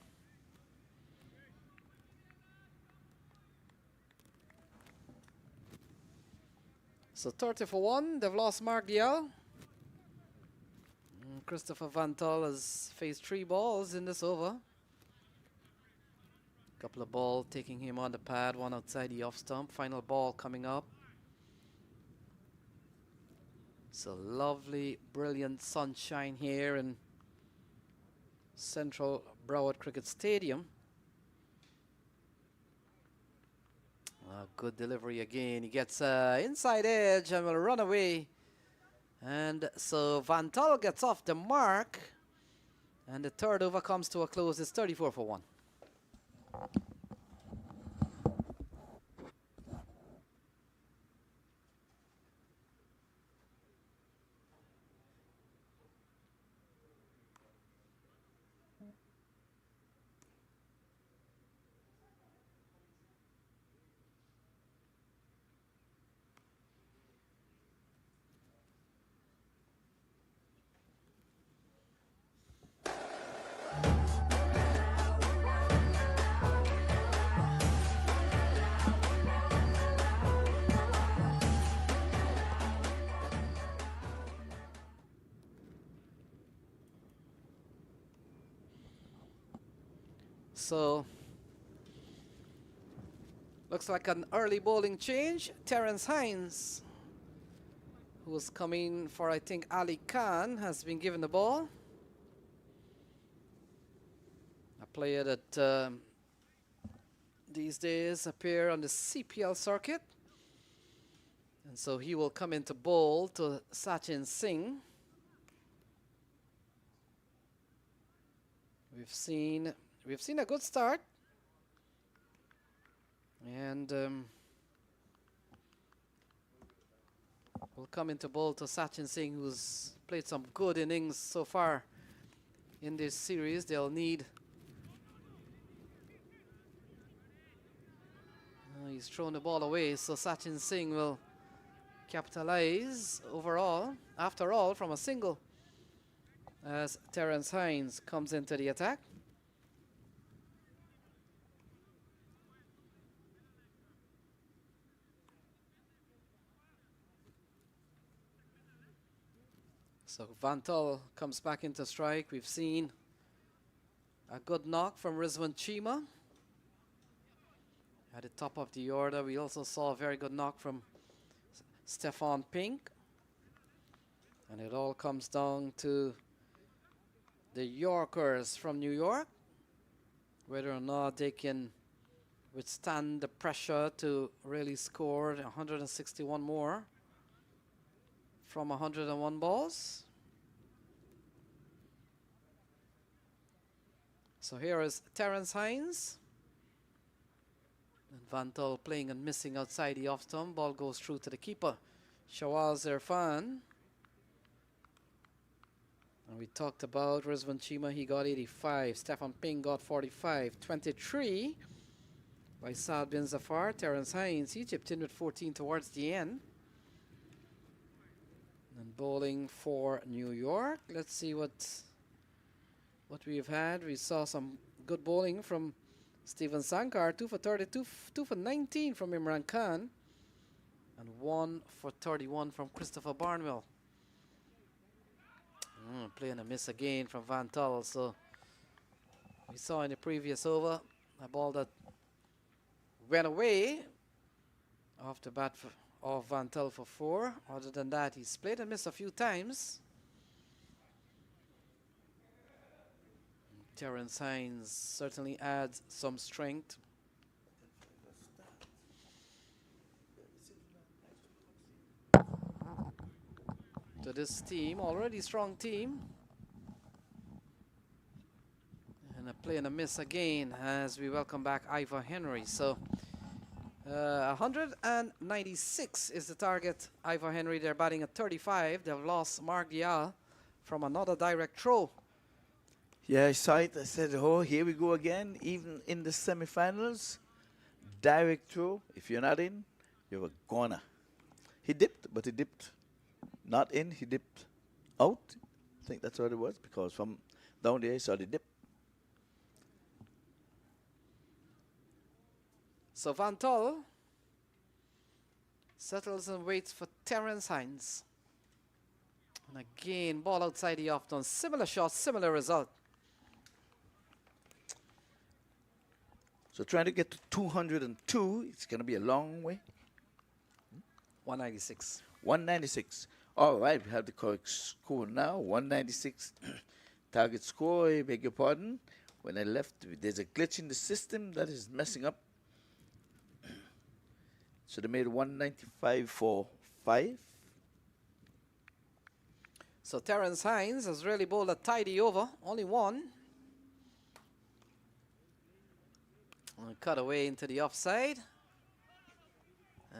So 30 for 1, they've lost Mark Dial. Christopher Vantal has faced 3 balls in this over. Couple of balls taking him on the pad, one outside the off stump. Final ball coming up. So lovely, brilliant sunshine here in Central Broward Cricket Stadium. Good delivery again. He gets inside edge and will run away. And so Vantal gets off the mark. And the third over comes to a close. It's 34 for 1. So, looks like an early bowling change. Terence Hines, who's coming for, I think, Ali Khan, has been given the ball. A player that these days appear on the CPL circuit. And so he will come into bowl to Sachin Singh. We've seen a good start, and we'll come into bowl to Sachin Singh, who's played some good innings so far in this series. They'll need. He's thrown the ball away, so Sachin Singh will capitalize overall, after all, from a single as Terence Hines comes into the attack. So Van Tull comes back into strike. We've seen a good knock from Rizwan Chima at the top of the order. We also saw a very good knock from Stefan Pink. And it all comes down to the Yorkers from New York, whether or not they can withstand the pressure to really score 161 more from 101 balls. So here is Terence Hines. And Van Tull playing and missing outside the off stump. Ball goes through to the keeper, Shawaz Irfan. And we talked about Rizwan Chima, he got 85. Stefan Ping got 45. 23 by Saad bin Zafar. Terence Hines, he chipped in with 14 towards the end. And bowling for New York. Let's see what we've had. We saw some good bowling from Steven Sankar. 2 for 32, 2 for 19 from Imran Khan. And 1 for 31 from Christopher Barnwell. Playing a miss again from Van Tull. So we saw in the previous over a ball that went away off the bat of Van Tull for 4. Other than that, he's played and missed a few times. Terence Hines certainly adds some strength to this team, already strong team. And a play and a miss again as we welcome back Ivor Henry. So 196 is the target. Ivor Henry, they're batting at 35. They've lost Mark Dial from another direct throw. Yeah, I saw it. I said, oh, here we go again. Even in the semifinals, direct throw. If you're not in, you're a goner. He dipped, but he dipped not in. He dipped out. I think that's what it was, because from down there, I saw the dip. So Van Tull settles and waits for Terence Hines. And again, ball outside the off-turn. Similar shot, similar result. So trying to get to 202, it's going to be a long way. 196. 196. All right, we have the correct score now. 196 target score, I beg your pardon. When I left, there's a glitch in the system that is messing up. So they made 195 for 5. So Terence Hines has really bowled a tidy over, only one. And cut away into the offside.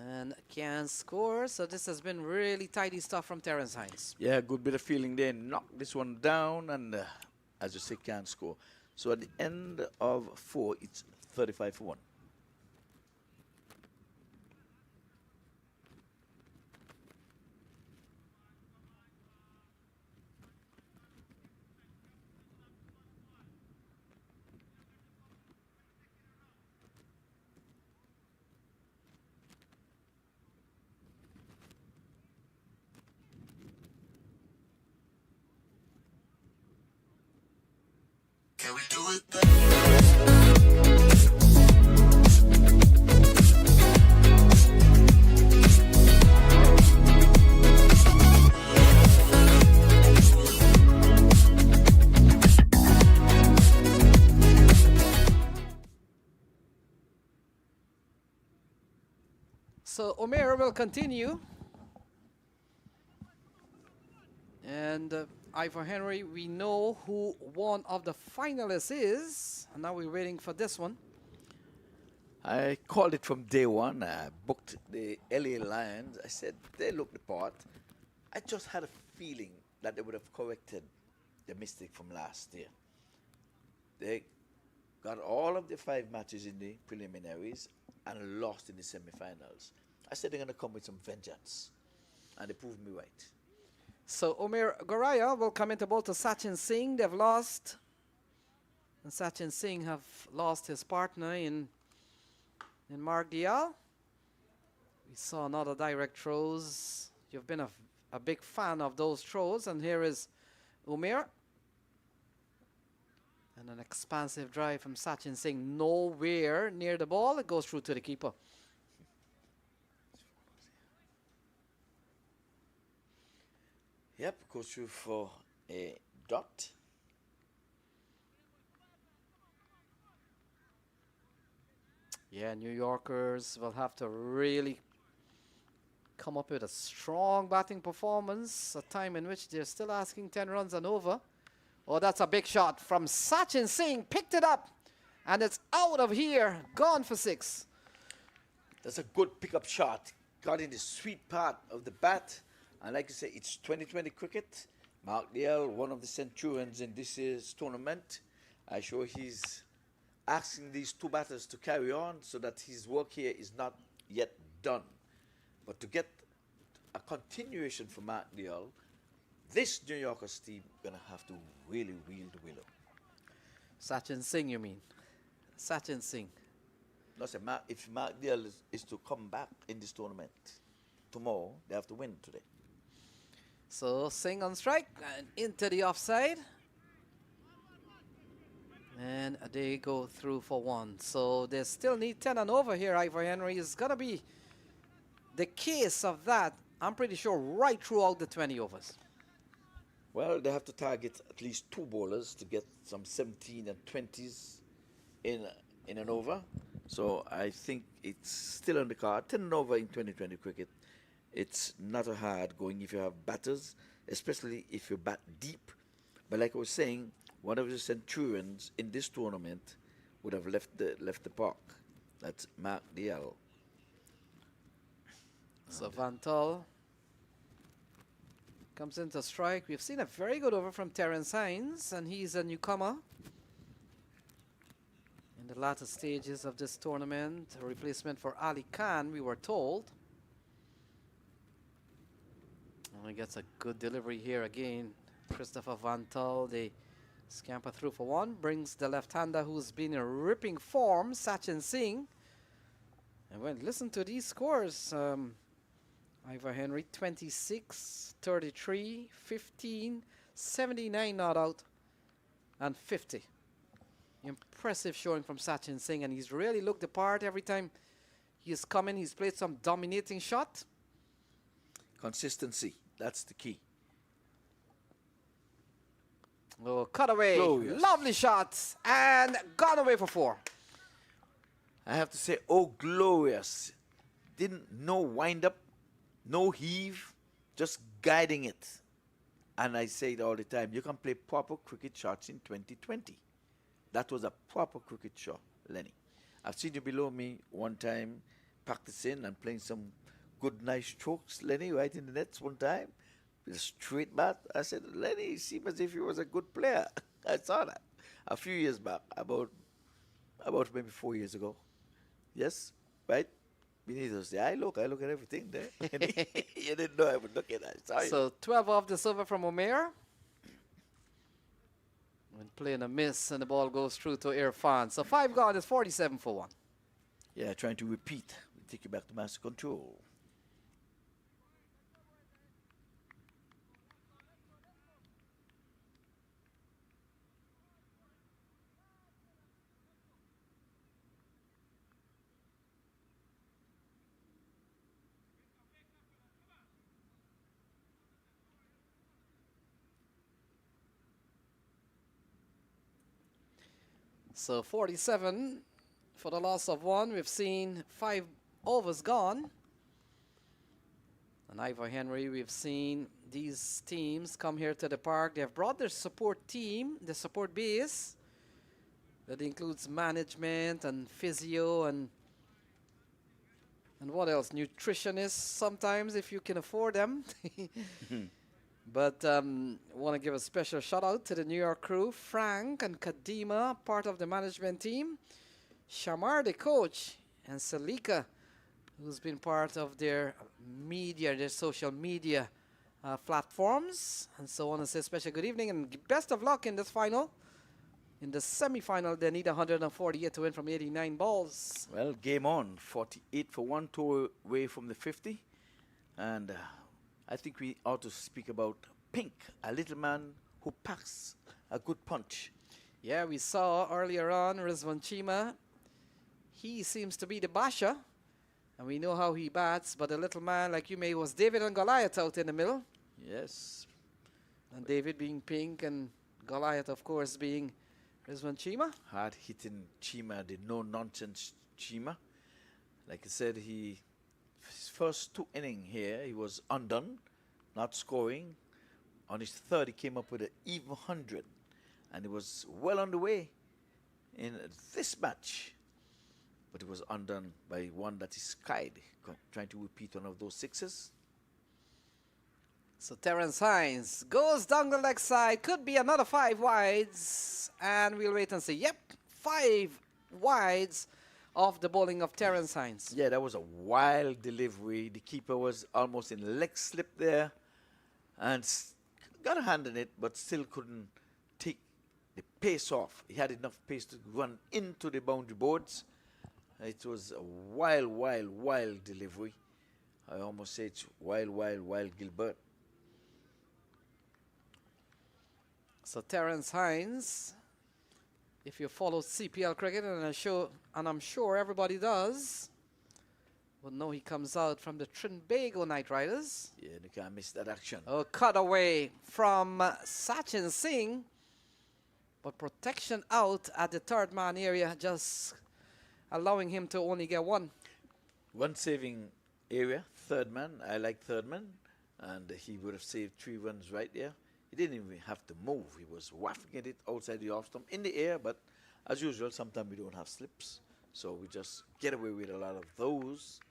And can score. So this has been really tidy stuff from Terence Hines. Yeah, good bit of feeling there. Knock this one down and, as you say, can score. So at the end of 4, it's 35 for 1. Can we do it? So Omer will continue. And Ivor Henry, we know who one of the finalists is, and now we're waiting for this one. I called it from day one. I booked the LA Lions. I said, they look the part. I just had a feeling that they would have corrected the mistake from last year. They got all of the 5 matches in the preliminaries and lost in the semifinals. I said they're going to come with some vengeance, and they proved me right. So Omer Goraya will come into both to Sachin Singh. They've lost, and Sachin Singh have lost his partner in Mark Dial. We saw another direct throws. You've been a big fan of those throws, and here is Umair. And an expansive drive from Sachin Singh, nowhere near the ball. It goes through to the keeper. Yep, goes through for a dot. Yeah, New Yorkers will have to really come up with a strong batting performance, a time in which they're still asking 10 runs and over. Oh, that's a big shot from Sachin Singh. Picked it up, and it's out of here. Gone for 6. That's a good pickup shot. Got in the sweet part of the bat. And like you say, it's 2020 cricket. Mark Dale, one of the centurions in this year's tournament. I'm sure he's asking these 2 batters to carry on so that his work here is not yet done. But to get a continuation from Mark Dale, this New Yorkers team gonna have to really wheel the willow. Sachin Singh, you mean? Sachin Singh. No, sir, if Mark Dale is to come back in this tournament tomorrow, they have to win today. So Singh on strike and into the offside. And they go through for 1. So they still need 10 and over here. Ivor Henry is going to be the case of that, I'm pretty sure, right throughout the 20 overs. Well, they have to target at least 2 bowlers to get some 17 and 20s in an over. So I think it's still on the card. 10 and over in 2020 cricket. It's not a hard going if you have batters, especially if you bat deep. But like I was saying, one of the centurions in this tournament would have left the park. That's Mark Dial. So Vantal comes into strike. We've seen a very good over from Terence Hines, and he's a newcomer in the latter stages of this tournament. A replacement for Ali Khan, we were told. And he gets a good delivery here again. Christopher Vantal, they scamper through for 1, brings the left-hander who's been in ripping form, Sachin Singh. And when listen to these scores, Ivor Henry 26, 33, 15, 79 not out, and 50. Impressive showing from Sachin Singh, and he's really looked the part every time he's come in. He's played some dominating shot. Consistency, that's the key. Oh, cut away. Glorious. Lovely shots, and gone away for 4. I have to say, oh, glorious. No wind up, no heave, just guiding it. And I say it all the time, you can play proper cricket shots in 2020. That was a proper cricket shot, Lenny. I've seen you below me one time practicing and playing some good, nice strokes, Lenny, right in the nets one time. With a straight bat. I said, Lenny, you seem as if he was a good player. I saw that a few years back, about maybe 4 years ago. Yes, right? Beneath us, I look at everything there. You didn't know I would look at that. Sorry. So 12 off the silver from Omer. And playing a miss, and the ball goes through to Irfan. So 5 gone is 47 for 1. Yeah, trying to repeat. We take you back to master control. So 47 for the loss of 1. We've seen 5 overs gone. And Ivor Henry, we've seen these teams come here to the park. They have brought their support team, the support base. That includes management and physio and what else? Nutritionists sometimes if you can afford them. But want to give a special shout out to the New York crew. Frank and Kadima, part of the management team. Shamar, the coach, and Salika, who's been part of their media, their social media platforms. And so I want to say special good evening and best of luck in this final. In the semi-final, they need 148 to win from 89 balls. Well, game on. 48 for 1, 2 away from the 50. And I think we ought to speak about Pink, a little man who packs a good punch. Yeah, we saw earlier on Rizwan Chima. He seems to be the basher. And we know how he bats. But a little man like you may was David and Goliath out in the middle. Yes. And David being Pink and Goliath, of course, being Rizwan Chima. Hard-hitting Chima, the no-nonsense Chima. Like I said, his first 2 innings here, he was undone, not scoring. On his third, he came up with an even 100. And he was well on the way in this match. But he was undone by one that is skied, trying to repeat one of those sixes. So Terrence Hines goes down the leg side. Could be another 5 wides. And we'll wait and see. Yep, 5 wides of the bowling of Terrence Hines. Yeah, that was a wild delivery. The keeper was almost in leg slip there. And got a hand in it, but still couldn't take the pace off. He had enough pace to run into the boundary boards. It was a wild, wild, wild delivery. I almost say it's wild, wild, wild Gilbert. So Terrence Hines, if you follow CPL cricket, and I'm sure everybody does, will know he comes out from the Trinbago Knight Riders. Yeah, you can't miss that action. A cutaway from Sachin Singh, but protection out at the third man area, just allowing him to only get 1. One saving area, third man. I like third man, and he would have saved 3 runs right there. He didn't even have to move. He was wafting at it outside the off stump in the air, but as usual, sometimes we don't have slips, so we just get away with a lot of those.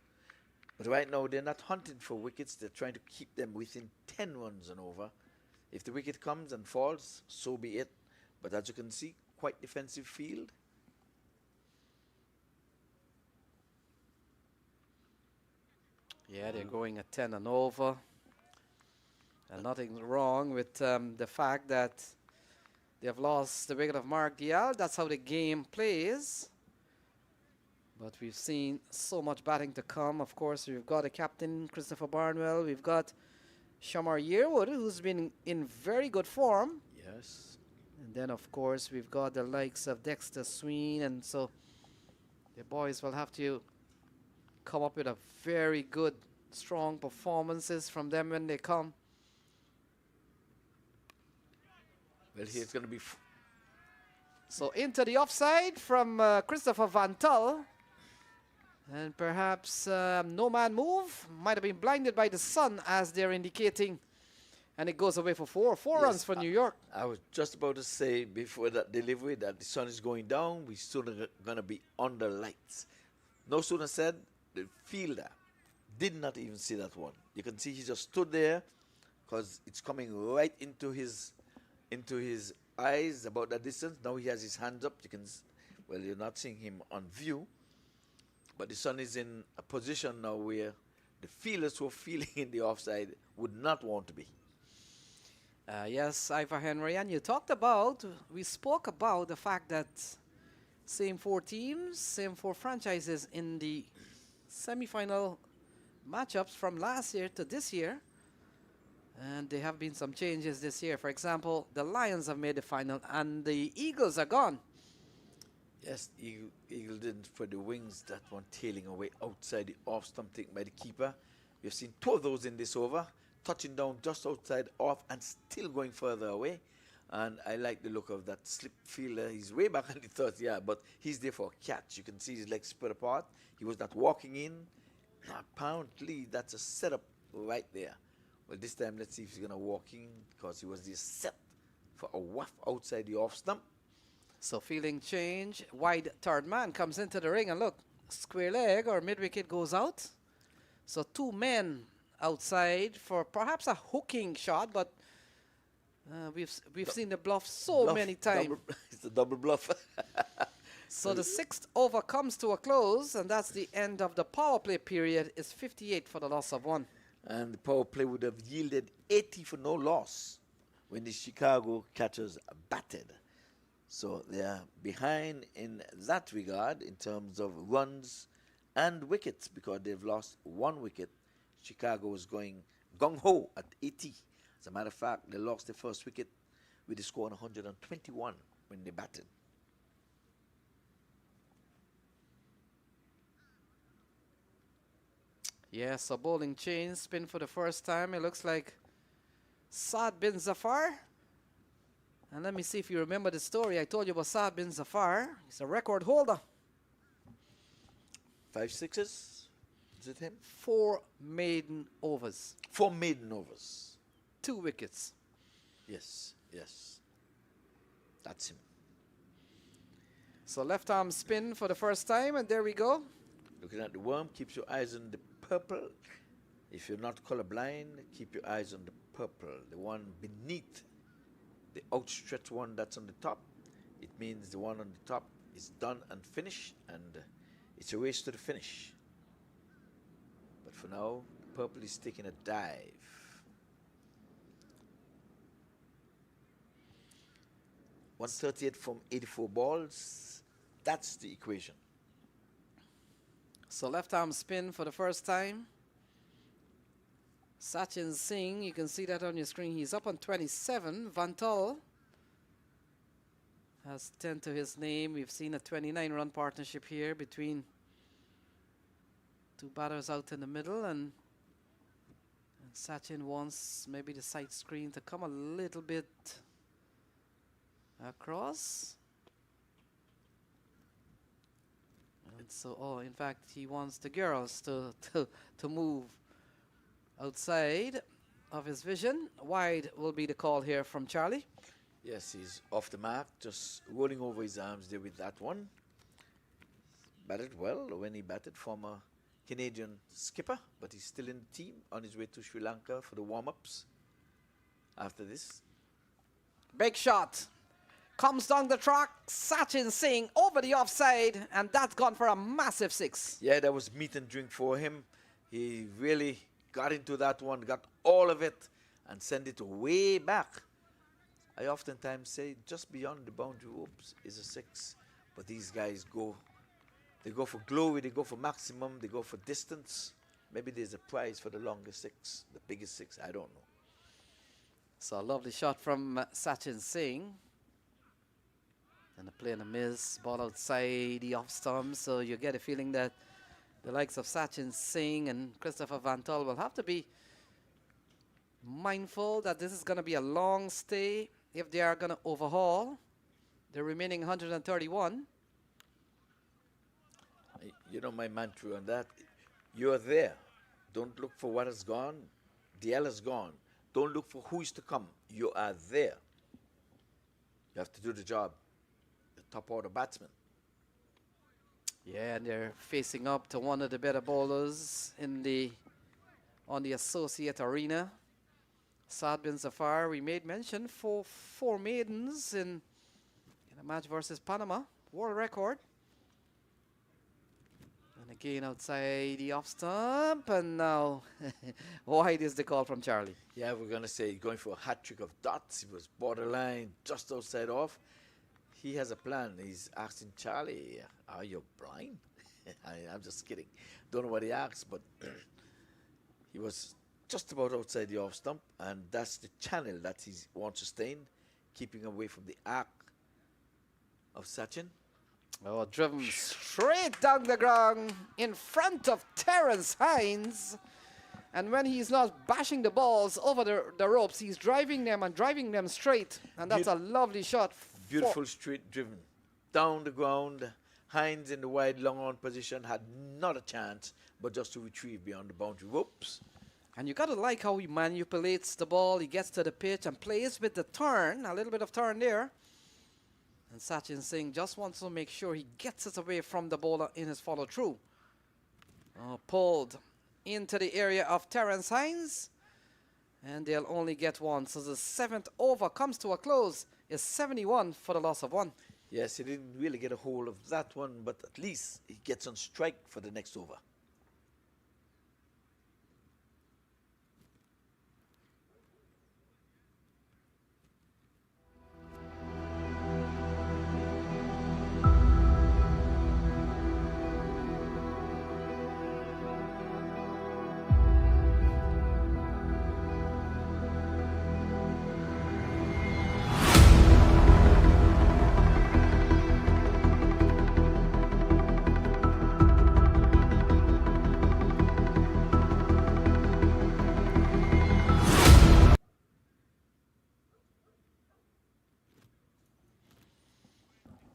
But right now, they're not hunting for wickets. They're trying to keep them within 10 runs and over. If the wicket comes and falls, so be it. But as you can see, quite defensive field. Yeah, they're going at 10 and over. And nothing wrong with the fact that they have lost the wicket of Mark Dial. That's how the game plays. But we've seen so much batting to come. Of course, we've got a captain, Christopher Barnwell. We've got Shamar Yearwood, who's been in very good form. Yes. And then, of course, we've got the likes of Dexter Sween. And so the boys will have to come up with a very good, strong performances from them when they come. Well, here's going to be... So into the offside from Christopher Van Tull. And perhaps no man move. Might have been blinded by the sun as they're indicating. And it goes away for 4. 4 runs for New York. I was just about to say before that delivery that the sun is going down. We're soon going to be under lights. No sooner said, the fielder did not even see that one. You can see he just stood there because it's coming right into his eyes about that distance. Now he has his hands up. You can, well, you're not seeing him on view, but the sun is in a position now where the fielders who are feeling in the offside would not want to be. Yes, Ivor Henry, and we spoke about the fact that same 4 teams, same 4 franchises in the semi-final matchups from last year to this year. And there have been some changes this year. For example, the Lions have made the final and the Eagles are gone. Yes, Eagle didn't spread the wings. That one tailing away outside the off stump taken by the keeper. We've seen 2 of those in this over, touching down just outside off and still going further away. And I like the look of that slip fielder. He's way back on the third, yeah, but he's there for a catch. You can see his legs spread apart. He was not walking in. Apparently, that's a setup right there. Well, this time let's see if he's going to walk in because he was just set for a waff outside the off stump. So fielding change. Wide third man comes into the ring and look, square leg or mid wicket goes out. So two men outside for perhaps a hooking shot, but we've seen the bluff so Bluff, many times. It's a double bluff. So the sixth over comes to a close, and that's the end of the power play period. It's 58 for the loss of 1. And the power play would have yielded 80 for no loss when the Chicago catchers batted. So they are behind in that regard in terms of runs and wickets because they've lost 1 wicket. Chicago was going gung-ho at 80. As a matter of fact, they lost the first wicket with the score on 121 when they batted. Yeah, so bowling change, spin for the first time. It looks like Saad bin Zafar. And let me see if you remember the story I told you about Saad bin Zafar. He's a record holder. 5 sixes? Is it him? 4 maiden overs. 4 maiden overs. 2 wickets. Yes, yes. That's him. So left arm spin for the first time, and there we go. Looking at the worm, keeps your eyes on the purple. If you're not colorblind, keep your eyes on the purple, the one beneath the outstretched one that's on the top. It means the one on the top is done and finished, and it's a race to the finish. But for now, purple is taking a dive. .138 from 84 balls. That's the equation. So left arm spin for the first time. Sachin Singh, you can see that on your screen. He's up on 27. Vantal has 10 to his name. We've seen a 29-run partnership here between 2 batters out in the middle, and Sachin wants maybe the side screen to come a little bit across. And so, in fact, he wants the girls to move outside of his vision. Wide will be the call here from Charlie. Yes, he's off the mark, just rolling over his arms there with that one. Batted well when he batted, former Canadian skipper, but he's still in the team on his way to Sri Lanka for the warm-ups after this. Big shot. Comes down the track, Sachin Singh over the offside, and that's gone for a massive 6. Yeah, that was meat and drink for him. He really got into that one, got all of it, and sent it way back. I oftentimes say just beyond the boundary ropes is a 6, but these guys go for glory, they go for maximum, they go for distance. Maybe there's a prize for the longest 6, the biggest 6, I don't know. So a lovely shot from Sachin Singh. And the play on the miss, ball outside the off stump. So you get a feeling that the likes of Sachin Singh and Christopher Vantal will have to be mindful that this is going to be a long stay if they are going to overhaul the remaining 131. You know my mantra on that. You're there. Don't look for what has gone. The L has gone. Don't look for who is to come. You are there. You have to do the job. Top order batsman. Yeah, and they're facing up to one of the better bowlers on the associate arena. Saad bin Zafar, we made mention for 4 maidens in a match versus Panama, world record. And again outside the off stump, and now wide is the call from Charlie. Yeah, we're gonna say going for a hat trick of dots. He was borderline, just outside off. He has a plan. He's asking Charlie, are you blind? I'm just kidding. Don't know what he asked, but he was just about outside the off stump, and that's the channel that he wants to stay in, keeping away from the arc of Sachin. Oh, driven straight down the ground in front of Terence Hines. And when he's not bashing the balls over the ropes, he's driving them and driving them straight. And that's a lovely shot. Beautiful straight driven. Down the ground. Hines in the wide long on position had not a chance, but just to retrieve beyond the boundary ropes. And you got to like how he manipulates the ball. He gets to the pitch and plays with the turn, a little bit of turn there. And Sachin Singh just wants to make sure he gets it away from the bowler in his follow-through. Pulled into the area of Terence Hines. And they'll only get one. So the 7th over comes to a close. It's 71 for the loss of 1. Yes, he didn't really get a hold of that one, but at least he gets on strike for the next over.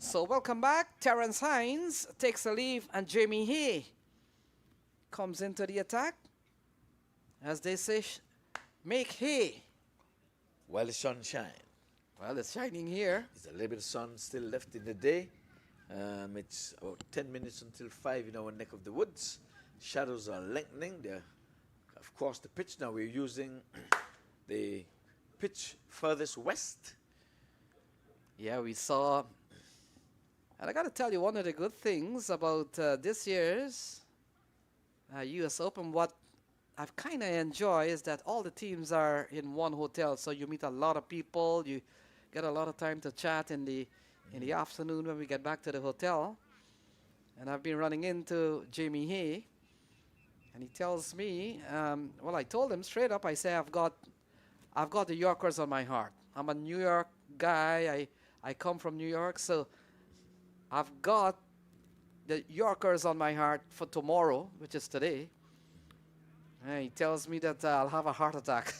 So welcome back. Terence Hines takes a leave and Jamie Hay comes into the attack. As they say, make hay. While the sun shines. Well, it's shining here. There's a little bit of sun still left in the day. It's about 10 minutes until 5 in our neck of the woods. Shadows are lengthening. They're, of course, the pitch now we're using the pitch furthest west. Yeah, we saw. And I got to tell you, one of the good things about this year's US Open, what I've kind of enjoyed is that all the teams are in one hotel. So you meet a lot of people. You get a lot of time to chat in the afternoon when we get back to the hotel. And I've been running into Jamie Hay. And he tells me, well, I told him straight up, I say, I've got the Yorkers on my heart. I'm a New York guy. I come from New York, so I've got the Yorkers on my heart for tomorrow, which is today. And he tells me that I'll have a heart attack.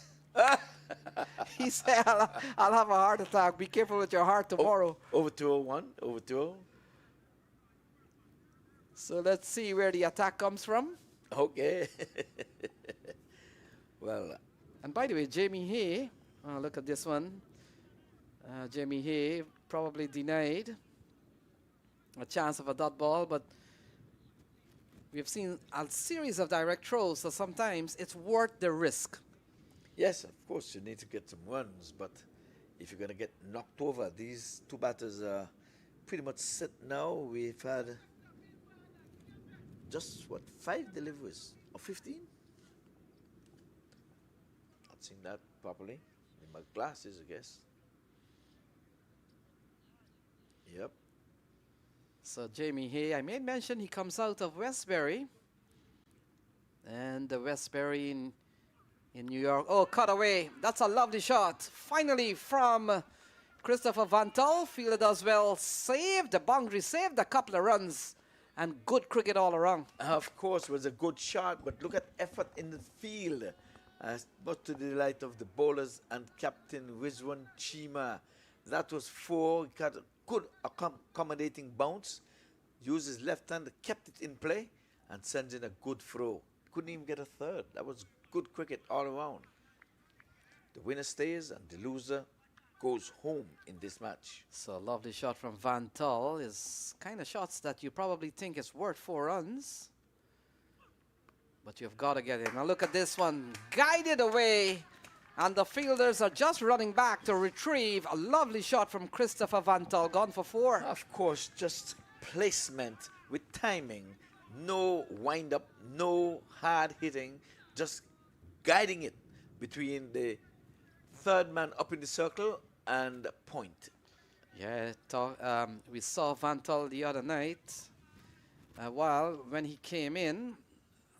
He said, I'll have a heart attack. Be careful with your heart tomorrow. Over 201, over 20. So let's see where the attack comes from. Okay. Well. And by the way, Jamie Hay, look at this one. Jamie Hay probably denied a chance of a dot ball, but we've seen a series of direct throws, so sometimes it's worth the risk. Yes, of course, you need to get some runs, but if you're going to get knocked over, these two batters are pretty much set now. We've had just, 5 deliveries or 15? Not seeing that properly. In my glasses, I guess. Yep. So Jamie Hay, I made mention he comes out of Westbury. And the Westbury in New York. Oh, cut away. That's a lovely shot. Finally from Christopher Van Tull. Fielder does well. Saved the boundary, saved a couple of runs. And good cricket all around. Of course, it was a good shot, but look at effort in the field. But to the delight of the bowlers and Captain Rizwan Chima. That was 4. He got a good accommodating bounce. Used his left hand, kept it in play, and sends in a good throw. Couldn't even get a third. That was good cricket all around. The winner stays and the loser goes home in this match. So a lovely shot from Van Tull is kind of shots that you probably think is worth 4 runs. But you've got to get it. Now look at this one. Guided away. And the fielders are just running back to retrieve a lovely shot from Christopher Van Tull. Gone for 4. Of course, just placement with timing. No wind up, no hard hitting. Just guiding it between the third man up in the circle and point. Yeah, we saw Van Tull the other night. When he came in,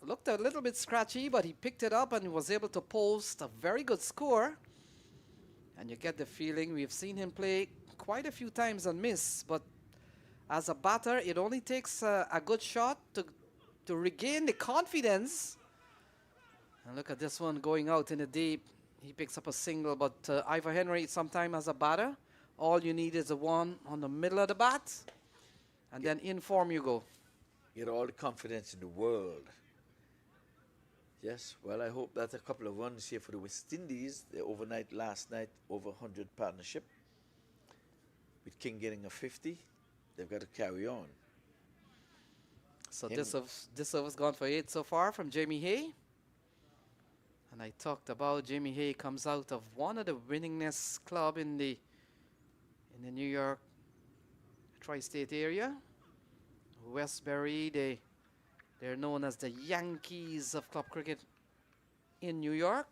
looked a little bit scratchy, but he picked it up and was able to post a very good score. And you get the feeling we've seen him play quite a few times and miss, but as a batter, it only takes a good shot to regain the confidence. And look at this one going out in the deep. He picks up a single, but Ivor Henry, sometimes as a batter, all you need is a one on the middle of the bat, and then in form you go. Get all the confidence in the world. Yes, well, I hope that a couple of runs here for the West Indies. The overnight last night, over 100 partnership. With King getting a 50, they've got to carry on. So Him- this over's gone for 8 so far from Jamie Hay. And I talked about Jamie Hay comes out of one of the winningest club in the New York tri-state area. Westbury, they're known as the Yankees of club cricket in New York.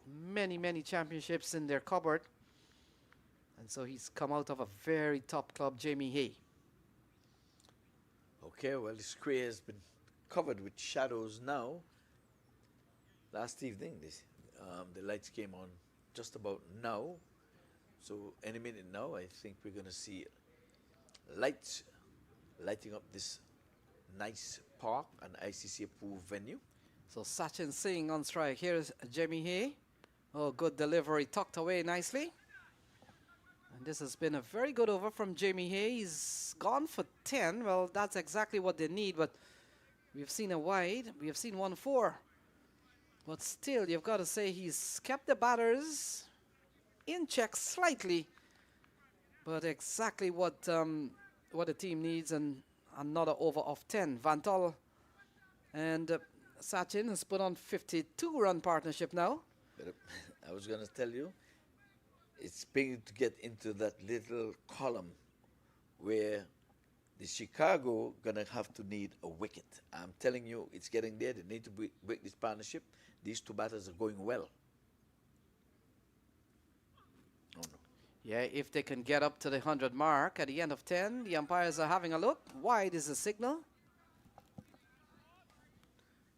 Many championships in their cupboard. And so he's come out of a very top club, Jamie Hay. Okay, well, the square has been covered with shadows now. Last evening, the lights came on just about now. So any minute now, I think we're going to see lights lighting up this nice park and ICC approved venue. So Sachin Singh on strike. Here's Jamie Hay. Oh, good delivery, tucked away nicely. And this has been a very good over from Jamie Hay. He's gone for 10. Well, that's exactly what they need, but we've seen a wide. We have seen 1-4. But still, you've got to say he's kept the batters in check slightly. But exactly what the team needs, and another over of 10. Vantal and Sachin has put on 52-run partnership now. But I was going to tell you, it's big to get into that little column where the Chicago gonna have to need a wicket. I'm telling you, it's getting there. They need to break this partnership. These two batters are going well. Oh no. Yeah, if they can get up to the 100 mark at the end of 10, the umpires are having a look. Wide is the signal.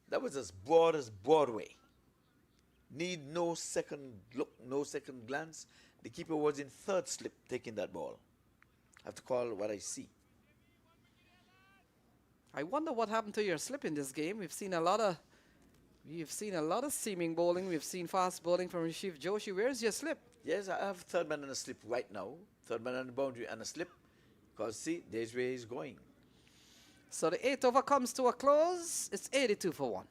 That was as broad as Broadway. Need no second look, no second glance. The keeper was in third slip taking that ball. I have to call what I see. I wonder what happened to your slip in this game. We've seen a lot of seaming bowling. We've seen fast bowling from Rashif Joshi. Where's your slip? Yes, I have third man on a slip right now. Third man on the boundary and a slip. Because see, there's where he's going. So the 8th over comes to a close. It's 82 for 1.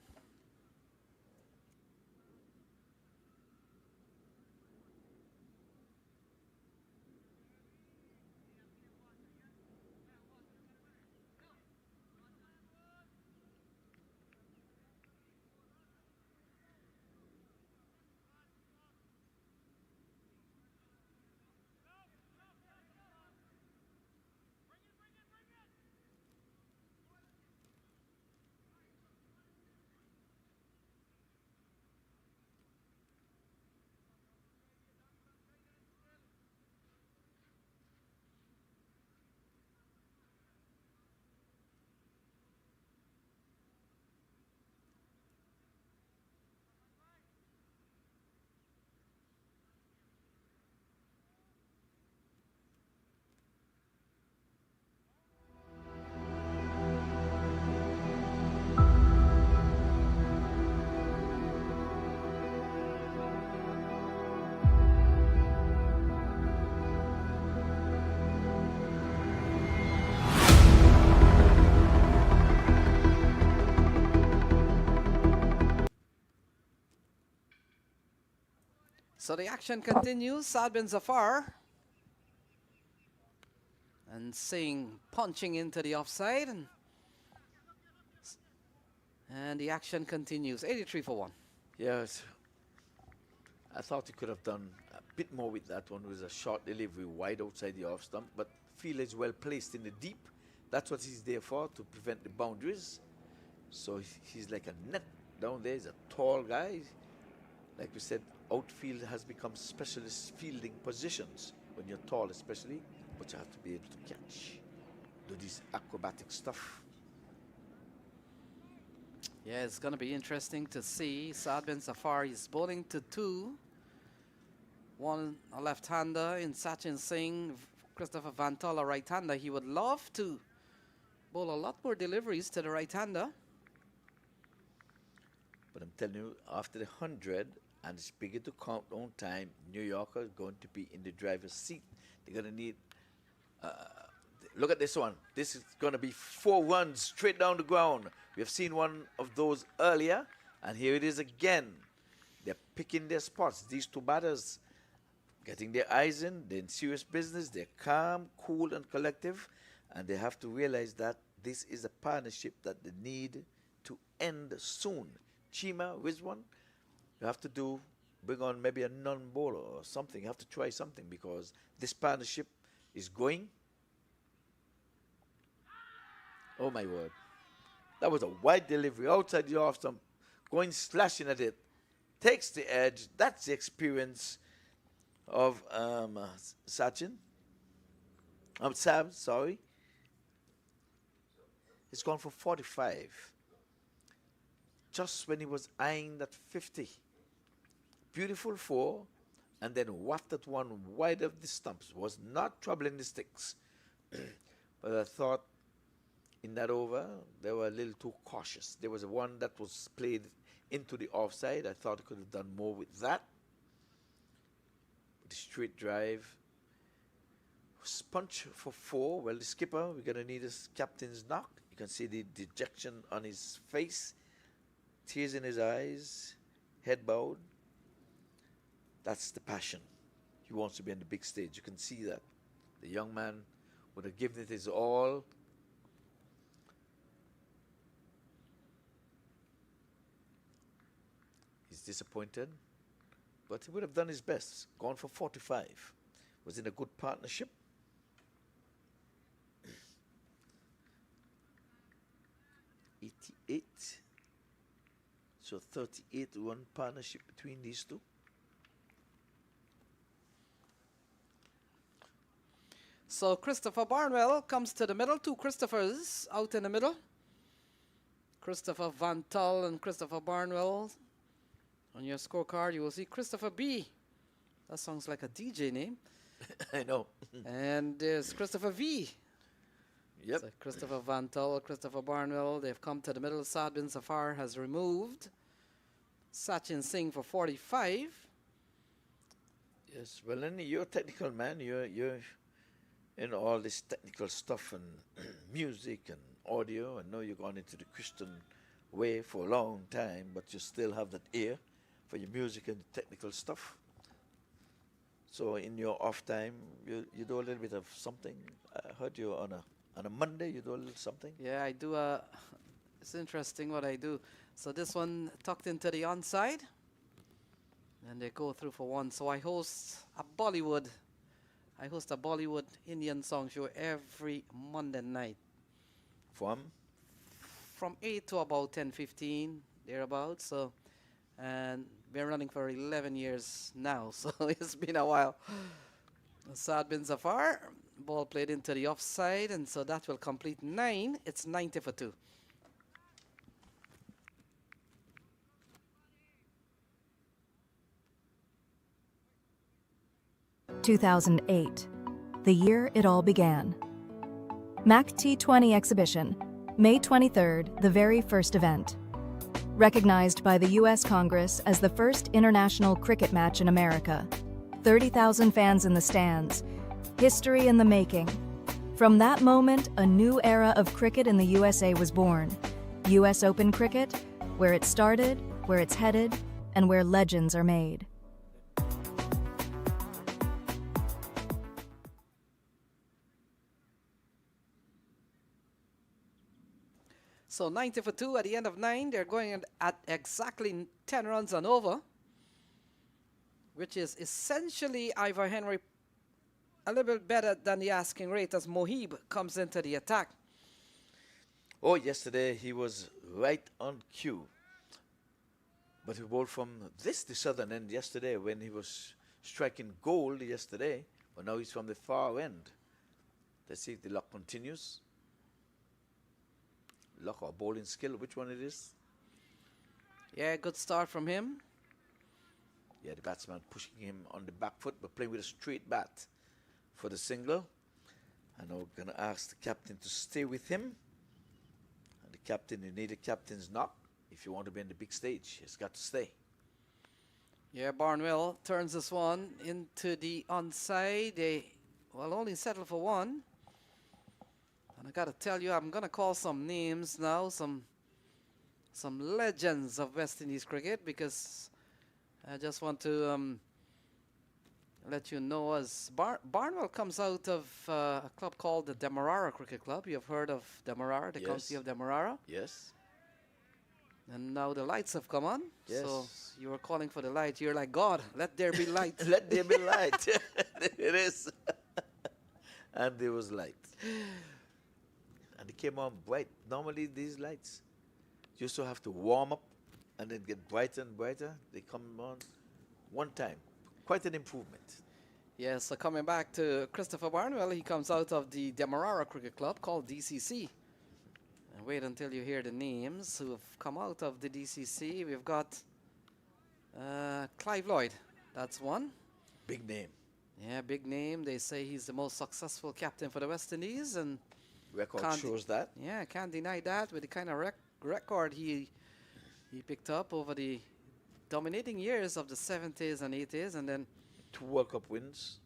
So the action continues. Saad bin Zafar and Singh punching into the offside, and the action continues. 83 for 1. Yes. I thought he could have done a bit more with that one. It was a short delivery wide outside the off stump, but field is well placed in the deep. That's what he's there for, to prevent the boundaries. So he's like a net down there. He's a tall guy. Like we said, outfield has become specialist fielding positions when you're tall especially, but you have to be able to catch, do this acrobatic stuff. Yeah, it's going to be interesting to see. Saad bin Zafar is bowling to 2. One a left-hander in Sachin Singh, Christopher Vantal a right-hander. He would love to bowl a lot more deliveries to the right-hander. But I'm telling you, after the 100 and it's bigger to countdown time, New York are going to be in the driver's seat. They're going to need, look at this one. This is going to be 4 runs straight down the ground. We have seen one of those earlier, and here it is again. They're picking their spots. These two batters getting their eyes in, they're in serious business, they're calm, cool, and collective, and they have to realize that this is a partnership that they need to end soon. Chima, Rizwan, you have to bring on maybe a non-bowler or something. You have to try something because this partnership is going. Oh my word. That was a wide delivery outside the off stump, going slashing at it. Takes the edge. That's the experience of Sachin. Sam, sorry. It's gone for 45. Just when he was eyeing that 50. Beautiful four, and then wafted one wide of the stumps. Was not troubling the sticks. But I thought in that over, they were a little too cautious. There was one that was played into the offside. I thought he could have done more with that. The straight drive. Punch for four. Well, the skipper, we're going to need his captain's knock. You can see the dejection on his face. Tears in his eyes. Head bowed. That's the passion. He wants to be on the big stage. You can see that. The young man would have given it his all. He's disappointed, but he would have done his best. Gone for 45. Was in a good partnership. .88. So 38 run partnership between these two. So Christopher Barnwell comes to the middle. Two Christophers out in the middle. Christopher Van Tull and Christopher Barnwell. On your scorecard, you will see Christopher B. That sounds like a DJ name. I know. And there's Christopher V. Yep. So Christopher Van Tull, Christopher Barnwell. They've come to the middle. Saad bin Zafar has removed Sachin Singh for 45. Yes. Well, then you're a technical man. You're in all this technical stuff and music and audio. I know you've gone into the Christian way for a long time, but you still have that ear for your music and the technical stuff. So in your off time, you do a little bit of something. I heard you on a Monday, you do a little something. Yeah, I do. It's interesting what I do. So this one tucked into the onside, and they go through for one. So I host a Bollywood Indian song show every Monday night. From 8 to about 10:15, thereabouts. So, and we're running for 11 years now, so it's been a while. Saad bin Zafar, ball played into the offside, and so that will complete 9. It's 90 for 2. (2008), the year it all began. MAC T20 exhibition, May 23rd, the very first event. Recognized by the U.S. Congress as the first international cricket match in America. 30,000 fans in the stands. History in the making. From that moment, a new era of cricket in the USA was born. U.S. Open cricket, where it started, where it's headed, and where legends are made. So 90 for 2 at the end of 9. They're going at exactly 10 runs and over, which is essentially Ivor Henry a little bit better than the asking rate as Mohib comes into the attack. Oh, yesterday he was right on cue. But he bowled from the southern end yesterday when he was striking gold yesterday. But now he's from the far end. Let's see if the luck continues. Luck or bowling skill, which one it is? Yeah, good start from him. Yeah, the batsman pushing him on the back foot, but playing with a straight bat for the single. And now we're going to ask the captain to stay with him. And the captain, you need a captain's knock. If you want to be on the big stage, he's got to stay. Yeah, Barnwell turns this one into the onside. They will only settle for one. And I got to tell you, I'm going to call some names now, some some legends of West Indies cricket, because I just want to let you know, as Barnwell comes out of a club called the Demerara Cricket Club. You've heard of Demerara, the Yes. county of Demerara. Yes. And now the lights have come on. Yes. So you were calling for the light. You're like, God, let there be light. Let there be light. It is. And there was light. And it came on bright. Normally these lights, you used to have to warm up and then get brighter and brighter. They come on one time. Quite an improvement. Yes, so coming back to Christopher Barnwell, he comes out of the Demerara Cricket Club called DCC. And wait until you hear the names who have come out of the DCC. We've got Clive Lloyd, that's one. Big name. Yeah, big name. They say he's the most successful captain for the West Indies, and Record can't shows that. Yeah, can't deny that with the kind of record he picked up over the dominating years of the 70s and 80s, and then 2 World Cup wins.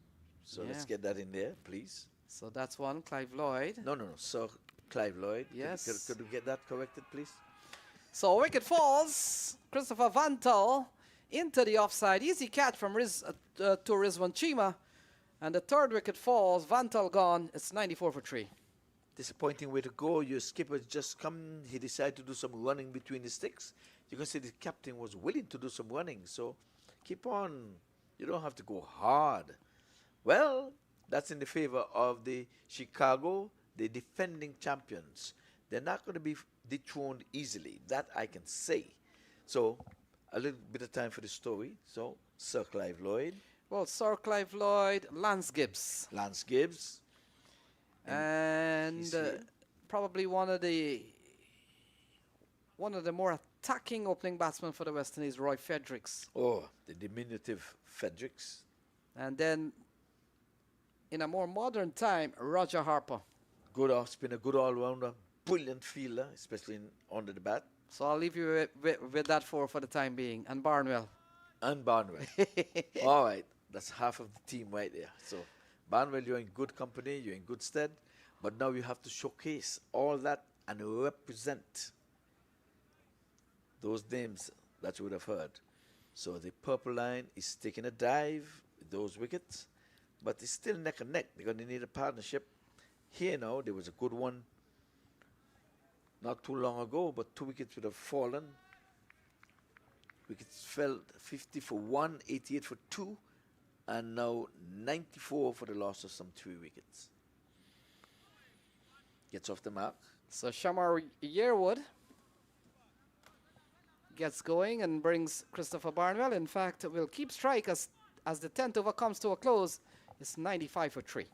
So Yeah. let's get that in there, please. so that's one, Clive Lloyd. No. Sir Clive Lloyd. Yes. Could we get that corrected, please? So wicket falls. Christopher Vantal into the offside. Easy catch from to Rizwan Chima. And the third wicket falls. Vantal gone. It's 94 for 3. Disappointing way to go. Your skipper just come. He decided to do some running between the sticks. You can see the captain was willing to do some running. So keep on. You don't have to go hard. Well, that's in the favor of the Chicago, the defending champions. They're not going to be dethroned easily. That I can say. So a little bit of time for the story. So Sir Clive Lloyd. Well, Sir Clive Lloyd, Lance Gibbs. Lance Gibbs. And he's here. probably one of the more attacking opening batsmen for the West Indies, Roy Fredericks. Oh, the diminutive Fredericks. And then in a more modern time, Roger Harper. Good off spinner, good all-rounder, brilliant fielder, especially under the bat. So I'll leave you with that for the time being. And Barnwell. And Barnwell. All right, that's half of the team right there. So Barnwell, you're in good company, you're in good stead. But now you have to showcase all that and represent those names that you would have heard. So the purple line is taking a dive with those wickets, but it's still neck and neck. They're going to need a partnership. Here now, there was a good one not too long ago, but 2 wickets would have fallen. Wickets fell 50 for 1, 88 for 2, and now 94 for the loss of some 3 wickets. Gets off the mark. So Shamar Yearwood gets going and brings Christopher Barnwell. In fact, will keep strike as the 10th over comes to a close. It's 95 for 3.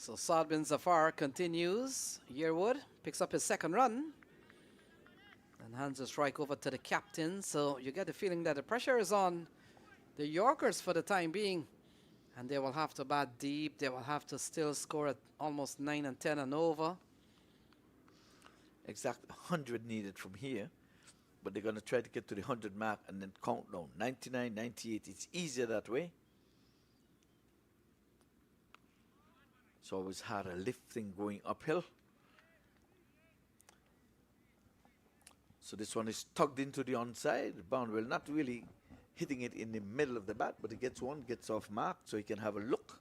So Saad bin Zafar continues. Yearwood picks up his second run and hands a strike over to the captain. So you get the feeling that the pressure is on the Yorkers for the time being, and they will have to bat deep. They will have to still score at almost 9 and 10 and over. Exact 100 needed from here, but they're going to try to get to the 100 mark and then count down. 99, 98, it's easier that way. It's always harder lifting going uphill. So this one is tugged into the onside. Barnwell not really hitting it in the middle of the bat, but he gets one, gets off mark, so he can have a look.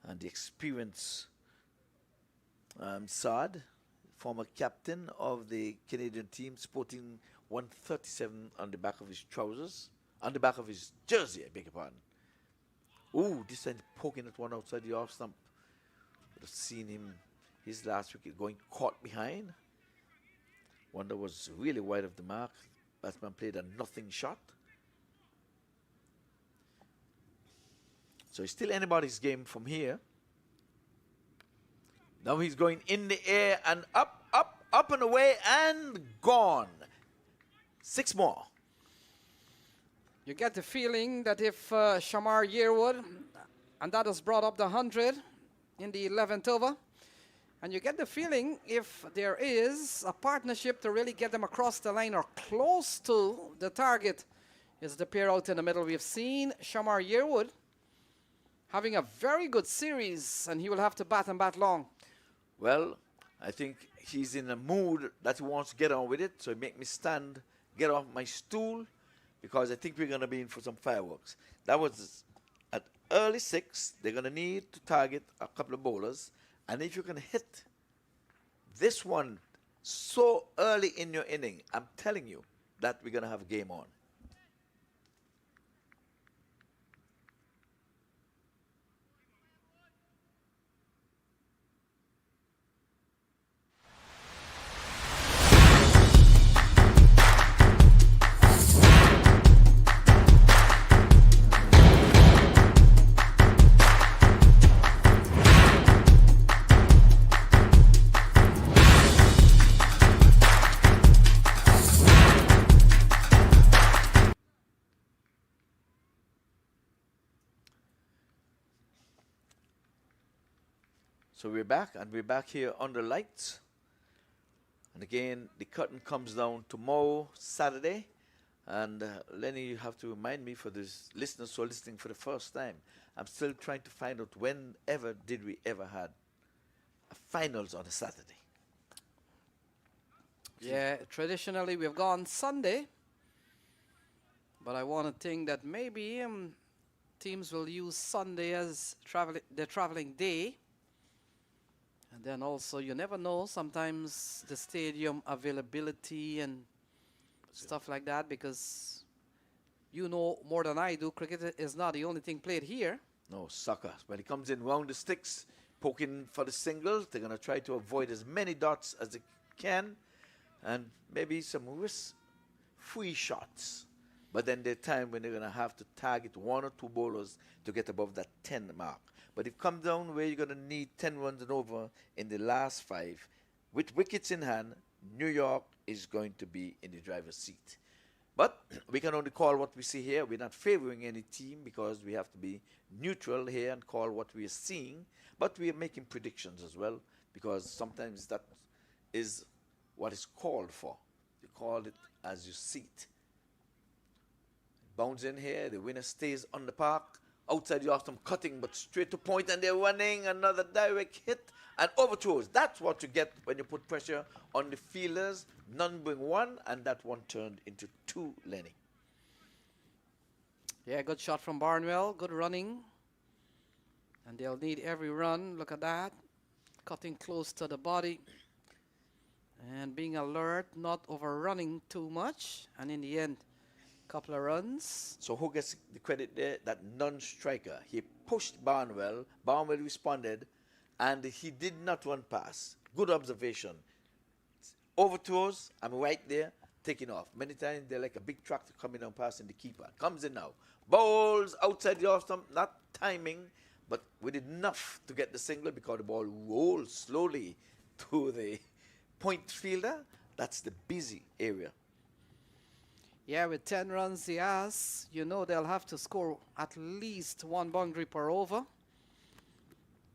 And the experienced Saad, former captain of the Canadian team, sporting 137 on the back of his trousers, on the back of his jersey, I beg your pardon. Ooh, this time poking at one outside the off stump. Would have seen him, his last wicket going caught behind. One that was really wide of the mark. Batsman played a nothing shot. So it's still anybody's game from here. Now he's going in the air and up, up, up and away and gone. 6 more. You get the feeling that if Shamar Yearwood, and that has brought up the 100 in the 11th over, and you get the feeling if there is a partnership to really get them across the line or close to the target, is the pair out in the middle. We've seen Shamar Yearwood having a very good series, and he will have to bat and bat long. Well, I think he's in a mood that he wants to get on with it, so he make me stand, get off my stool, because I think we're going to be in for some fireworks. That was at early 6. They're going to need to target a couple of bowlers, and if you can hit this one so early in your inning, I'm telling you that we're going to have a game on. So we're back, and we're back here under lights. And again, the curtain comes down tomorrow, Saturday. And Lenny, you have to remind me for this listeners who are listening for the first time. I'm still trying to find out whenever did we ever had a finals on a Saturday. Yeah, traditionally we've gone Sunday, but I want to think that maybe teams will use Sunday as the traveling day. And then also, you never know, sometimes the stadium availability and stuff like that, because you know more than I do, cricket is not the only thing played here. No, soccer. When he comes in round the sticks, poking for the singles, they're going to try to avoid as many dots as they can, and maybe some risk-free shots. But then there's time when they're going to have to target 1 or 2 bowlers to get above that 10 mark. But if it comes down where you're going to need 10 runs and over in the last 5, with wickets in hand, New York is going to be in the driver's seat. But we can only call what we see here. We're not favoring any team because we have to be neutral here and call what we are seeing. But we are making predictions as well, because sometimes that is what is called for. You call it as you see it. Bounce in here, the winner stays on the park. Outside you have some cutting, but straight to point, and they're running another direct hit and overthrows. That's what you get when you put pressure on the fielders. None bring 1, and that one turned into 2, Lenny. Yeah, good shot from Barnwell, good running. And they'll need every run. Look at that. Cutting close to the body. And being alert, not overrunning too much. And in the end, couple of runs. So who gets the credit there? That non-striker. He pushed Barnwell. Barnwell responded, and he did not run past. Good observation. Overthrows, I'm right there, taking off. Many times they're like a big tractor coming down passing the keeper. Comes in now. Bowls outside the off stump, not timing, but with enough to get the single because the ball rolls slowly to the point fielder. That's the busy area. Yeah, with 10 runs he has, you know they'll have to score at least 1 boundary per over.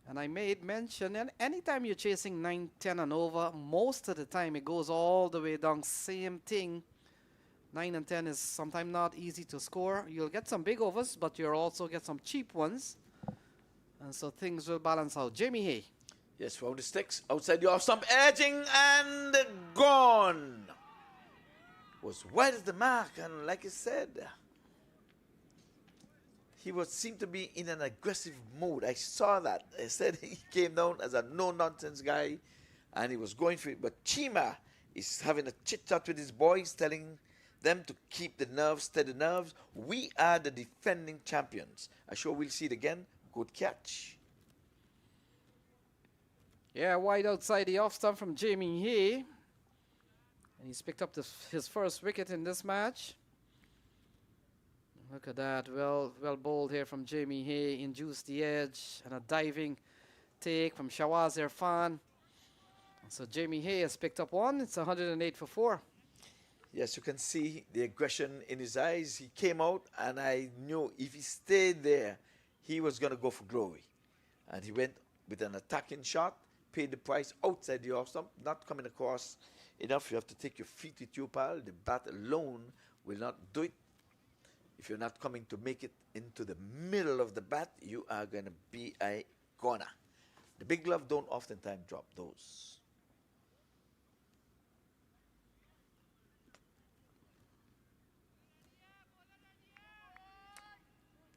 And I made mention, and anytime you're chasing 9, 10 and over, most of the time it goes all the way down, same thing. 9 and 10 is sometimes not easy to score. You'll get some big overs, but you'll also get some cheap ones. And so things will balance out. Jamie Hay. Yes, round the sticks, outside the off stump, edging and gone. Was wide as the mark, and like I said, he seemed to be in an aggressive mood. I saw that. I said he came down as a no-nonsense guy, and he was going for it. But Chima is having a chit-chat with his boys, telling them to keep the nerves, steady nerves. We are the defending champions. I'm sure we'll see it again. Good catch. Yeah, wide outside the off stump from Jamie Hay. And he's picked up his first wicket in this match. Look at that. Well bowled here from Jamie Hay. Induced the edge and a diving take from Shawaz Irfan. So Jamie Hay has picked up one. It's 108 for 4. Yes, you can see the aggression in his eyes. He came out, and I knew if he stayed there, he was going to go for glory. And he went with an attacking shot, paid the price outside the off stump, not coming across enough. You have to take your feet with you, pal. The bat alone will not do it. If you're not coming to make it into the middle of the bat, you are going to be a goner. The big glove don't oftentimes drop those.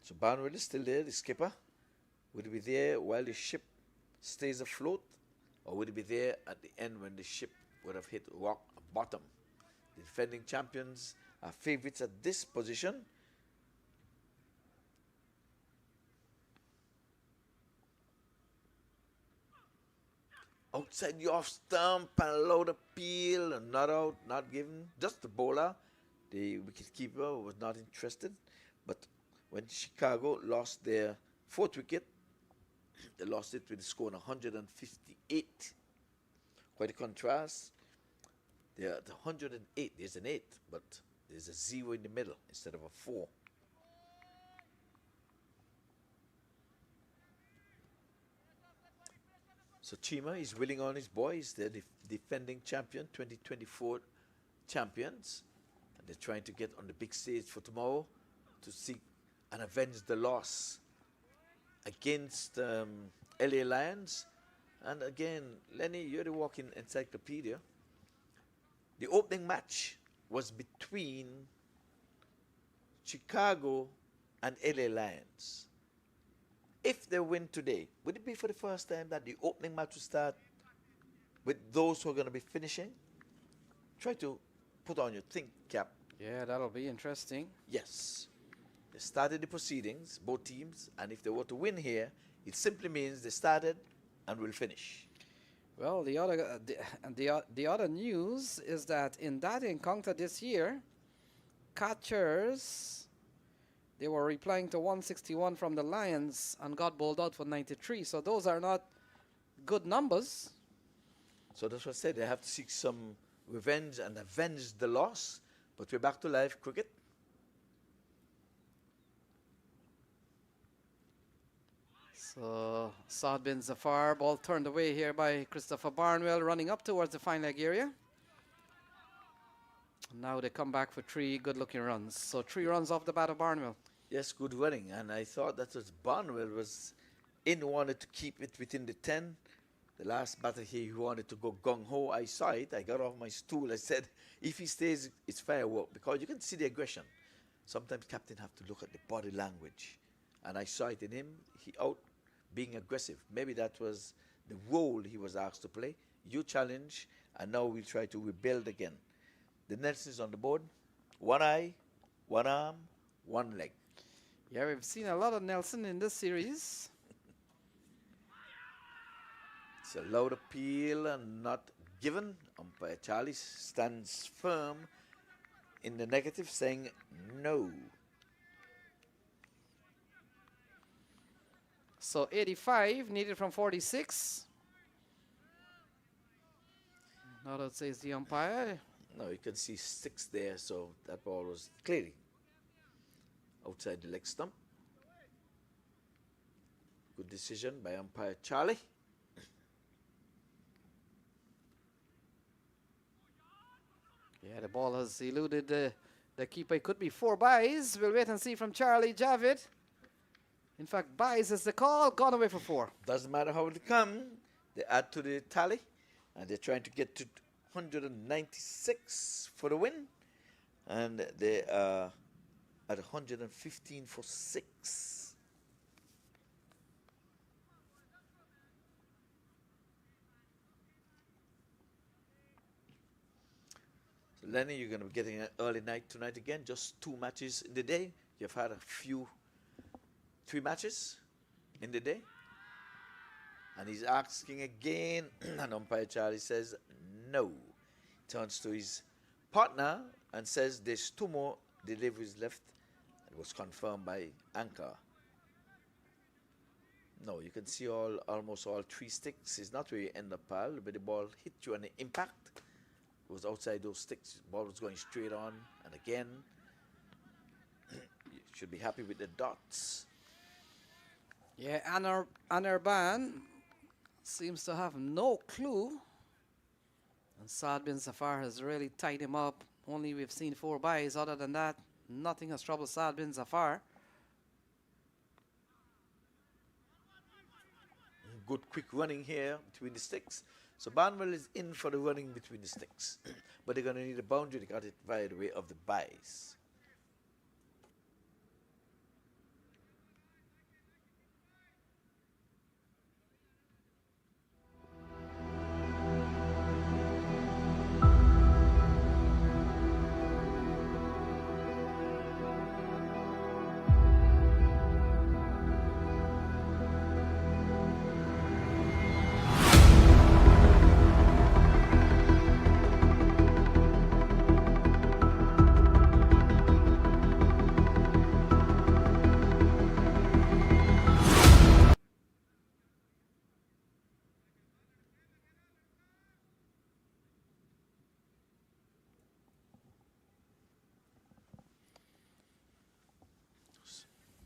So Barnwell is still there, the skipper. Would he be there while the ship stays afloat, or would he be there at the end when the ship would have hit rock bottom? The defending champions are favorites at this position. Outside the off stump and a loud appeal, and not out, not given. Just the bowler, the wicketkeeper was not interested. But when Chicago lost their 4th wicket, they lost it with a score of 158. Quite a contrast. They're at 108. There's an 8, but there's a 0 in the middle instead of a 4. So Chima is willing on his boys. They're the defending champion, 2024 champions. And they're trying to get on the big stage for tomorrow to seek and avenge the loss against LA Lions. And again, Lenny, you're the walking encyclopedia. The opening match was between Chicago and LA Lions. If they win today, would it be for the first time that the opening match will start with those who are going to be finishing? Try to put on your think cap. Yeah, that'll be interesting. Yes. They started the proceedings, both teams, and if they were to win here, it simply means they started and will finish. Well, the other news is that in that encounter this year, CATHCERS, they were replying to 161 from the Lions and got bowled out for 93. So those are not good numbers. So that's what I said. They have to seek some revenge and avenge the loss. But we're back to live cricket. So Saad bin Zafar, ball turned away here by Christopher Barnwell, running up towards the fine leg area. Now they come back for 3 good-looking runs. So 3 runs off the bat of Barnwell. Yes, good running. And I thought that was Barnwell was wanted to keep it within the 10. The last batter here, he wanted to go gung-ho. I saw it. I got off my stool. I said, if he stays, it's firework. Because you can see the aggression. Sometimes captain have to look at the body language. And I saw it in him. He out being aggressive. Maybe that was the role he was asked to play. You challenge, and now we'll try to rebuild again. The Nelson is on the board. 1 eye, 1 arm, 1 leg. Yeah, we've seen a lot of Nelson in this series. It's a loud appeal and not given. Umpire Charlie stands firm in the negative, saying no. So 85 needed from 46. Now that says the umpire. No, you can see 6 there, so that ball was clearly outside the leg stump. Good decision by umpire Charlie. Yeah, the ball has eluded the keeper. It could be 4 byes. We'll wait and see from Charlie Javid. In fact, byes is the call. Gone away for 4. Doesn't matter how it come. They add to the tally, and they're trying to get to 196 for the win, and they are at 115 for 6. So Lenny, you're going to be getting an early night tonight again. Just 2 matches in the day. You've had a few 3 matches in the day. And he's asking again, and umpire Charlie says no. Turns to his partner and says there's 2 more deliveries left. It was confirmed by anchor. No, you can see almost all three sticks. It's not where you end up, pal, but the ball hit you on the impact. It was outside those sticks. The ball was going straight on, and again, you should be happy with the dots. Yeah, Anarban seems to have no clue. And Saad bin Zafar has really tied him up. Only we've seen 4 buys. Other than that, nothing has troubled Saad bin Zafar. Good quick running here between the sticks. So Barnwell is in for the running between the sticks. But they're going to need a boundary. They got it via the way of the buys.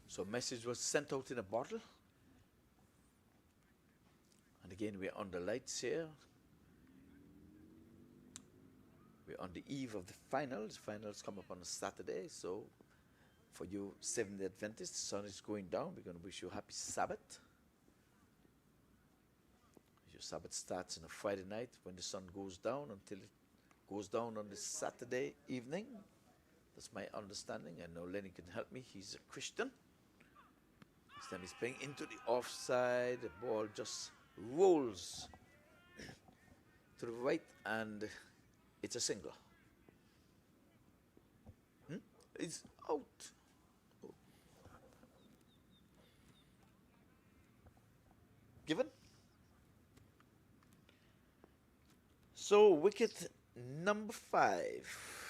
So a message was sent out in a bottle. And again, we're on the lights here. We're on the eve of the finals. Finals come up on a Saturday. So for you Seventh-day Adventists, the sun is going down. We're going to wish you a happy Sabbath. Your Sabbath starts on a Friday night when the sun goes down until it goes down on the Saturday evening. That's my understanding. I know Lenny can help me. He's a Christian. This time he's playing into the offside. The ball just rolls to the right and it's a single. It's out. Given. So wicket number 5.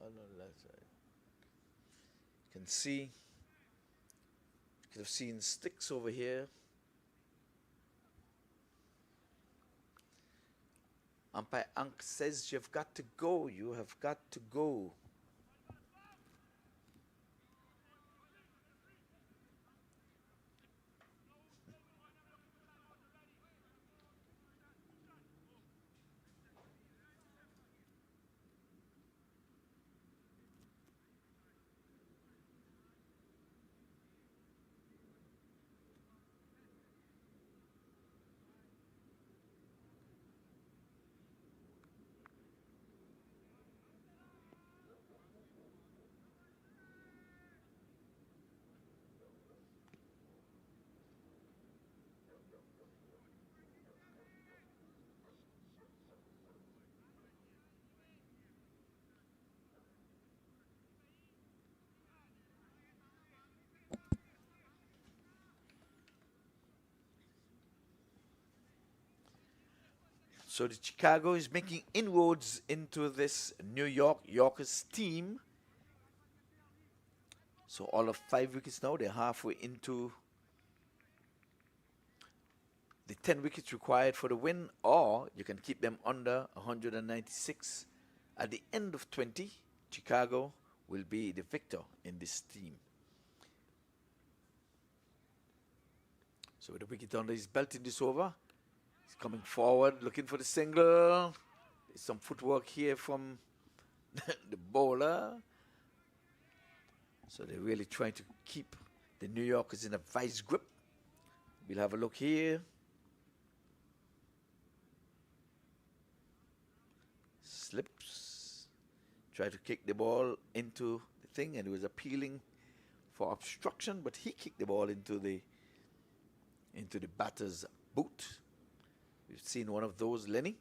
On the left side. You can see, you could have seen sticks over here. Umpire Ank says you've got to go, you have got to go. So the Chicago is making inroads into this New Yorkers team. So all of 5 wickets now, they're halfway into the 10 wickets required for the win, or you can keep them under 196. At the end of 20, Chicago will be the victor in this team. So with the wicket under, he's belting this over. He's coming forward, looking for the single. There's some footwork here from the bowler. So they're really trying to keep the New Yorkers in a vice grip. We'll have a look here. Slips. Try to kick the ball into the thing, and he was appealing for obstruction, but he kicked the ball into the batter's boot. We've seen one of those, Lenny.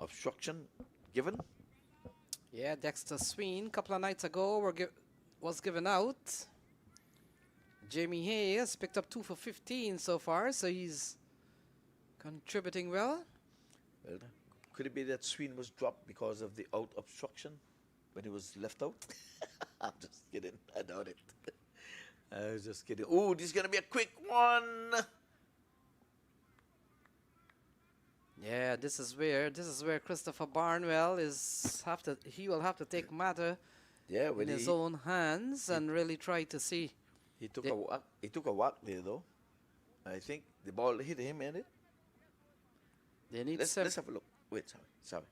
Obstruction given. Yeah, Dexter Sween, a couple of nights ago, was given out. Jamie Hayes picked up 2 for 15 so far, so he's contributing well. Well, could it be that Sween was dropped because of the out obstruction? when he was left out. I'm just kidding. I doubt it. I was just kidding. Oh, this is going to be a quick one. Yeah, this is where Christopher Barnwell will have to take matter Yeah, in his own hands and really try to see. He took a whack there, though. I think the ball hit him, ain't it? They need Let's have a look. Wait, sorry.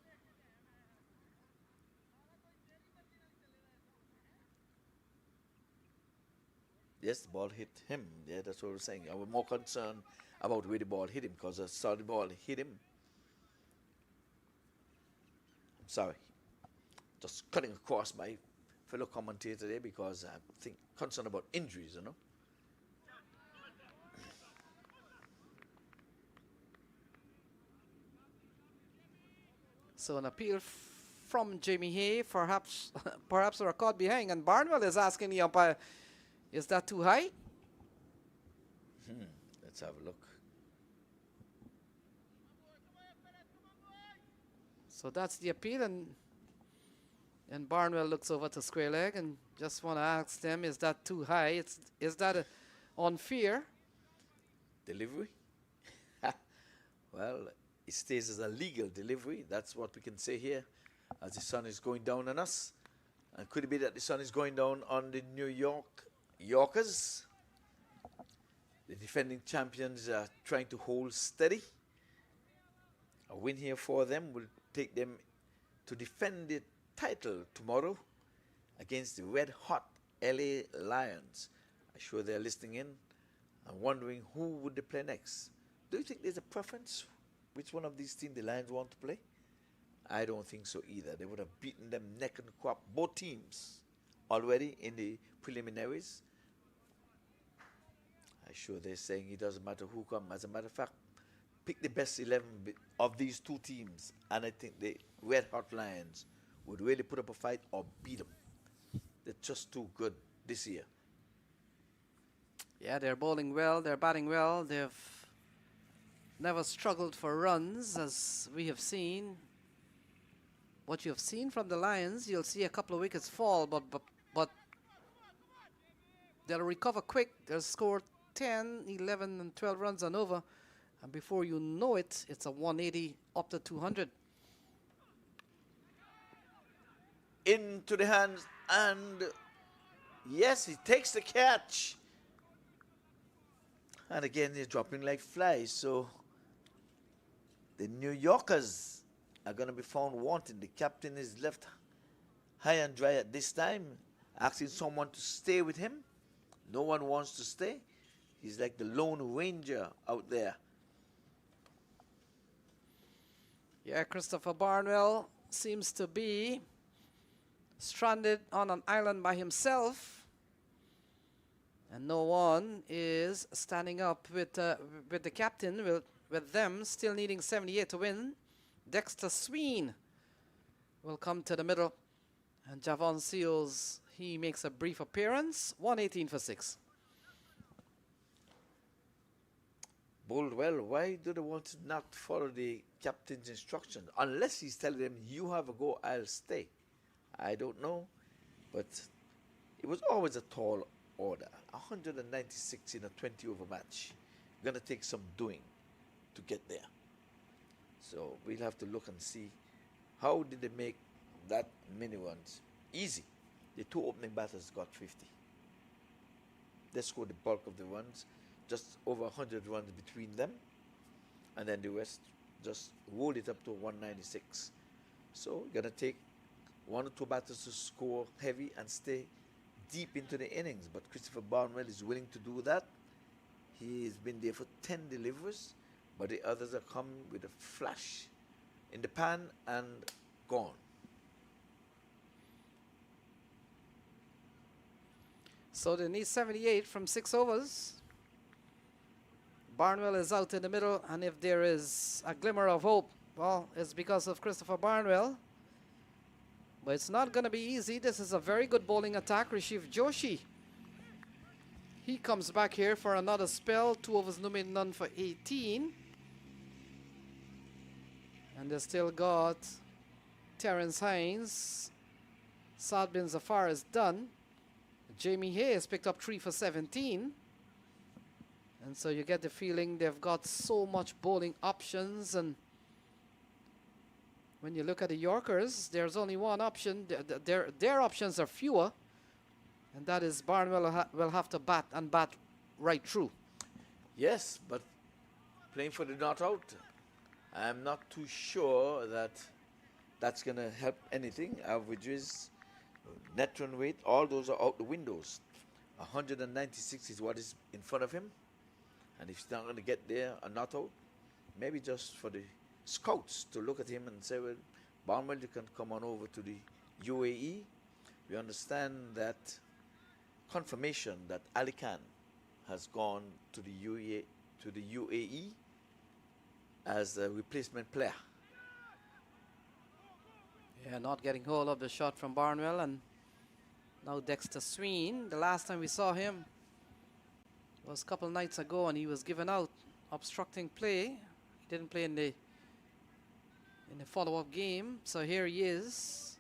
Yes, the ball hit him. Yeah, that's what I was saying. I was more concerned about where the ball hit him because I saw the ball hit him. I'm sorry. Just cutting across my fellow commentator there because I think concerned about injuries, you know. So an appeal from Jamie Hay, perhaps a record behind, and Barnwell is asking the umpire, is that too high? Let's have a look. So that's the appeal, and Barnwell looks over to square leg and just want to ask them, is that too high? Is that unfair? Delivery? Well, it stays as a legal delivery. That's what we can say here as the sun is going down on us. And could it be that the sun is going down on the New Yorkers? The defending champions are trying to hold steady. A win here for them will take them to defend the title tomorrow against the red-hot LA Lions. I'm sure they're listening in and wondering who would they play next. Do you think there's a preference which one of these teams the Lions want to play? I don't think so either. They would have beaten them neck and crop, both teams, already in the preliminaries. I'm sure they're saying it doesn't matter who comes. As a matter of fact, pick the best 11 of these two teams, and I think the Red Hot Lions would really put up a fight or beat them. They're just too good this year. Yeah, they're bowling well, they're batting well, they've never struggled for runs, as we have seen. What you have seen from the Lions, you'll see a couple of wickets fall, but they'll recover quick. They'll score 10, 11, and 12 runs and over, and before you know it, it's a 180 up to 200. Into the hands, and yes, he takes the catch. And again, they're dropping like flies, so the New Yorkers are going to be found wanting. The captain is left high and dry at this time, asking someone to stay with him. No one wants to stay. He's like the Lone Ranger out there. Yeah, Christopher Barnwell seems to be stranded on an island by himself, and no one is standing up with the captain, with them still needing 78 to win. Dexter Sween will come to the middle, and Javon Seals, he makes a brief appearance. 118 for 6. Bowled well. Why do they want to not follow the captain's instruction? Unless he's telling them, you have a go, I'll stay. I don't know, but it was always a tall order. 196 in a 20-over match. Going to take some doing to get there. So we'll have to look and see how did they make that many runs easy. The two opening batters got 50. They scored the bulk of the runs, just over 100 runs between them, and then the rest just rolled it up to 196. So we're going to take one or two batters to score heavy and stay deep into the innings, but Christopher Barnwell is willing to do that. He's been there for 10 deliveries, but the others are coming with a flash in the pan and gone. So they need 78 from 6 overs. Barnwell is out in the middle, and if there is a glimmer of hope, well, it's because of Christopher Barnwell. But it's not going to be easy. This is a very good bowling attack. Rishiv Joshi, he comes back here for another spell. 2 overs, no made, none for 18. And they still got Terrence Hines Saad bin Zafar is done. Jamie Hayes picked up 3 for 17. And so you get the feeling they've got so much bowling options. And when you look at the Yorkers, there's only one option. Their options are fewer. And that is Barnwell will have to bat and bat right through. Yes, but playing for the not out, I'm not too sure that that's going to help anything. Averages, net run rate, all those are out the windows. 196 is what is in front of him. And if he's not going to get there or not out, maybe just for the scouts to look at him and say, well, Barnwell, you can come on over to the UAE. We understand that confirmation that Ali Khan has gone to the UAE as a replacement player. Yeah, not getting hold of the shot from Barnwell, and now Dexter Sween. The last time we saw him was a couple nights ago, and he was given out obstructing play. He didn't play in the follow-up game, so here he is,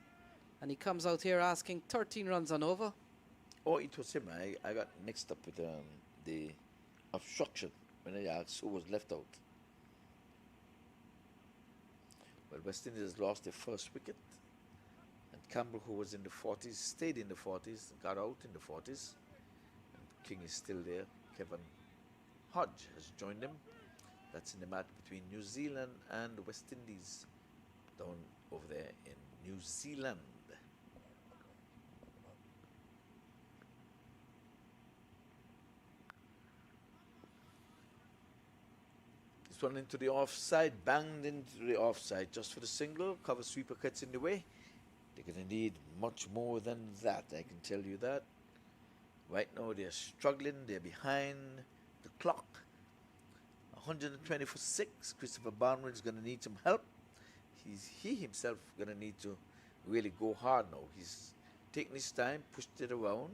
and he comes out here asking 13 runs and over. Oh, it was him. I got mixed up with the obstruction when I asked who was left out. Well, West Indies lost their first wicket, and Campbell, who was in the 40s, stayed in the 40s, got out in the 40s. And King is still there. Kevin Hodge has joined him. That's in the match between New Zealand and West Indies down over there in New Zealand. This one into the offside, banged into the offside just for the single. Cover sweeper cuts in the way. They're going to need much more than that, I can tell you that. Right now they're struggling, they're behind the clock. 120 for 6. Christopher Barnwell is going to need some help. He himself going to need to really go hard now. He's taking his time, pushed it around,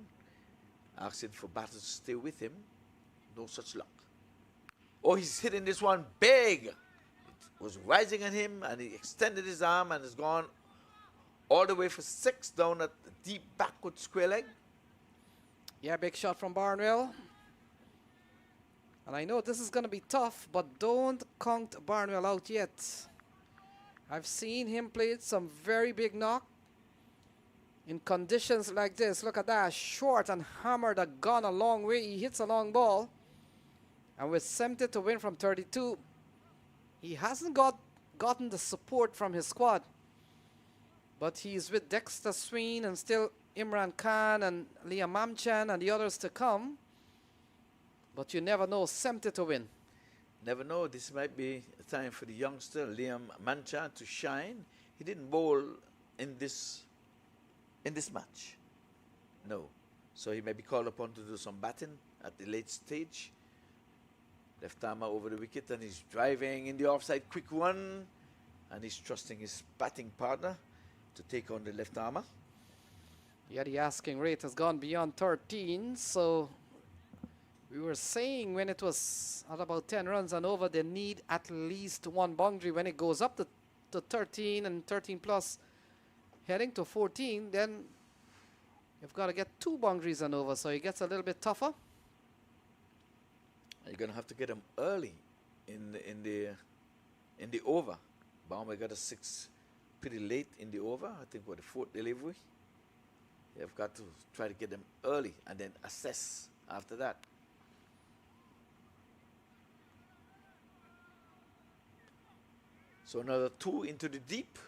asking for batters to stay with him. No such luck. Oh, he's hitting this one big. It was rising at him, and he extended his arm and has gone all the way for 6 down at the deep backward square leg. Yeah, big shot from Barnwell. And I know this is going to be tough, but don't count Barnwell out yet. I've seen him play some very big knock in conditions like this. Look at that, short and hammered, a gun a long way. He hits a long ball. And we're tempted to win from 32. He hasn't gotten the support from his squad. But he's with Dexter Sween and still Imran Khan and Liam Mamchan and the others to come. But you never know, tempted to win. Never know, this might be a time for the youngster Liam Mamchan to shine. He didn't bowl in this match. No. So he may be called upon to do some batting at the late stage. Left armer over the wicket, and he's driving in the offside quick one, and he's trusting his batting partner to take on the left armer. Yeah, the asking rate has gone beyond 13, so we were saying when it was at about 10 runs and over, they need at least one boundary. When it goes up to 13 and 13 plus, heading to 14, then you've got to get 2 boundaries and over, so it gets a little bit tougher. You're gonna have to get him early in the over. Barnwell got a 6 pretty late in the over. I think what, the 4th delivery. You've got to try to get them early and then assess after that. So another 2 into the deep.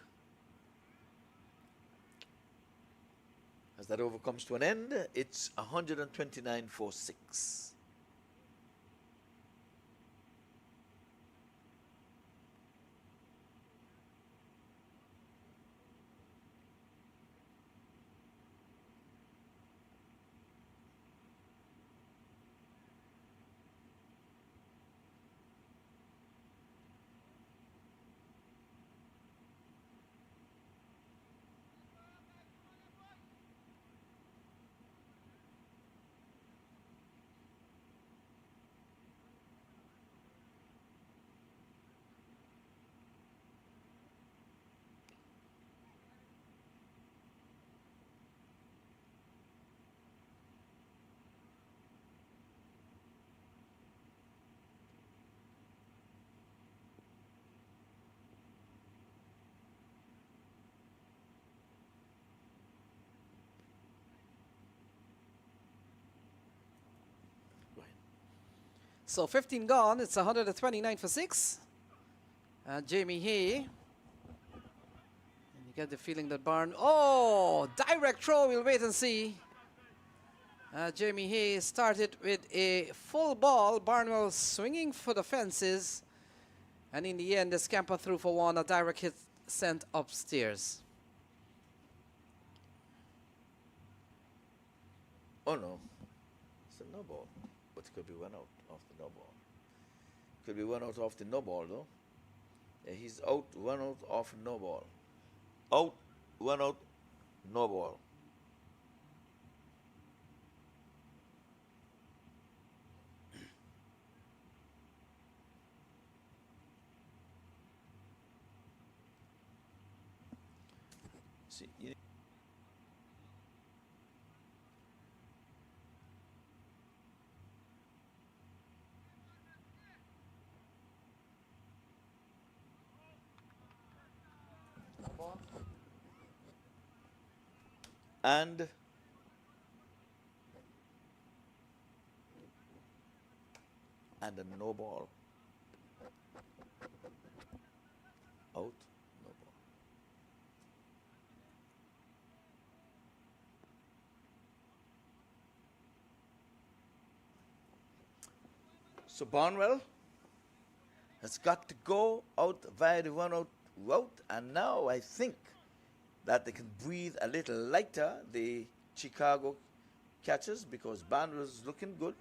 As that over comes to an end, it's 129 for 6. So 15 gone. It's 129 for 6. And Jamie Hay. And you get the feeling that oh, direct throw. We'll wait and see. Jamie Hay started with a full ball. Barnwell swinging for the fences. And in the end, the scamper through for one. A direct hit sent upstairs. Oh no, it's a no ball, but it could be one out off the no ball. Could be one out off the no ball though. Yeah, he's out, one out off no ball. Out, one out, no ball. See, and a no ball. Out, no ball. So Barnwell has got to go out via the one out route, and now I think that they can breathe a little lighter, the Chicago catchers, because Barnwell was looking good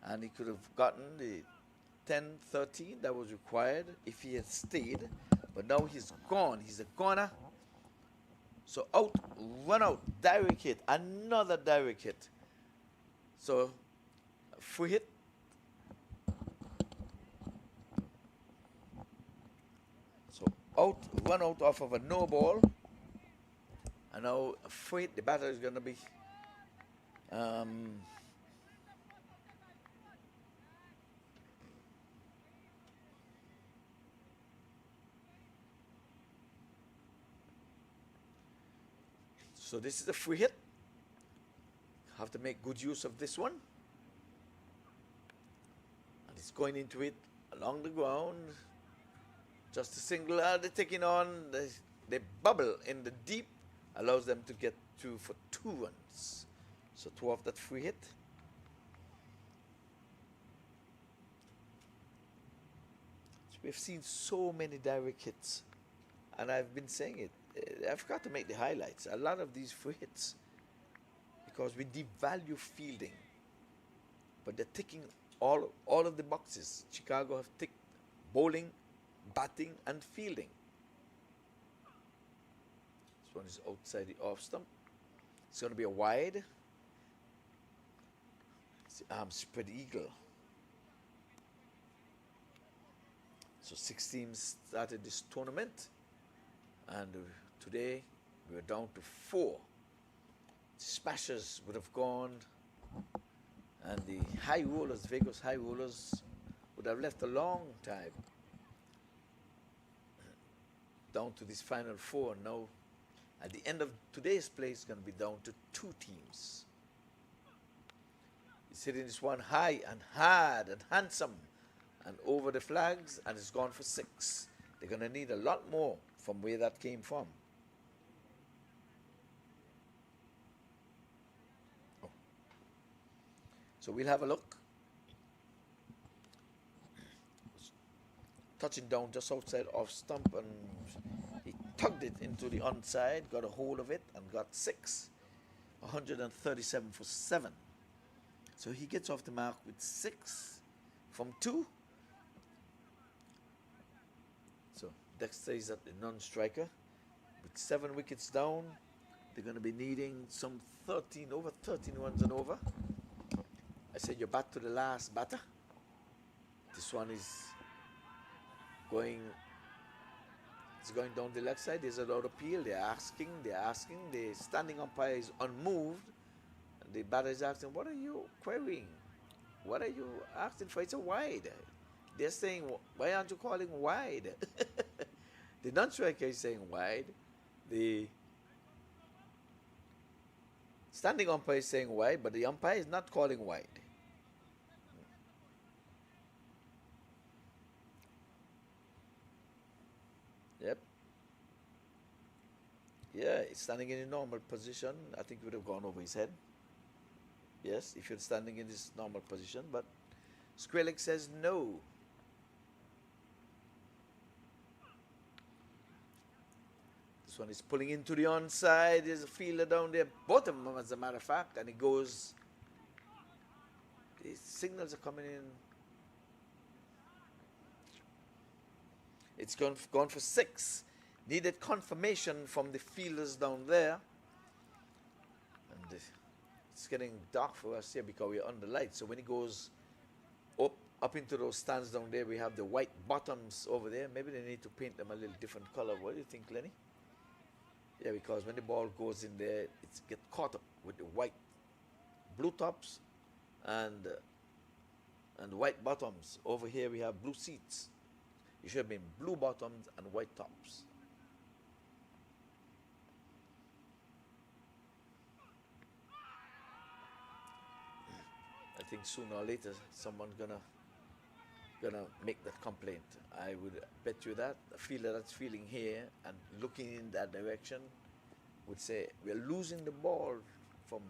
and he could have gotten the 10-13 that was required if he had stayed, but now he's gone. He's a goner. So out, run out, direct hit, another direct hit. So free hit. So out, run out off of a no ball. And now free hit, the batter is going to be so this is a free hit. Have to make good use of this one. And it's going into it along the ground. Just a single, they're taking on, they bubble in the deep, allows them to get two for 2 runs. So 2 off that free hit. So we've seen so many direct hits, and I've been saying it. I forgot to make the highlights. A lot of these free hits, because we devalue fielding, but they're ticking all of the boxes. Chicago have ticked bowling, batting, and fielding. This one is outside the off stump. It's going to be a wide. It's the arm spread eagle. So 6 teams started this tournament, and today we're down to 4. Smashers would have gone, and the high rollers, Vegas high rollers, would have left a long time. Down to this final 4 now. At the end of today's play, it's going to be down to 2 teams. He's hitting this one high and hard and handsome and over the flags, and it's gone for 6. They're going to need a lot more from where that came from. Oh. So we'll have a look. Touching down just outside off stump, and he tugged it into the onside, got a hold of it, and got 6. 137 for 7. So he gets off the mark with 6 from 2. So Dexter is at the non-striker with 7 wickets down. They're going to be needing some 13, over 13 runs and over. I said you're back to the last batter. This one is going down the left side. There's a lot of appeal. They're asking. The standing umpire is unmoved. And the batter is asking, what are you querying? What are you asking for? It's a wide. They're saying, why aren't you calling wide? The non-striker is saying wide. The standing umpire is saying wide, but the umpire is not calling wide. Yeah, he's standing in a normal position. I think it would have gone over his head. Yes, if you're standing in this normal position, but Skrillex says no. This one is pulling into the onside. There's a fielder down there, both of them as a matter of fact, and it goes. The signals are coming in. It's gone for 6. Needed confirmation from the fielders down there. And it's getting dark for us here because we're under light. So when it goes up into those stands down there, we have the white bottoms over there. Maybe they need to paint them a little different color. What do you think, Lenny? Yeah, because when the ball goes in there, it gets caught up with the white blue tops and white bottoms. Over here we have blue seats. It should have been blue bottoms and white tops. I think sooner or later someone's gonna make that complaint. I would bet you that a fielder that's feeling here and looking in that direction would say we're losing the ball from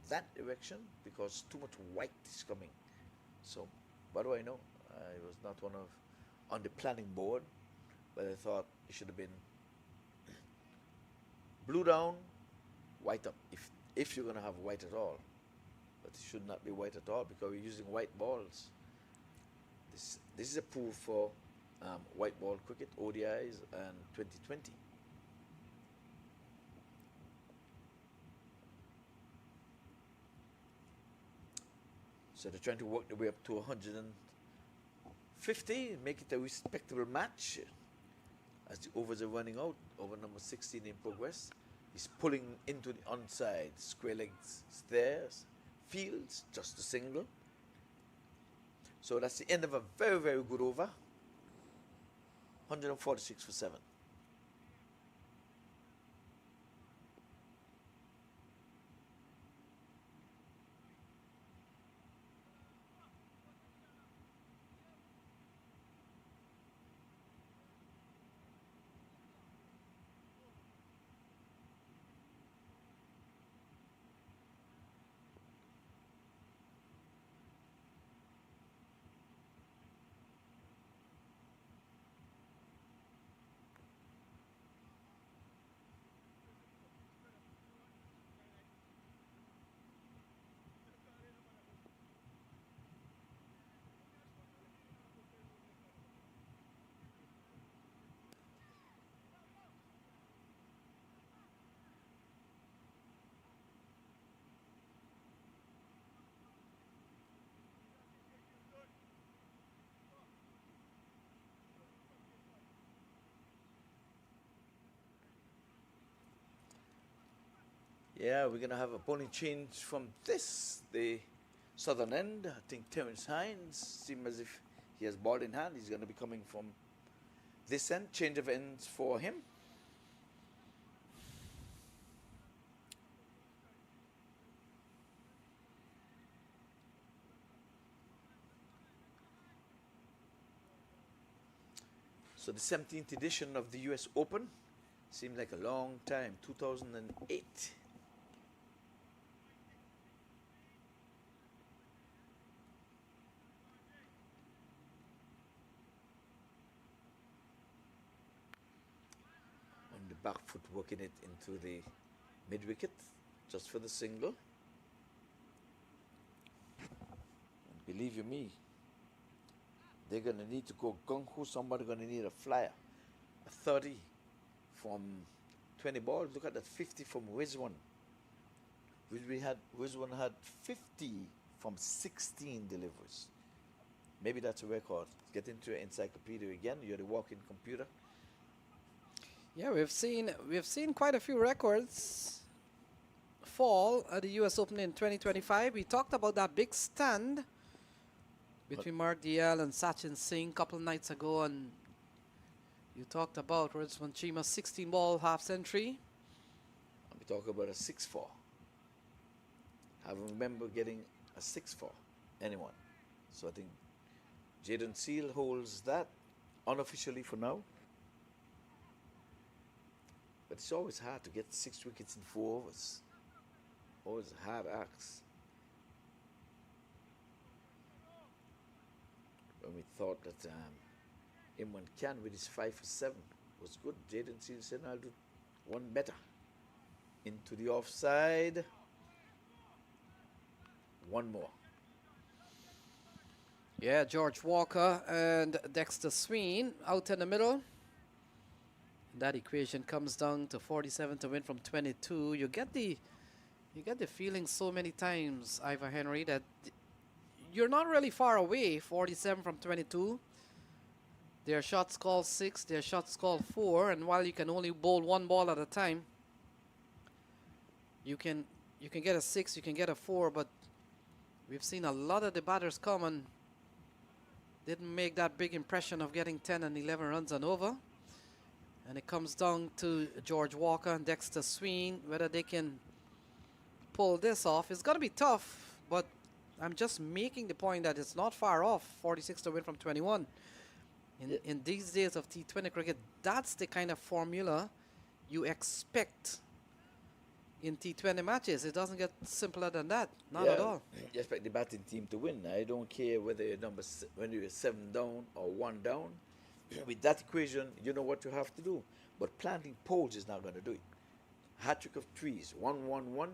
that direction because too much white is coming. So what do I know? I was not on the planning board, but I thought it should have been blue down, white up, if you're gonna have white at all. But it should not be white at all because we're using white balls. This is approved for white ball cricket, ODIs, and 2020. So they're trying to work their way up to 150, make it a respectable match. As the overs are running out, over number 16 in progress. He's pulling into the onside. Square legs stairs, fields, just a single. So that's the end of a very, very good over. 146 for 7. Yeah, we're going to have a bowling change from the southern end. I think Terence Hines seems as if he has ball in hand. He's going to be coming from this end. Change of ends for him. So the 17th edition of the US Open seemed like a long time, 2008. On the back foot, working it into the mid wicket, just for the single. And believe you me, they're going to need to go gung-ho. Somebody's going to need a flyer. A 30 from 20 balls. Look at that 50 from Rizwan. Rizwan had 50 from 16 deliveries. Maybe that's a record. Get into your encyclopedia again. You're the walking computer. Yeah, we've seen quite a few records fall at the US Open in 2025. We talked about that big stand between Mark DL and Sachin Singh a couple of nights ago, and you talked about Rizwan Cheema's 16-ball half-century. We talk about a 6-4. I remember getting a 6-4, anyone. So I think Jaden Seal holds that unofficially for now. But it's always hard to get 6 wickets in 4 overs. Always a hard ask. When we thought that Imran Khan with his 5 for 7 was good, Jaden Seale said, I'll do one better. Into the offside. One more. Yeah, George Walker and Dexter Sween out in the middle. That equation comes down to 47 to win from 22. You get the feeling so many times, Ivor Henry, that you're not really far away. 47 from 22. Their shots called 6, their shots called 4, and while you can only bowl one ball at a time, you can get a 6, you can get a 4, but we've seen a lot of the batters come and didn't make that big impression of getting 10 and 11 runs and over. And it comes down to George Walker and Dexter Sween, whether they can pull this off. It's going to be tough, but I'm just making the point that it's not far off. 46 to win from 21. In these days of T20 cricket, that's the kind of formula you expect in T20 matches. It doesn't get simpler than that. Not at all. You expect the batting team to win. I don't care whether you're when you're 7 down or 1 down. With that equation, you know what you have to do. But planting poles is not going to do it. Hat-trick of threes, 1-1-1.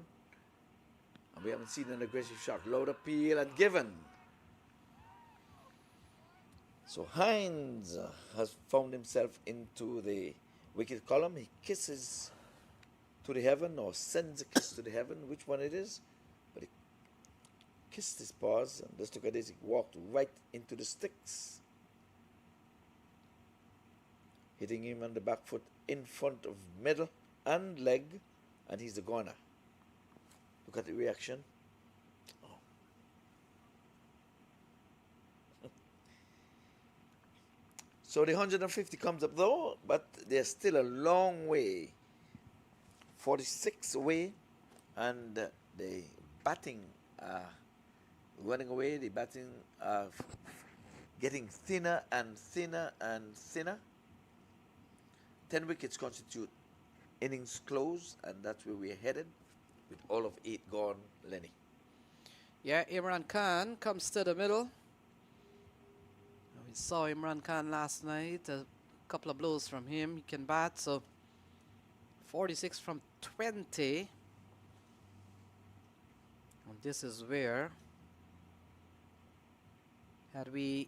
And we haven't seen an aggressive shot. Load appeal and given. So Hines has found himself into the wicket column. He kisses to the heaven, or sends a kiss to the heaven, which one it is. But he kissed his paws, and just look at this, he walked right into the sticks, hitting him on the back foot in front of middle and leg, and he's the goner. Look at the reaction. So the 150 comes up though, but there's still a long way. 46 away, and the batting running away. The batting getting thinner and thinner and thinner. 10 wickets constitute innings close, and that's where we're headed with all of 8 gone, Lenny. Yeah, Imran Khan comes to the middle. We saw Imran Khan last night, a couple of blows from him. He can bat, so 46 from 20. And this is where, had we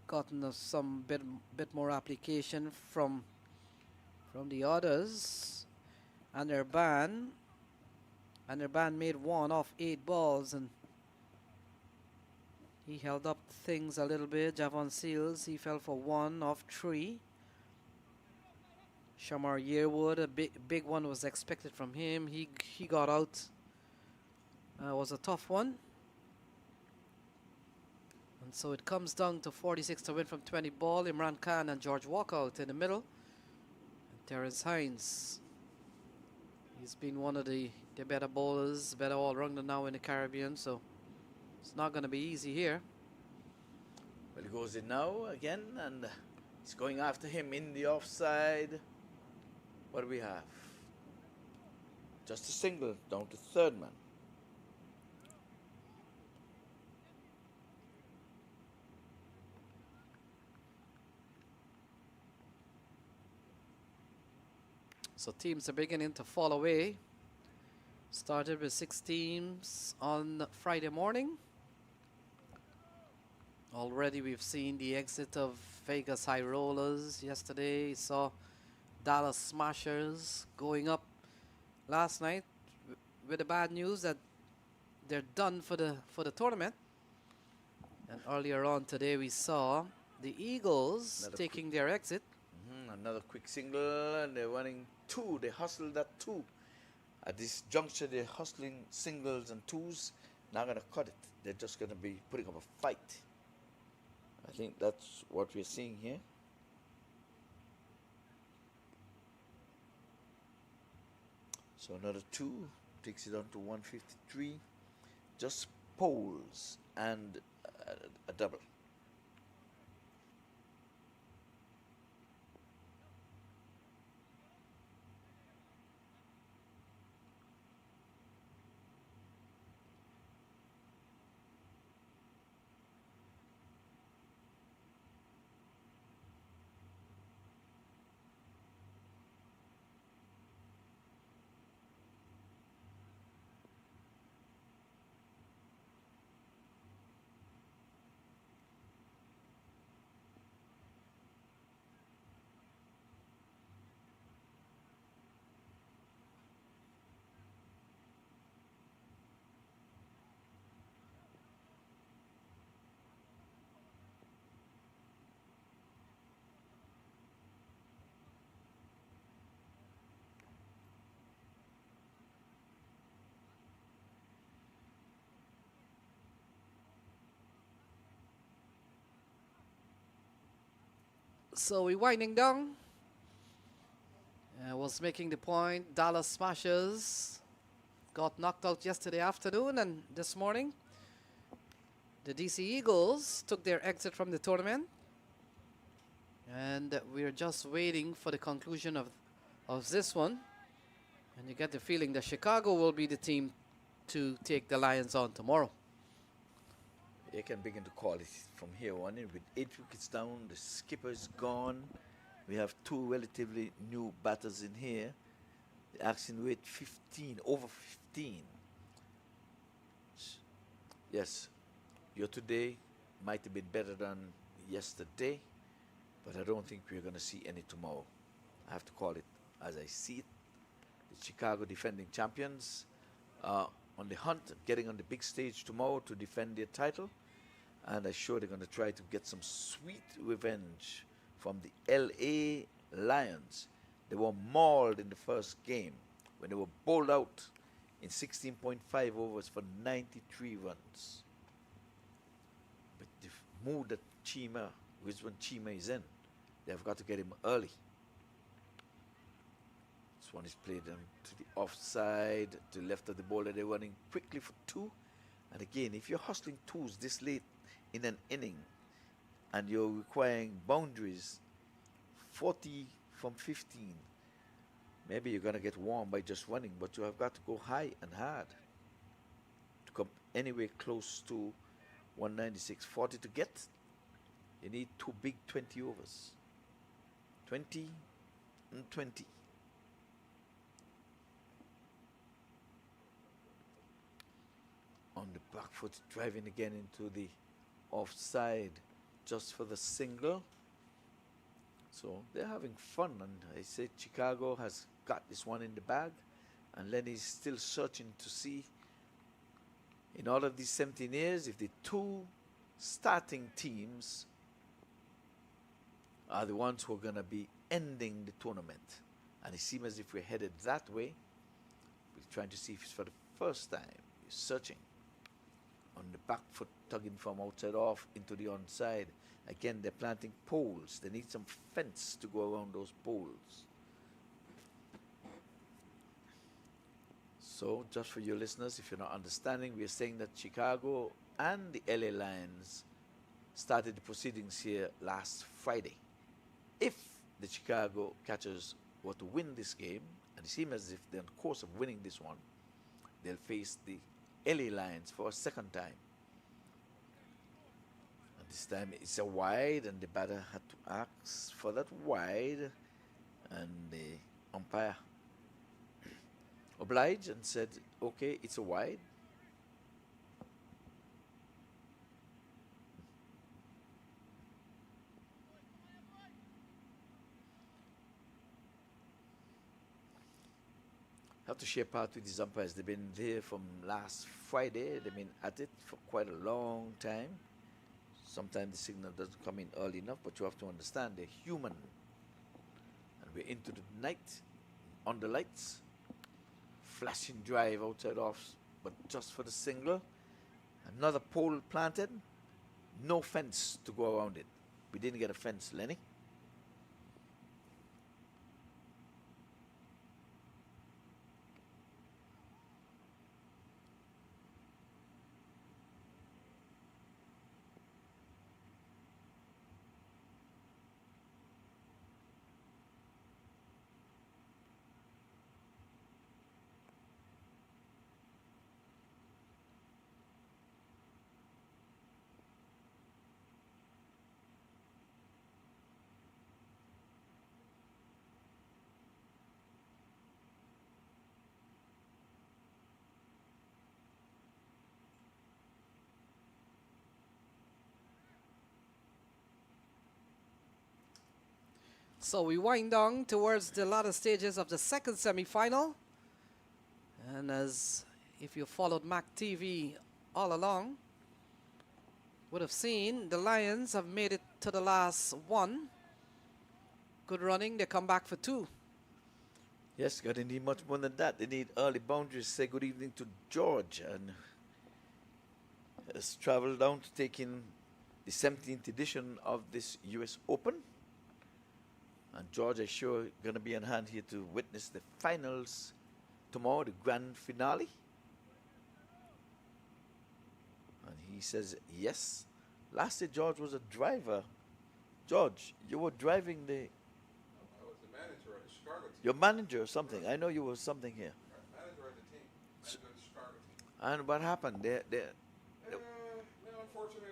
gotten some bit more application from the others, and their band made 1 off 8 balls, and he held up things a little bit. Javon Seals, he fell for 1 off 3. Shamar Yearwood, a big one was expected from him. He got out. Was a tough one. And so it comes down to 46 to win from 20 ball. Imran Khan and George Walker out in the middle. And Terence Hines. He's been one of the better bowlers, better all-rounder now in the Caribbean, so it's not going to be easy here. Well, he goes in now again, and he's going after him in the offside. What do we have? Just a single down to third man. So teams are beginning to fall away. Started with 6 teams on Friday morning. Already we've seen the exit of Vegas High Rollers yesterday. Saw Dallas Smashers going up last night with the bad news that they're done for the tournament. And earlier on today we saw the Eagles taking their exit. Another quick single, and they're running 2. They hustled that 2. At this juncture, they're hustling singles and 2s. Not going to cut it. They're just going to be putting up a fight. I think that's what we're seeing here. So another 2 takes it on to 153. Just poles and a double. So we're winding down. I was making the point, Dallas Smashers got knocked out yesterday afternoon, and this morning the DC Eagles took their exit from the tournament. And we're just waiting for the conclusion of this one. And you get the feeling that Chicago will be the team to take the Lions on tomorrow. You can begin to call it from here on in. With 8 wickets down, the skipper's gone. We have 2 relatively new batters in here. The action weight 15, over 15. Yes, your today might have been better than yesterday, but I don't think we're going to see any tomorrow. I have to call it as I see it. The Chicago defending champions are on the hunt, getting on the big stage tomorrow to defend their title. And I'm sure they're going to try to get some sweet revenge from the LA Lions. They were mauled in the first game when they were bowled out in 16.5 overs for 93 runs. But the mood that Rizwan Cheema is in, they've got to get him early. This one is played to the offside, to the left of the bowler. They're running quickly for 2. And again, if you're hustling 2s this late in an inning and you're requiring boundaries 40 from 15, maybe you're going to get warm by just running, but you have got to go high and hard to come anywhere close to 196. 40 to get, you need 2 big 20 overs. 20 and 20. On the back foot, driving again into the offside just for the single. So they're having fun, and I said Chicago has got this one in the bag, and Lenny's still searching to see in all of these 17 years if the 2 starting teams are the ones who are going to be ending the tournament. And it seems as if we're headed that way. We're trying to see if it's for the first time. We're searching on the back foot, tugging from outside off into the onside. Again, they're planting poles. They need some fence to go around those poles. So, just for your listeners, if you're not understanding, we are saying that Chicago and the LA Lions started the proceedings here last Friday. If the Chicago Catchers were to win this game, and it seems as if they're on course of winning this one, they'll face the LA Lions for a second time. And this time it's a wide, and the batter had to ask for that wide, and the umpire obliged and said, okay, it's a wide. I have to share part with these umpires. They've been there from last Friday. They've been at it for quite a long time. Sometimes the signal doesn't come in early enough, but you have to understand they're human. And we're into the night, on the lights, flashing drive outside off, but just for the single. Another pole planted, no fence to go around it. We didn't get a fence, Lenny. So we wind down towards the latter stages of the second semi-final. And as if you followed Mac TV all along, would have seen the Lions have made it to the last one. Good running, they come back for 2. Yes, God, they need much more than that. They need early boundaries. Say good evening to George, and has traveled down to take in the 17th edition of this US Open. And George is sure going to be on hand here to witness the finals tomorrow, the grand finale. And he says yes. Last year George was a driver. George, you were driving the... I was the manager of the Chicago team. Your manager or something. I know you were something here. Manager of the team. Manager of the Chicago team. And what happened? No, unfortunately,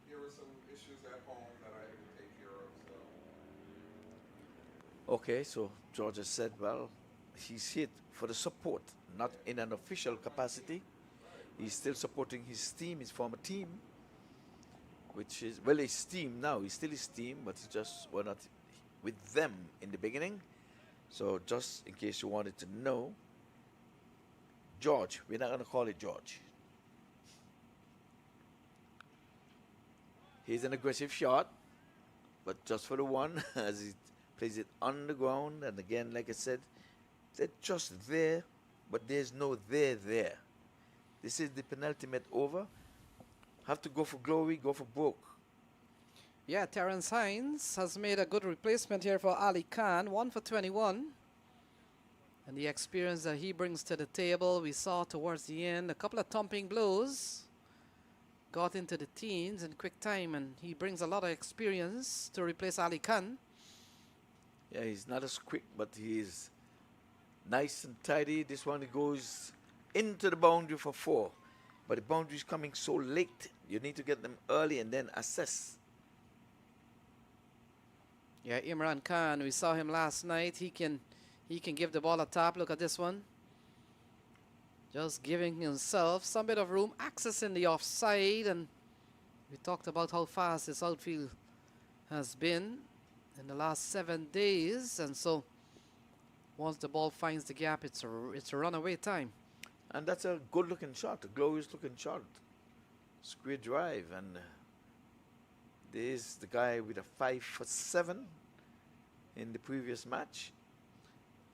there were some issues at home that I had to take care of. So. Okay, so George has said, well, he's here for the support, not in an official capacity. He's still supporting his team, his former team, which is, well, his team now. He's still his team, but he just were not with them in the beginning. So just in case you wanted to know, George, we're not going to call it George. He's an aggressive shot, but just for the one, as he plays it on the ground. And again, like I said, they're just there, but there's no there. This is the penultimate over. Have to go for glory, go for broke. Yeah, Terrence Hines has made a good replacement here for Ali Khan, 1 for 21. And the experience that he brings to the table, we saw towards the end, a couple of thumping blows. Got into the teens in quick time, and he brings a lot of experience to replace Ali Khan. Yeah, he's not as quick, but he's nice and tidy. This one goes into the boundary for 4. But the boundary is coming so late. You need to get them early and then assess. Yeah, Imran Khan, we saw him last night. He can give the ball a tap. Look at this one. Just giving himself some bit of room, accessing the offside, and we talked about how fast his outfield has been in the last 7 days, and so once the ball finds the gap, it's a runaway time. And that's a good-looking shot, a glorious-looking shot. Square drive, and there's the guy with a 5 for 7 in the previous match.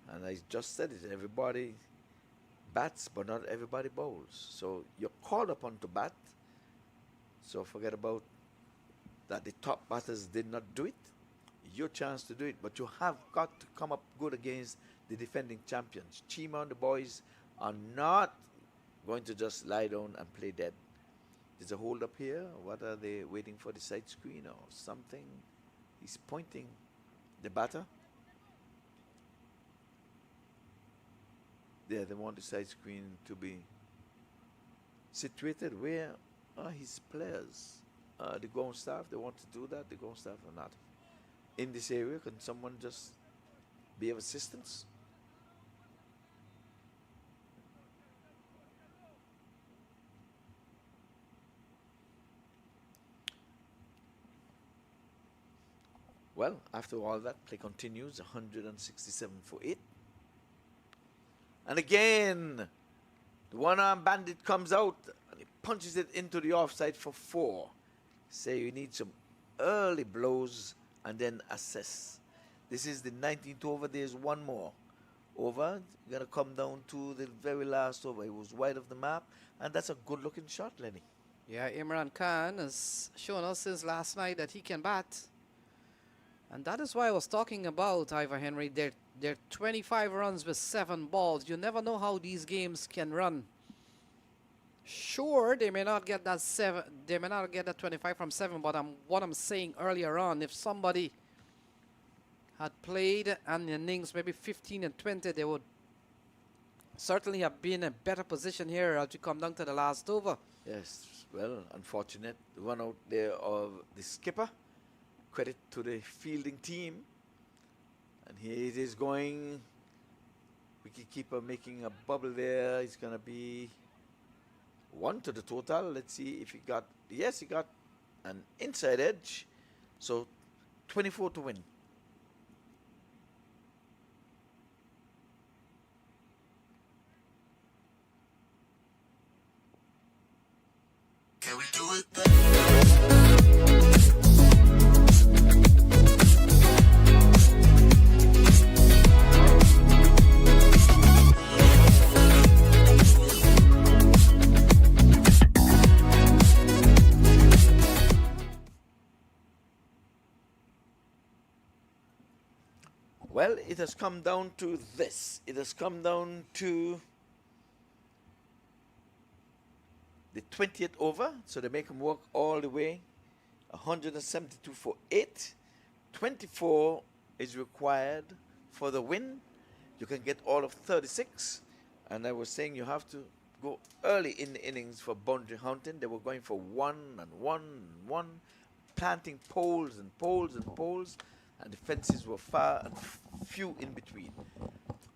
And I just said it, everybody bats, but not everybody bowls. So you're called upon to bat. So forget about that the top batters did not do it. Your chance to do it, but you have got to come up good against the defending champions. Chima and the boys are not going to just lie down and play dead. There's a hold up here. What are they waiting for, the side screen or something? He's pointing the batter. There, they want the side screen to be situated. Where are his players? The ground staff, they want to do that. The ground staff are not in this area. Can someone just be of assistance? Well, after all that, play continues, 167 for 8. And again, the one-arm bandit comes out and he punches it into the offside for 4. Say you need some early blows and then assess. This is the 19th over. There's one more over. You're going to come down to the very last over. It was wide of the map, and that's a good-looking shot, Lenny. Yeah, Imran Khan has shown us since last night that he can bat. And that is why I was talking about, Ivor Henry. They're 25 runs with 7 balls. You never know how these games can run. Sure, they may not get that 7. They may not get that 25 from 7. But what I'm saying earlier on, if somebody had played an innings maybe 15 and 20, they would certainly have been in a better position here as we come down to the last over. Yes, well, unfortunate run out there of the skipper. Credit to the fielding team. And here it is going. Wicketkeeper making a bubble there. It's going to be 1 to the total. Let's see if he got... Yes, he got an inside edge. So 24 to win. Can we do it? Well, it has come down to this. It has come down to the 20th over, so they make them work all the way. 172 for 8. 24 is required for the win. You can get all of 36. And I was saying you have to go early in the innings for boundary hunting. They were going for 1 and 1 and 1, planting poles and poles and poles, and the fences were far and few in between.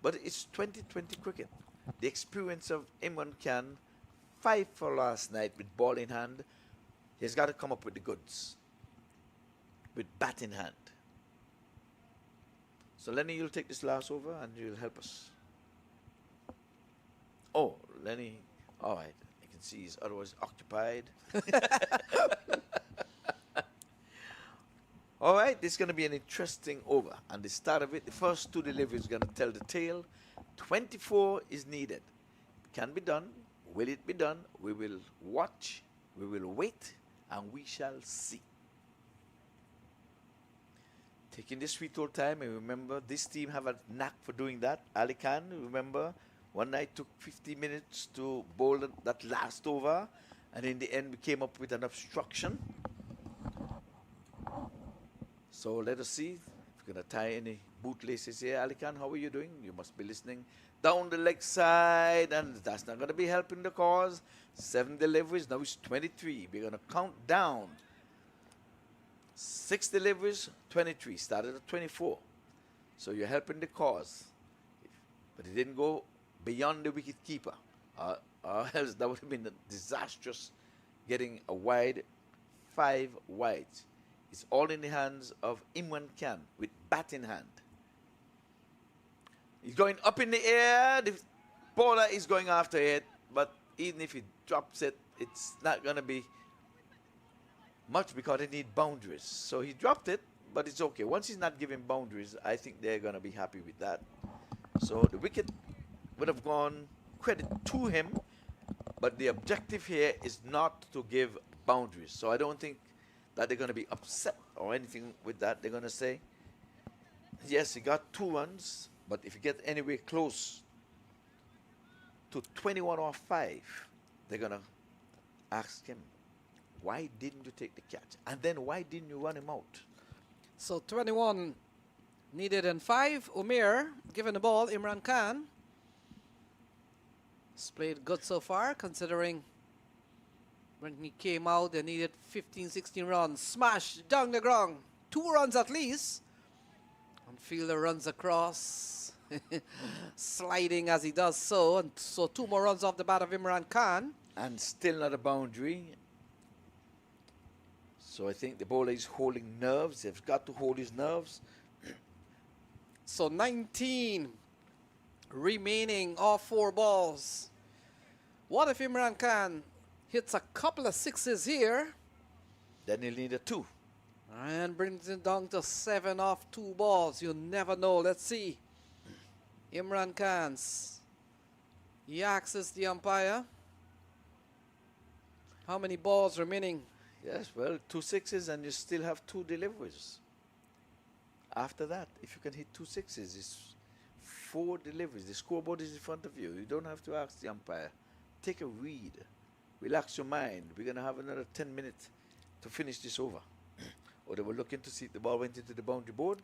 But it's 2020 cricket. The experience of Imran Khan, 5 for last night with ball in hand. He's got to come up with the goods, with bat in hand. So Lenny, you'll take this last over and you'll help us. Oh, Lenny, all right. I can see he's otherwise occupied. All right, this is going to be an interesting over. And the start of it, the first 2 deliveries is going to tell the tale. 24 is needed. Can be done. Will it be done? We will watch, we will wait, and we shall see. Taking this sweet old time, and remember, this team have a knack for doing that. Ali Khan, remember, one night took 50 minutes to bowl that last over, and in the end we came up with an obstruction. So let us see if we're going to tie any bootlaces here. Ali Khan, how are you doing? You must be listening. Down the leg side, and that's not going to be helping the cause. 7 deliveries, now it's 23. We're going to count down. 6 deliveries, 23. Started at 24. So you're helping the cause. But it didn't go beyond the wicket keeper. Or else that would have been disastrous, getting a wide, 5 wides. It's all in the hands of Imran Khan with bat in hand. He's going up in the air. The bowler is going after it. But even if he drops it, it's not going to be much because they need boundaries. So he dropped it, but it's okay. Once he's not giving boundaries, I think they're going to be happy with that. So the wicket would have gone credit to him, but the objective here is not to give boundaries. So I don't think that they're going to be upset or anything with that. They're going to say, yes, he got 2 runs, but if you get anywhere close to 21 or 5, they're going to ask him, why didn't you take the catch? And then why didn't you run him out? So 21 needed and 5. Umair given the ball. Imran Khan has played good so far, considering when he came out they needed 15, 16 runs. Smash down the ground. 2 runs at least. And fielder runs across, sliding as he does so. And so 2 more runs off the bat of Imran Khan. And still not a boundary. So I think the bowler is holding nerves. They've got to hold his nerves. So 19 remaining off 4 balls. What if Imran Khan hits a couple of 6s here? Then he'll need a 2. And brings it down to 7 off 2 balls. You never know. Let's see. Imran Khan's. He asks the umpire. How many balls remaining? Yes, well, 2 6s and you still have 2 deliveries. After that, if you can hit 2 6s, it's 4 deliveries. The scoreboard is in front of you. You don't have to ask the umpire. Take a read. Relax your mind. We're going to have another 10 minutes to finish this over. Or they were looking to see if the ball went into the boundary board.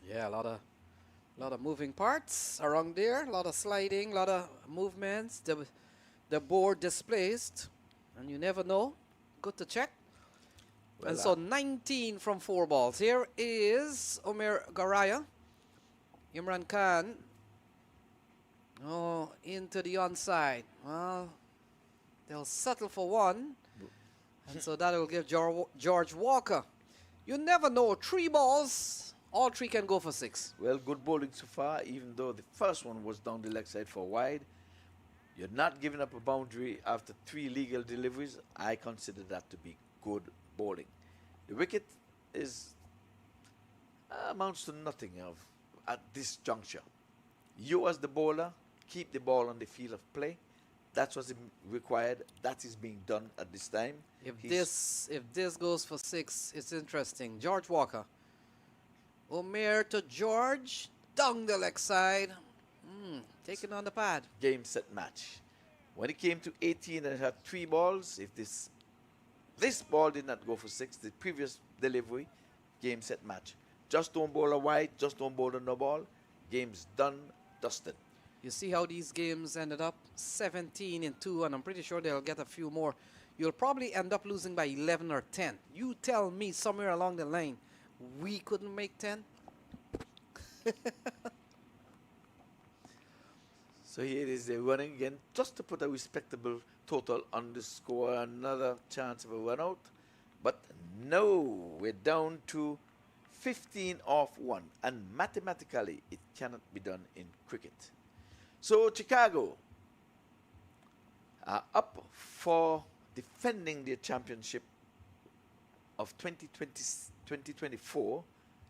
Yeah, a lot of moving parts around there. A lot of sliding, a lot of movements. The board displaced. And you never know. Good to check. Well, and so 19 from 4 balls. Here is Omer Garaya. Imran Khan. Oh, into the onside. Well, they'll settle for 1. And so that will give George Walker. You never know. 3 balls. All 3 can go for 6. Well, good bowling so far, even though the first one was down the leg side for wide. You're not giving up a boundary after 3 legal deliveries. I consider that to be good bowling. The wicket is amounts to nothing at this juncture. You as the bowler, keep the ball on the field of play. That's what's required. That is being done at this time. If this goes for 6, it's interesting. George Walker Omer to George. Down the leg side. Taken on the pad. Game, set, match. When it came to 18 and it had 3 balls, if this ball did not go for 6, the previous delivery, game, set, match. Just don't bowl a wide, just don't bowl a no ball. Game's done, dusted. You see how these games ended up 17-2, and I'm pretty sure they'll get a few more. You'll probably end up losing by 11 or 10. You tell me somewhere along the line we couldn't make 10. So here it is, they're running again just to put a respectable total on the score. Another chance of a run out. But no, we're down to 15 off 1. And mathematically, it cannot be done in cricket. So Chicago are up for defending their championship of 2024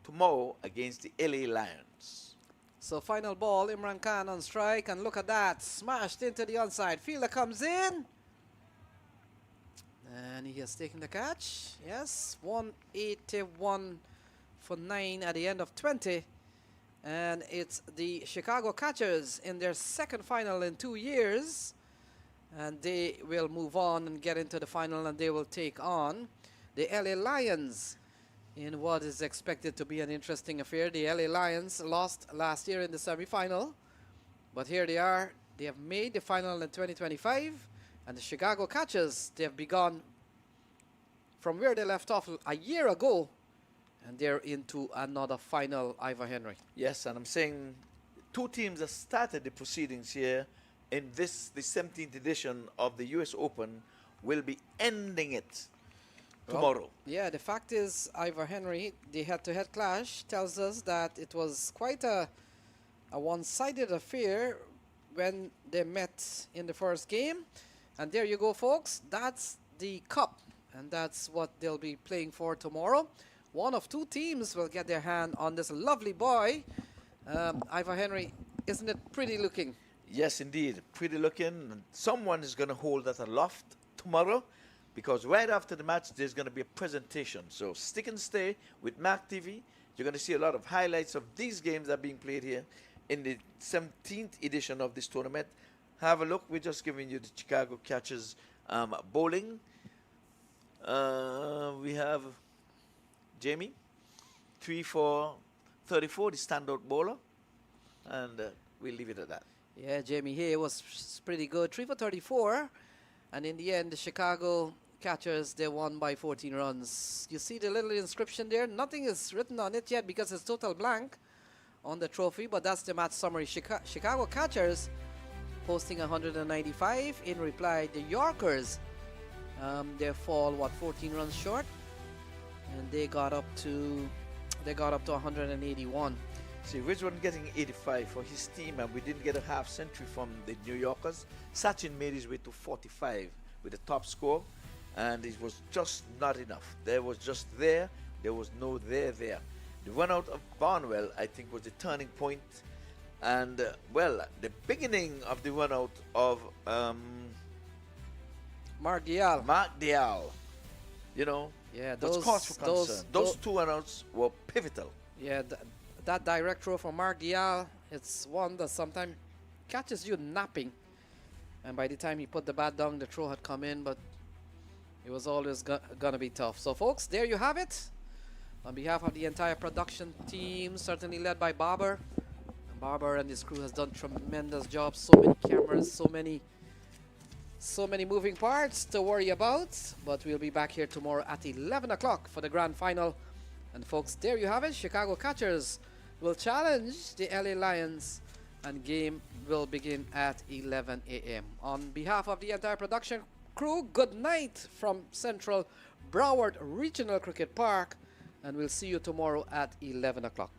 tomorrow against the LA Lions. So final ball, Imran Khan on strike, and look at that, smashed into the onside. Fielder comes in, and he has taken the catch. Yes, 181 for 9 at the end of 20. And it's the Chicago Catchers in their second final in 2 years. And they will move on and get into the final, and they will take on the LA Lions in what is expected to be an interesting affair. The LA Lions lost last year in the semi-final, but here they are. They have made the final in 2025, and the Chicago Catchers, they have begun from where they left off a year ago, and they're into another final, Ivor Henry. Yes, and I'm saying 2 teams have started the proceedings here in the 17th edition of the US Open will be ending it tomorrow. Well, yeah, the fact is, Ivor Henry, the head-to-head clash tells us that it was quite a one-sided affair when they met in the first game. And there you go, folks. That's the cup, and that's what they'll be playing for tomorrow. One of 2 teams will get their hand on this lovely boy. Ivor Henry, isn't it pretty looking? Yes, indeed. Pretty looking. Someone is going to hold that aloft tomorrow, because right after the match, there's going to be a presentation. So stick and stay with Mac TV. You're going to see a lot of highlights of these games that are being played here in the 17th edition of this tournament. Have a look. We're just giving you the Chicago Catchers bowling. We have Jamie, 3 for 34, the standout bowler. And we'll leave it at that. Yeah, Jamie Hay was pretty good. 3 for 34. And in the end, the Chicago Catchers, they won by 14 runs. You see the little inscription there? Nothing is written on it yet because it's total blank on the trophy, but that's the match summary. Chicago Catchers posting 195. In reply, the Yorkers, they fall, 14 runs short? And they got up to 181. See, Ridgewan getting 85 for his team, and we didn't get a half century from the New Yorkers. Sachin made his way to 45 with the top score, and it was just not enough. There was just there was no there. The run out of Barnwell, I think, was the turning point, and well, the beginning of the run out of Mark Dial. You know, yeah, that's cause for concern. Those 2 run outs were pivotal. Yeah, that direct throw from Mark Dial, it's one that sometimes catches you napping. And by the time he put the bat down, the throw had come in, but it was always gonna be tough. So, folks, there you have it. On behalf of the entire production team, certainly led by Barber. And Barber and his crew has done tremendous job. So many cameras, so many moving parts to worry about. But we'll be back here tomorrow at 11 o'clock for the grand final. And folks, there you have it. Chicago Catchers will challenge the LA Lions, and game will begin at 11 a.m. On behalf of the entire production crew, good night from Central Broward Regional Cricket Park, and we'll see you tomorrow at 11 o'clock.